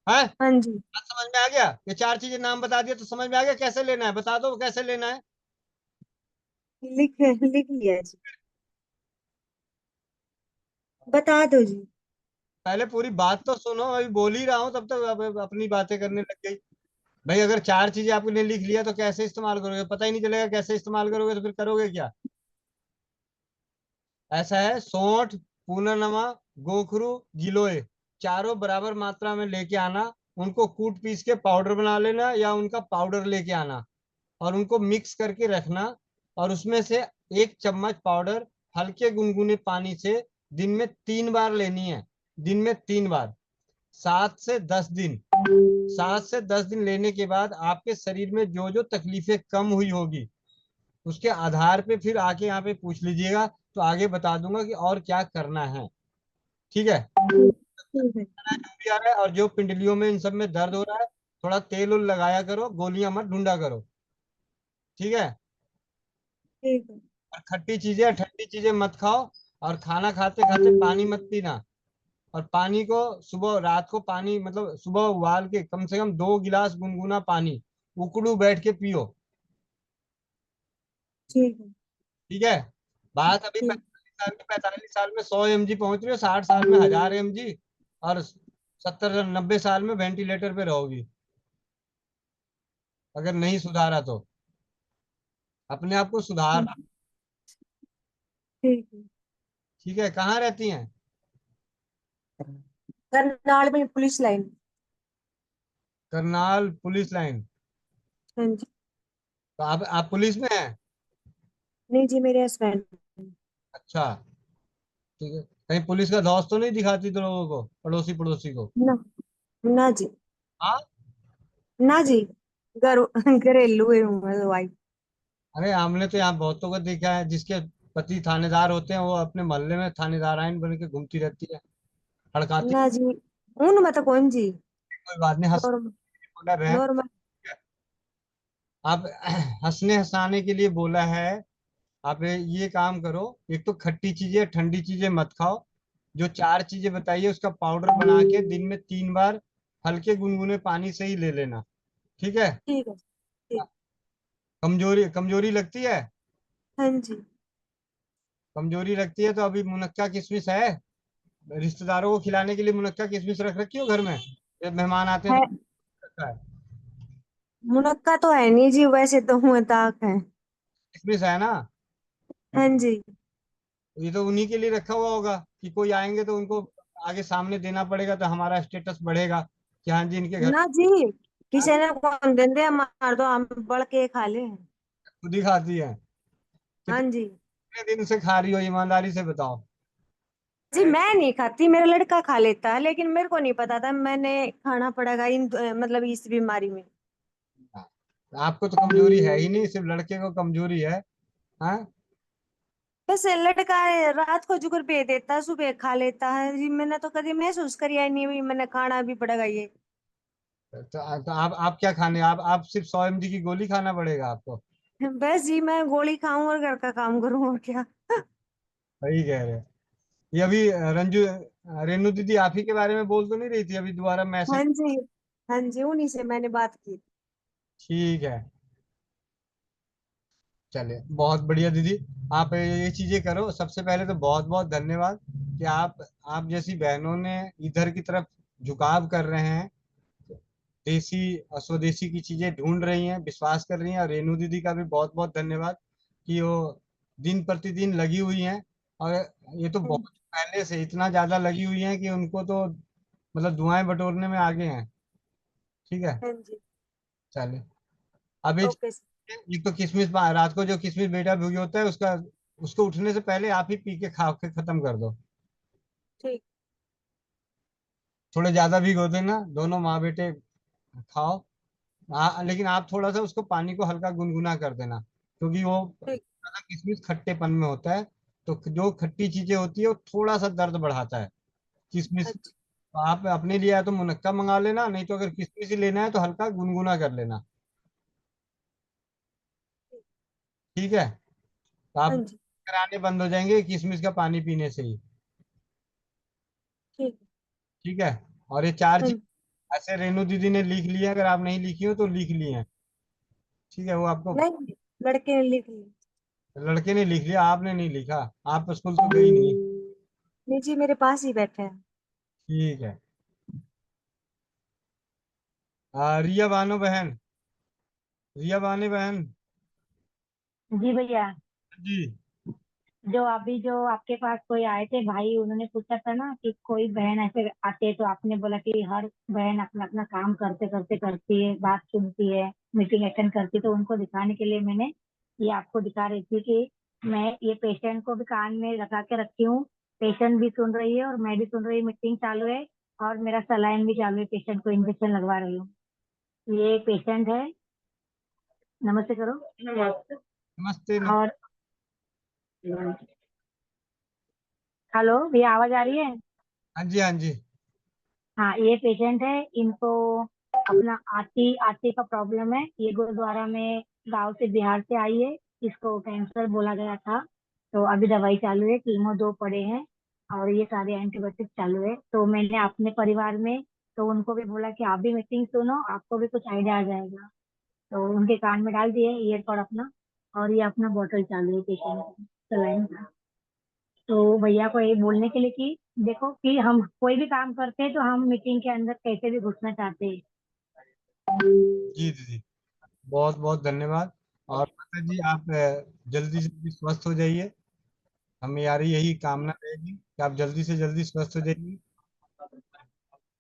है, हाँ जी। बात समझ में आ गया? ये 4 चीजें नाम बता दिया तो समझ में आ गया कैसे लेना है? बता दो कैसे लेना है। लिख लिया जी। बता दो जी। पहले पूरी बात तो सुनो, अभी बोल ही रहा हूँ तब तक अपनी बातें करने लग गई। भाई अगर 4 चीजें आपने लिख लिया तो कैसे इस्तेमाल करोगे? पता ही नहीं चलेगा कैसे इस्तेमाल करोगे, तो फिर करोगे क्या? ऐसा है, सौंठ, पूर्णनमा, गोखरू, गिलोय, चारों बराबर मात्रा में लेके आना। उनको कूट पीस के पाउडर बना लेना, या उनका पाउडर लेके आना और उनको मिक्स करके रखना। और उसमें से 1 चम्मच पाउडर हल्के गुनगुने पानी से दिन में 3 बार लेनी है। दिन में 3 बार, 7 से 10 दिन। 7 से 10 दिन लेने के बाद आपके शरीर में जो जो तकलीफें कम हुई होगी, उसके आधार पे फिर आके यहाँ पे पूछ लीजिएगा, तो आगे बता दूंगा कि और क्या करना है। ठीक है। ठीक है। जो भी आ रहा है, और जो पिंडलियों में इन सब में दर्द हो रहा है, थोड़ा तेल उल लगाया करो, गोलियां मत ढूंढा करो। ठीक है। ठीक है। और खट्टी चीजें ठंडी चीजें मत खाओ, और खाना खाते खाते पानी मत पीना। और पानी को सुबह रात को पानी मतलब सुबह उबाल के कम से कम 2 गिलास गुनगुना पानी उकड़ू बैठ के पियो। ठीक है। ठीक है। बात अभी ठीक। 45 साल में 100 mg पहुंच रही हो, 60 साल में 1000 mg, और 70 90 साल में वेंटिलेटर पे रहोगी अगर नहीं सुधारा तो। अपने आप को सुधार। ठीक है। ठीक है। कहाँ रहती हैं? करनाल में police line. Karnal police line. हाँ जी। तो आप पुलिस में हैं? नहीं जी, मेरे हस्बैंड। अच्छा। ठीक है। कहीं पुलिस का धौस तो नहीं दिखाती तो लोगों को, पड़ोसी पड़ोसी को? ना, ना जी, हाँ। ना जी, घरेलू हूँ वाइफ। अरे हमने तो यहाँ बहुतों को देखा है जिसके पति थानेदार होते हैं, वो अपने मोहल्ले में थानेदाराइन बन के घूमती रहती है, हड़काती। ना जी, उन मत कौन जी। कोई बात नहीं, हंस नॉर्मल, बोला बहन। नॉर्मल। आप हंसने हंसाने के लिए बोला है। आप ये काम करो, एक तो खट्टी चीजें ठंडी चीजें मत खाओ। जो 4 चीजें बताइए उसका पाउडर बना के दिन में 3 बार हल्के गुनगुने पानी से ही ले लेना। ठीक है। ठीक है। ठीक। कमजोरी कमजोरी लगती है? हाँ जी। कमजोरी लगती है तो अभी मुनक्का किशमिश है, रिश्तेदारों को खिलाने के लिए मुनक्का किशमिश रख रखी हो घर में, जब मेहमान आते हैं है, तो रखा है। मुनक्का तो है नहीं जी, वैसे तो हुए ताक है। किशमिश है ना? हाँ जी। ये तो उन्हीं के लिए रखा हुआ होगा कि कोई आएंगे तो उनको आगे सामने देना पड़ेगा, तो हमारा स्टेटस बढ़ेगा कि हाँ जी इनके घर ना जी, किसी ने कौन देंदे, हमार तो हम बढ़ के खा ले। खुद ही खाती है। हाँ जी। कितने दिन से खा रही हो, ईमानदारी से बताओ। जी मैं नहीं खाती, मेरा लड़का खा लेता है, लेकिन मेरे को नहीं पता था मैंने खाना पड़ेगा मतलब इस बीमारी में। आपको तो कमजोरी है ही नहीं, सिर्फ लड़के को कमजोरी है। हाँ। बस लड़का रात को जुगर पे देता है, सुबह खा लेता है जी, मैंने तो कभी महसूस करिया ही नहीं, मैंने खाना भी पड़ेगा ये। तो आप क्या खाने, आप सिर्फ 100 mg की गोली खाना पड़ेगा आपको। बस जी, मैं गोली खाऊं और घर का काम करूं और क्या। सही कह रहे हैं। ये अभी रंजू रेनू दीदी आप ही के बारे में बोल तो नहीं रही थी अभी दोबारा मैसेज? हाँ जी, हाँ जी, उन्हीं से मैंने बात की। ठीक है। चलिए बहुत बढ़िया दीदी। आप ये चीजें करो। सबसे पहले तो बहुत बहुत धन्यवाद कि आप जैसी बहनों ने इधर की तरफ झुकाव कर रहे हैं, देसी और स्वदेशी की चीजें ढूंढ रही हैं, विश्वास कर रही हैं। और रेनू दीदी का भी बहुत बहुत धन्यवाद कि वो दिन प्रतिदिन लगी हुई हैं। और ये तो बहुत पहले से इतना ज्यादा लगी हुई हैं कि उनको तो मतलब दुआएं बटोरने में आगे हैं। ठीक है। हाँ जी। चलिए। अभी ओके सर। एक तो किशमिश रात को जो किशमिश बेटा भिगो होता है उसका, उसको उठने से पहले आप ही पी के खा के खत्म कर दो। ठीक। थोड़े ज्यादा भिगो देना, दोनों माँ बेटे खाओ। लेकिन आप थोड़ा सा उसको पानी को हल्का गुनगुना कर देना, क्योंकि वो ठीक। ज्यादा किशमिश खट्टेपन में होता है। तो जो खट्टी चीजें होती है वो थोड़ा सा दर्द बढ़ाता है किशमिश। अच्छा। तो आप अपने लिए या तो मुनक्का मंगा लेना, नहीं तो अगर किशमिश ही लेना है तो हल्का गुनगुना कर लेना। ठीक है। तो हाँ आप जी। कराने बंद हो जाएंगे किशमिश का पानी पीने से ही। ठीक। ठीक है। और ये 4 चीज हाँ। ऐसे रेनू दीदी ने लिख ली है, अगर आप नहीं लिखी हो तो लिख ली है। ठीक है। वो आपको नहीं, लड़के ने लिख ली। लड़के ने लिख लिया, आपने नहीं लिखा। आप स्कूल तो गई नहीं। नहीं जी, मेरे पास ही बैठे हैं। ठीक है। रिया बानो बहन, रिया बानी बहन। जी भैया, जी। जो अभी जो आपके पास कोई आए थे भाई, उन्होंने पूछा था ना कि कोई बहन ऐसे आते, तो आपने बोला कि हर बहन अपना अपना काम करते करते करती है, बात सुनती है, मीटिंग अटेंड करती है। तो उनको दिखाने के लिए मैंने ये आपको दिखा रही थी कि मैं ये पेशेंट को भी कान में लगा के रखी हूँ, पेशेंट भी सुन रही है और मैं भी सुन रही हूँ, मीटिंग चालू है और मेरा सलाइन भी चालू है, पेशेंट को इंजेक्शन लगवा रही हूँ। ये पेशेंट है, नमस्ते करो। नमस्ते और हेलो भैया, आवाज आ रही है? हाँ जी, हाँ जी। हाँ, ये पेशेंट है, इनको अपना आती आती का प्रॉब्लम है। ये गुरुद्वारा में गांव से बिहार से आई है, इसको कैंसर बोला गया था। तो अभी दवाई चालू है, कीमो 2 पड़े हैं। और ये सारे एंटीबायोटिक चालू है। तो मैंने अपने परिवार में तो उनको भी बोला कि आप भी मीटिंग सुनो, आपको भी कुछ आइडिया आ जाएगा। तो उनके कान में डाल दिए ईयरपॉड अपना, और ये अपना बोतल चालू है पेशेंट सलाइन का। तो भैया को ये बोलने के लिए कि देखो कि हम कोई भी काम करते हैं तो हम मीटिंग के अंदर कैसे भी घुसना चाहते हैं। जी दीदी, बहुत बहुत धन्यवाद। और माता जी, आप जल्दी से जल्दी स्वस्थ हो जाइए। हमारी यही कामना रहेगी कि आप जल्दी से जल्दी स्वस्थ हो जाइए।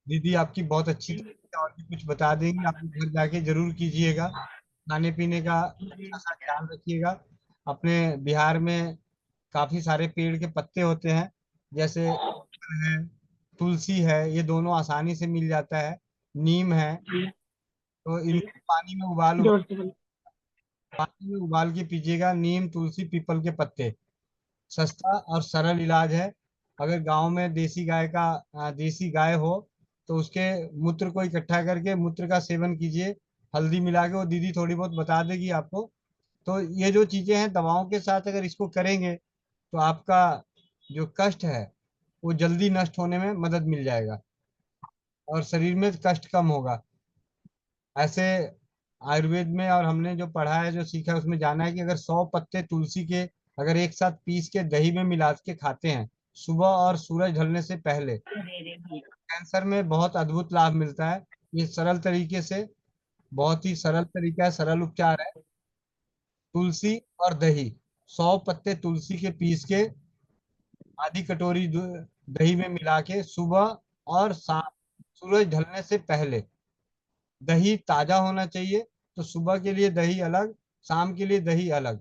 दीदी आपकी बहुत अच्छी तरीके से और भी कुछ बता देंगी, आप घर जाके जरूर कीजिएगा। खाने पीने का अच्छा सा ख्याल रखिएगा। अपने बिहार में काफी सारे पेड़ के पत्ते होते हैं, जैसे है, तुलसी है, ये दोनों आसानी से मिल जाता है। नीम है, तो इनको जोर से बोलो। पानी में उबाल के पीजिएगा। नीम, तुलसी, पीपल के पत्ते, सस्ता और सरल इलाज है। अगर गांव में देसी गाय हो तो उसके मूत्र को इकट्ठा करके मूत्र का सेवन कीजिए, हल्दी मिला के। वो दीदी थोड़ी बहुत बता देगी आपको। तो ये जो चीजें हैं, दवाओं के साथ अगर इसको करेंगे तो आपका जो कष्ट है वो जल्दी नष्ट होने में मदद मिल जाएगा और शरीर में कष्ट कम होगा। ऐसे आयुर्वेद में और हमने जो पढ़ा है, जो सीखा है, उसमें जाना है कि अगर 100 पत्ते तुलसी के अगर एक साथ पीस के दही में मिला के खाते हैं सुबह और सूरज ढलने से पहले, कैंसर में बहुत अद्भुत लाभ मिलता है। ये सरल तरीके से, बहुत ही सरल तरीका है, सरल उपचार है। तुलसी और दही, 100 पत्ते तुलसी के पीस के आधी कटोरी दही में मिला के सुबह और शाम सूरज ढलने से पहले। दही ताजा होना चाहिए, तो सुबह के लिए दही अलग, शाम के लिए दही अलग।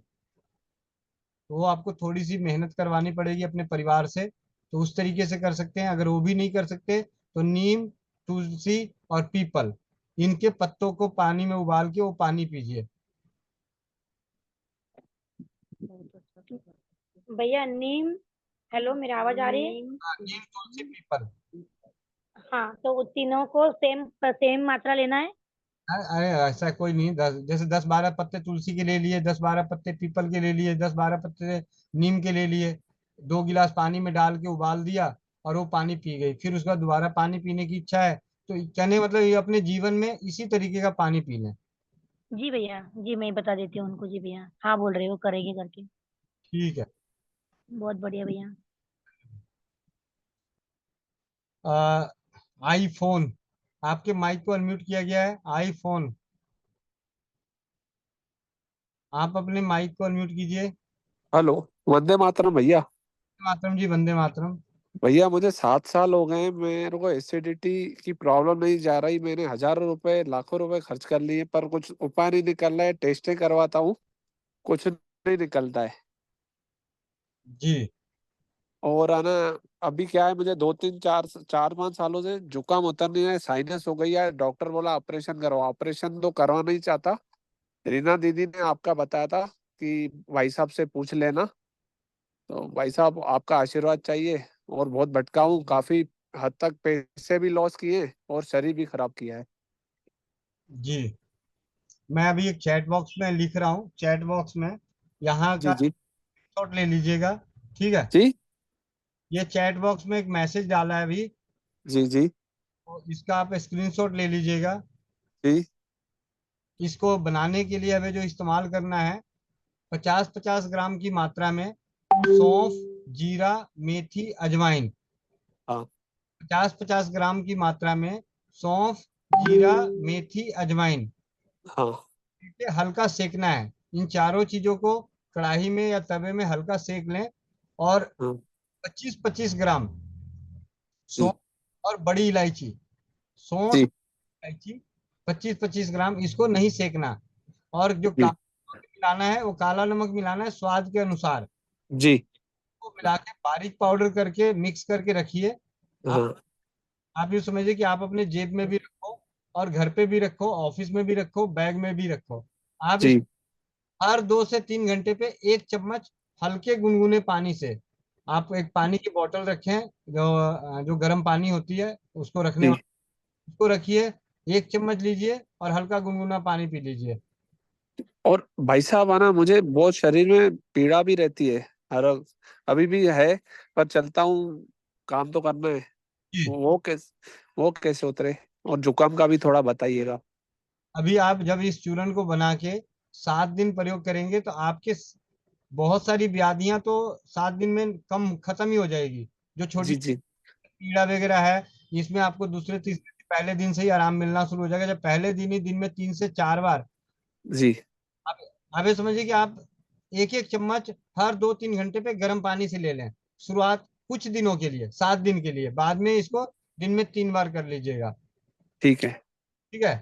तो वो आपको थोड़ी सी मेहनत करवानी पड़ेगी अपने परिवार से, तो उस तरीके से कर सकते हैं। अगर वो भी नहीं कर सकते तो नीम, तुलसी और पीपल, इनके पत्तों को पानी में उबाल के वो पानी पीजिए। भैया नीम, हेलो मेरी आवाज आ रही है? नीम, तुलसी, पीपल। हाँ, तो उन तीनों को सेम सेम मात्रा लेना है। अरे ऐसा कोई नहीं, जैसे 10-12 पत्ते तुलसी के ले लिए, 10-12 पत्ते पीपल के ले लिए, 10-12 पत्ते नीम के ले लिए। 2 गिलास पानी में डाल के उबाल दिया और वो पानी पी गई। फिर उसका दोबारा पानी पीने की इच्छा है तो कहने मतलब ये अपने जीवन में इसी तरीके का पानी पी लें। जी भैया, जी मैं बता देती हूँ उनको। जी भैया, हाँ बोल रहे हो करेंगे करके। ठीक है। बहुत बढ़िया भैया। आईफोन, आपके माइक को अनम्यूट किया गया है। आईफोन, आप अपने माइक को अनम्यूट कीजिए। हेलो, वंदे मातरम भैया। मातरम जी, वंदे मातरम। भैया मुझे 7 साल हो गए, मेरे को एसिडिटी की प्रॉब्लम नहीं जा रही। मैंने हजारों रुपए लाखों रुपए खर्च कर लिए पर कुछ उपाय नहीं निकल रहा है। टेस्टिंग करवाता हूँ, कुछ नहीं निकलता है। जी। और है ना, अभी क्या है, मुझे 2-3-4-5 सालों से जुकाम उतर नहीं है, साइनस हो गई है। डॉक्टर बोला ऑपरेशन करो, ऑपरेशन तो करवा नहीं चाहता। रीना दीदी ने आपका बताया था कि भाई साहब से पूछ लेना। तो भाई साहब आपका आशीर्वाद चाहिए। और बहुत भटका हूँ, काफी हद तक पैसे भी लॉस किए और शरीर भी खराब किया है। जी, मैं अभी एक चैट बॉक्स में लिख रहा हूँ। चैट बॉक्स में यहाँ जी का जी शॉट ले लीजिएगा, ठीक है। जी ये चैट बॉक्स में एक मैसेज डाला है अभी, जी जी तो इसका आप स्क्रीनशॉट ले लीजिएगा। जी इसको बनाने के लिए हमें जो इस्तेमाल करना है, 50-50 ग्राम की मात्रा में सौंफ, जीरा, मेथी, अजवाइन। हाँ 50-50 ग्राम की मात्रा में सौंफ, जीरा, मेथी, अजवाइन, हाँ इसे हल्का सेकना है। इन चारों चीजों को कढ़ाई में या तवे में हल्का सेक लें। और हाँ 25-25 ग्राम जी सौंफ और बड़ी इलायची, सौंफ, जी इलायची, 25-25 ग्राम, इसको नहीं सेकना। और जो जी काला नमक मिलाना है, वो काला नमक मिलाना है स्वाद के अनुसार। जी को मिला के बारीक पाउडर करके मिक्स करके रखिए। आप हाँ आप ये समझिए कि आप अपने जेब में भी रखो और घर पे भी रखो, ऑफिस में भी रखो, बैग में भी रखो। आप इस जी हर 2 से 3 घंटे पे 1 चम्मच हल्के गुनगुने पानी से, आप एक पानी की बोतल रखें, जो जो गर्म पानी होती है उसको रखने जी। वाली, उसको रखिए। 1 चम्मच लीजिए और हल्का गुनगुना पानी पी लीजिए। और भाई साहब आना, मुझे बहुत शरीर में पीड़ा भी रहती है। हर अभी भी है, पर चलता हूँ काम तो करना है। जी। वो कैसे उतरे? और जुकाम का भी थोड़ा बताइएगा। अभी आप जब इस चूर्ण को बना के 7 दिन प्रयोग करेंगे तो आपके बहुत सारी व्याधियां तो 7 दिन में कम खत्म ही हो जाएगी। जो छोटी जी जी पीड़ा वगैरह है, इसमें आपको दूसरे तीसरे पहले दिन से ही आराम मिलना शुरू हो जाएगा। जब पहले दिन ही दिन में 3 से 4 बार जी आप ये समझिए कि आप एक एक चम्मच हर 2-3 घंटे पे गर्म पानी से ले लें। शुरुआत कुछ दिनों के लिए, 7 दिन के लिए, बाद में इसको दिन में 3 बार कर लीजिएगा। ठीक है। ठीक है।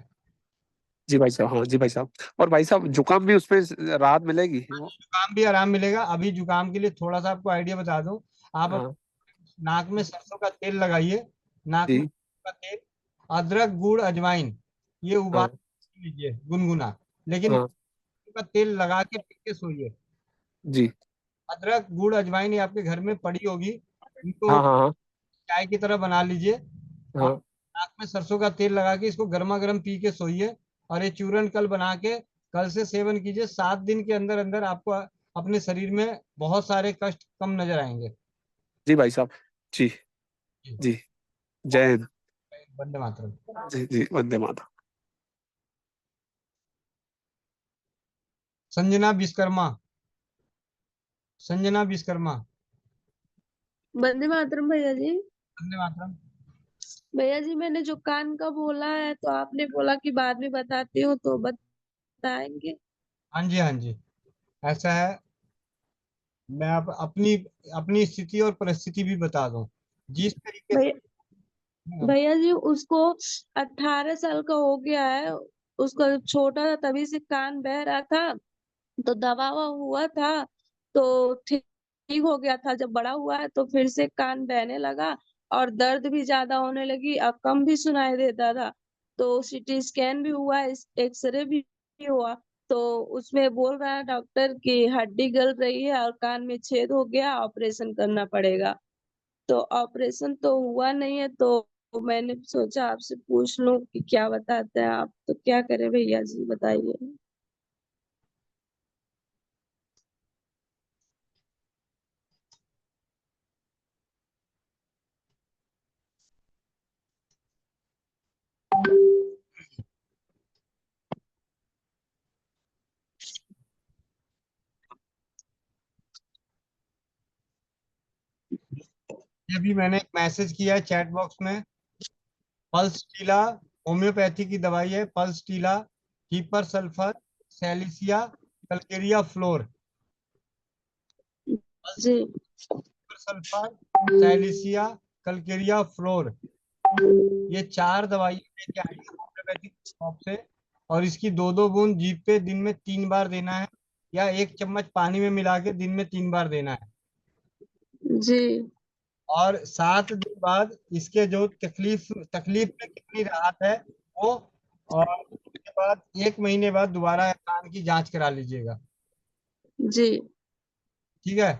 जी भाई साहब, हाँ जी भाई साहब। और भाई साहब जुकाम भी उसमें राहत मिलेगी? जुकाम भी आराम मिलेगा। अभी जुकाम के लिए थोड़ा सा आपको आइडिया बता दूं। आप हाँ नाक में सरसों का तेल लगाइए। नाक में जी सरसों का तेल, अदरक, गुड़, अजवाइन, ये उबाल हाँ लीजिए गुनगुना, लेकिन हाँ सरसों का तेल लगा के पी के सोइए। जी अदरक, गुड़, अजवाइन ये आपके घर में पड़ी होगी, इनको हाँ हाँ हाँ चाय की तरह बना लीजिए और हाँ नाक में सरसों का तेल लगा के इसको गर्मा गर्म पी के सोइए। और ये चूर्ण कल बना के कल से सेवन कीजिए। 7 दिन के अंदर अंदर आपको अपने शरीर में बहुत सारे कष्ट कम नजर आएंगे। जी भाई साहब। जी जी। जी। जय हिंद। वंदे मातरम। जी जी, वंदे मातरम। संजना विश्वकर्मा। संजना विश्वकर्मा। वंदे मातरम भैया जी। वंदे मातरम। भैया जी मैंने जो कान का बोला है तो आपने बोला कि बाद में बताती हूँ, तो बताएंगे? हाँ जी, हाँ जी, ऐसा है। मैं आप अपनी अपनी स्थिति और परिस्थिति भी बता दूं जिस तरीके भैया से। भैया जी उसको 18 साल का हो गया है। उसका जब छोटा था तभी से कान बह रहा था, तो दवा ववा हुआ था तो ठीक ठीक हो गया था। जब बड़ा हुआ है तो फिर से कान बहने लगा और दर्द भी ज्यादा होने लगी और कम भी सुनाई देता था। तो सीटी स्कैन भी हुआ, एक्सरे भी हुआ। तो उसमें बोल रहा है डॉक्टर कि हड्डी गल रही है और कान में छेद हो गया, ऑपरेशन करना पड़ेगा। तो ऑपरेशन तो हुआ नहीं है, तो मैंने सोचा आपसे पूछ लूं कि क्या बताते हैं आप। तो क्या करें भैया जी, बताइए। ये भी मैंने एक मैसेज किया है चैट बॉक्स में। पल्स टीला होम्योपैथी की दवाई है। पल्स टीला, hepar sulphur, silicea, Calcarea floor. जी hepar sulphur, silicea, Calcarea floor, ये 4 दवाई लेके आई है होम्योपैथिक शॉप से। और इसकी 2-2 बूंद जीभ पे दिन में 3 बार देना है, या 1 चम्मच पानी में मिला के दिन में 3 बार देना है। जी और 7 दिन बाद इसके जो तकलीफ तकलीफ में कितनी राहत है वो, और उसके बाद 1 महीने बाद दोबारा कान की जांच करा लीजिएगा। जी ठीक है।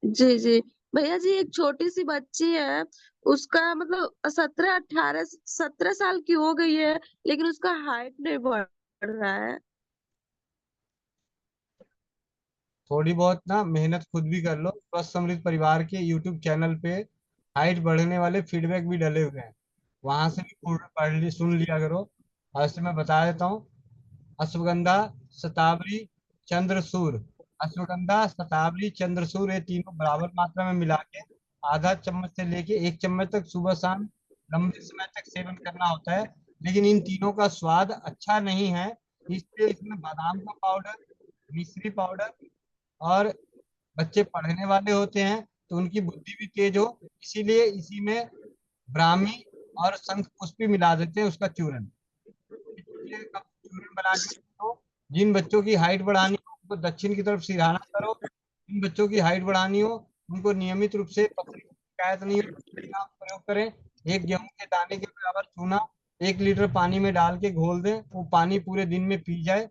जी जी भैया जी, एक छोटी सी बच्ची है। उसका मतलब 17 की हो गई है, लेकिन उसका हाइट नहीं बढ़ रहा है। थोड़ी बहुत ना मेहनत खुद भी कर लो। स्वस्थ समृद्ध परिवार के यूट्यूब चैनल पे हाइट बढ़ने वाले फीडबैक भी डले हुए हैं, वहां से भी सुन लिया करो। और इससे मैं बता देता हूँ। अश्वगंधा, शतावरी, चंद्रसूर। अश्वगंधा, शतावरी, चंद्रसूर ये तीनों बराबर मात्रा में मिला के आधा चम्मच से लेके 1 चम्मच तक सुबह शाम लंबे समय तक सेवन करना होता है। लेकिन इन तीनों का स्वाद अच्छा नहीं है, इसलिए इसमें बादाम का पाउडर, मिश्री पाउडर, और बच्चे पढ़ने वाले होते हैं तो उनकी बुद्धि भी तेज हो, इसीलिए इसी में ब्राह्मी और शंख पुष्पी मिला देते हैं उसका चूरन। ये कब चूरन बना के रखो। जिन बच्चों की हाइट बढ़ानी हो उनको दक्षिण की तरफ सिरहाना करो। जिन बच्चों की हाइट बढ़ानी हो उनको नियमित रूप से पथरी की शिकायत नहीं हो का प्रयोग करें। एक गेहूं के दाने के बराबर चूना 1 लीटर पानी में डाल के घोल दें, वो पानी पूरे दिन में पी जाए,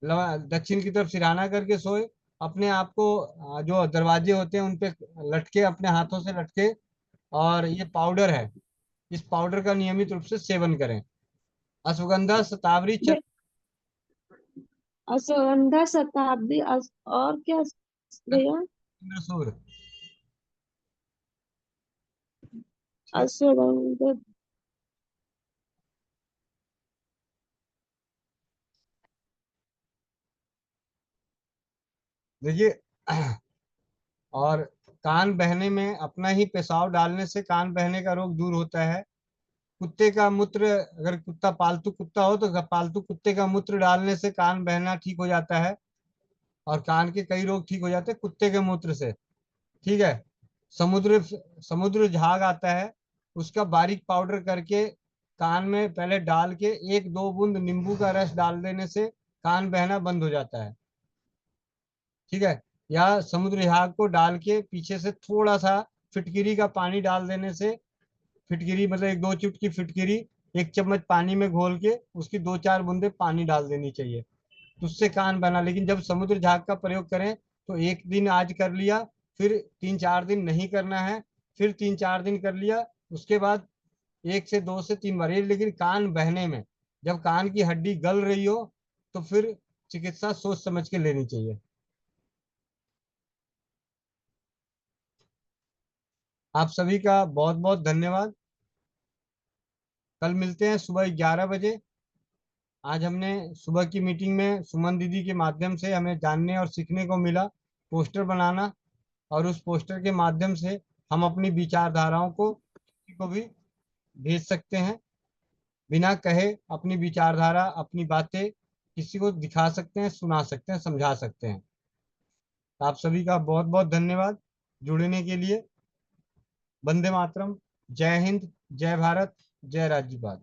दक्षिण की तरफ सिरहाना करके सोए। अपने आप को जो दरवाजे होते हैं उन पे लटके, अपने हाथों से लटके। और ये पाउडर है, इस पाउडर का नियमित रूप से सेवन करें। अश्वगंधा, शतावरी, अश्वगंधा, शताब्दी और क्या भैया? चंद्रसूर। असुर देखिए, और कान बहने में अपना ही पेशाब डालने से कान बहने का रोग दूर होता है। कुत्ते का मूत्र, अगर कुत्ता पालतू कुत्ता हो तो पालतू कुत्ते का मूत्र डालने से कान बहना ठीक हो जाता है, और कान के कई रोग ठीक हो जाते हैं कुत्ते के मूत्र से। ठीक है। समुद्र समुद्र झाग आता है, उसका बारीक पाउडर करके कान में पहले डाल के 1-2 बूंद नींबू का रस डाल देने से कान बहना बंद हो जाता है। ठीक है। या समुद्र झाग को डाल के पीछे से थोड़ा सा फिटकिरी का पानी डाल देने से, फिटकिरी मतलब 1-2 चुटकी फिटकिरी 1 चम्मच पानी में घोल के उसकी 2-4 बूंदे पानी डाल देनी चाहिए, तो उससे कान बना। लेकिन जब समुद्र झाग का प्रयोग करें तो एक दिन आज कर लिया, फिर 3-4 दिन नहीं करना है, फिर 3-4 दिन कर लिया, उसके बाद 1 से 2 से 3 बार ये। लेकिन कान बहने में जब कान की हड्डी गल रही हो तो फिर चिकित्सा सोच समझ के लेनी चाहिए। आप सभी का बहुत बहुत धन्यवाद। कल मिलते हैं सुबह 11 बजे। आज हमने सुबह की मीटिंग में सुमन दीदी के माध्यम से हमें जानने और सीखने को मिला पोस्टर बनाना, और उस पोस्टर के माध्यम से हम अपनी विचारधाराओं को किसी को भी भेज सकते हैं, बिना कहे अपनी विचारधारा अपनी बातें किसी को दिखा सकते हैं, सुना सकते हैं, समझा सकते हैं। आप सभी का बहुत बहुत धन्यवाद जुड़ने के लिए। वंदे मातरम। जय हिंद, जय भारत, जय राज्य पाल।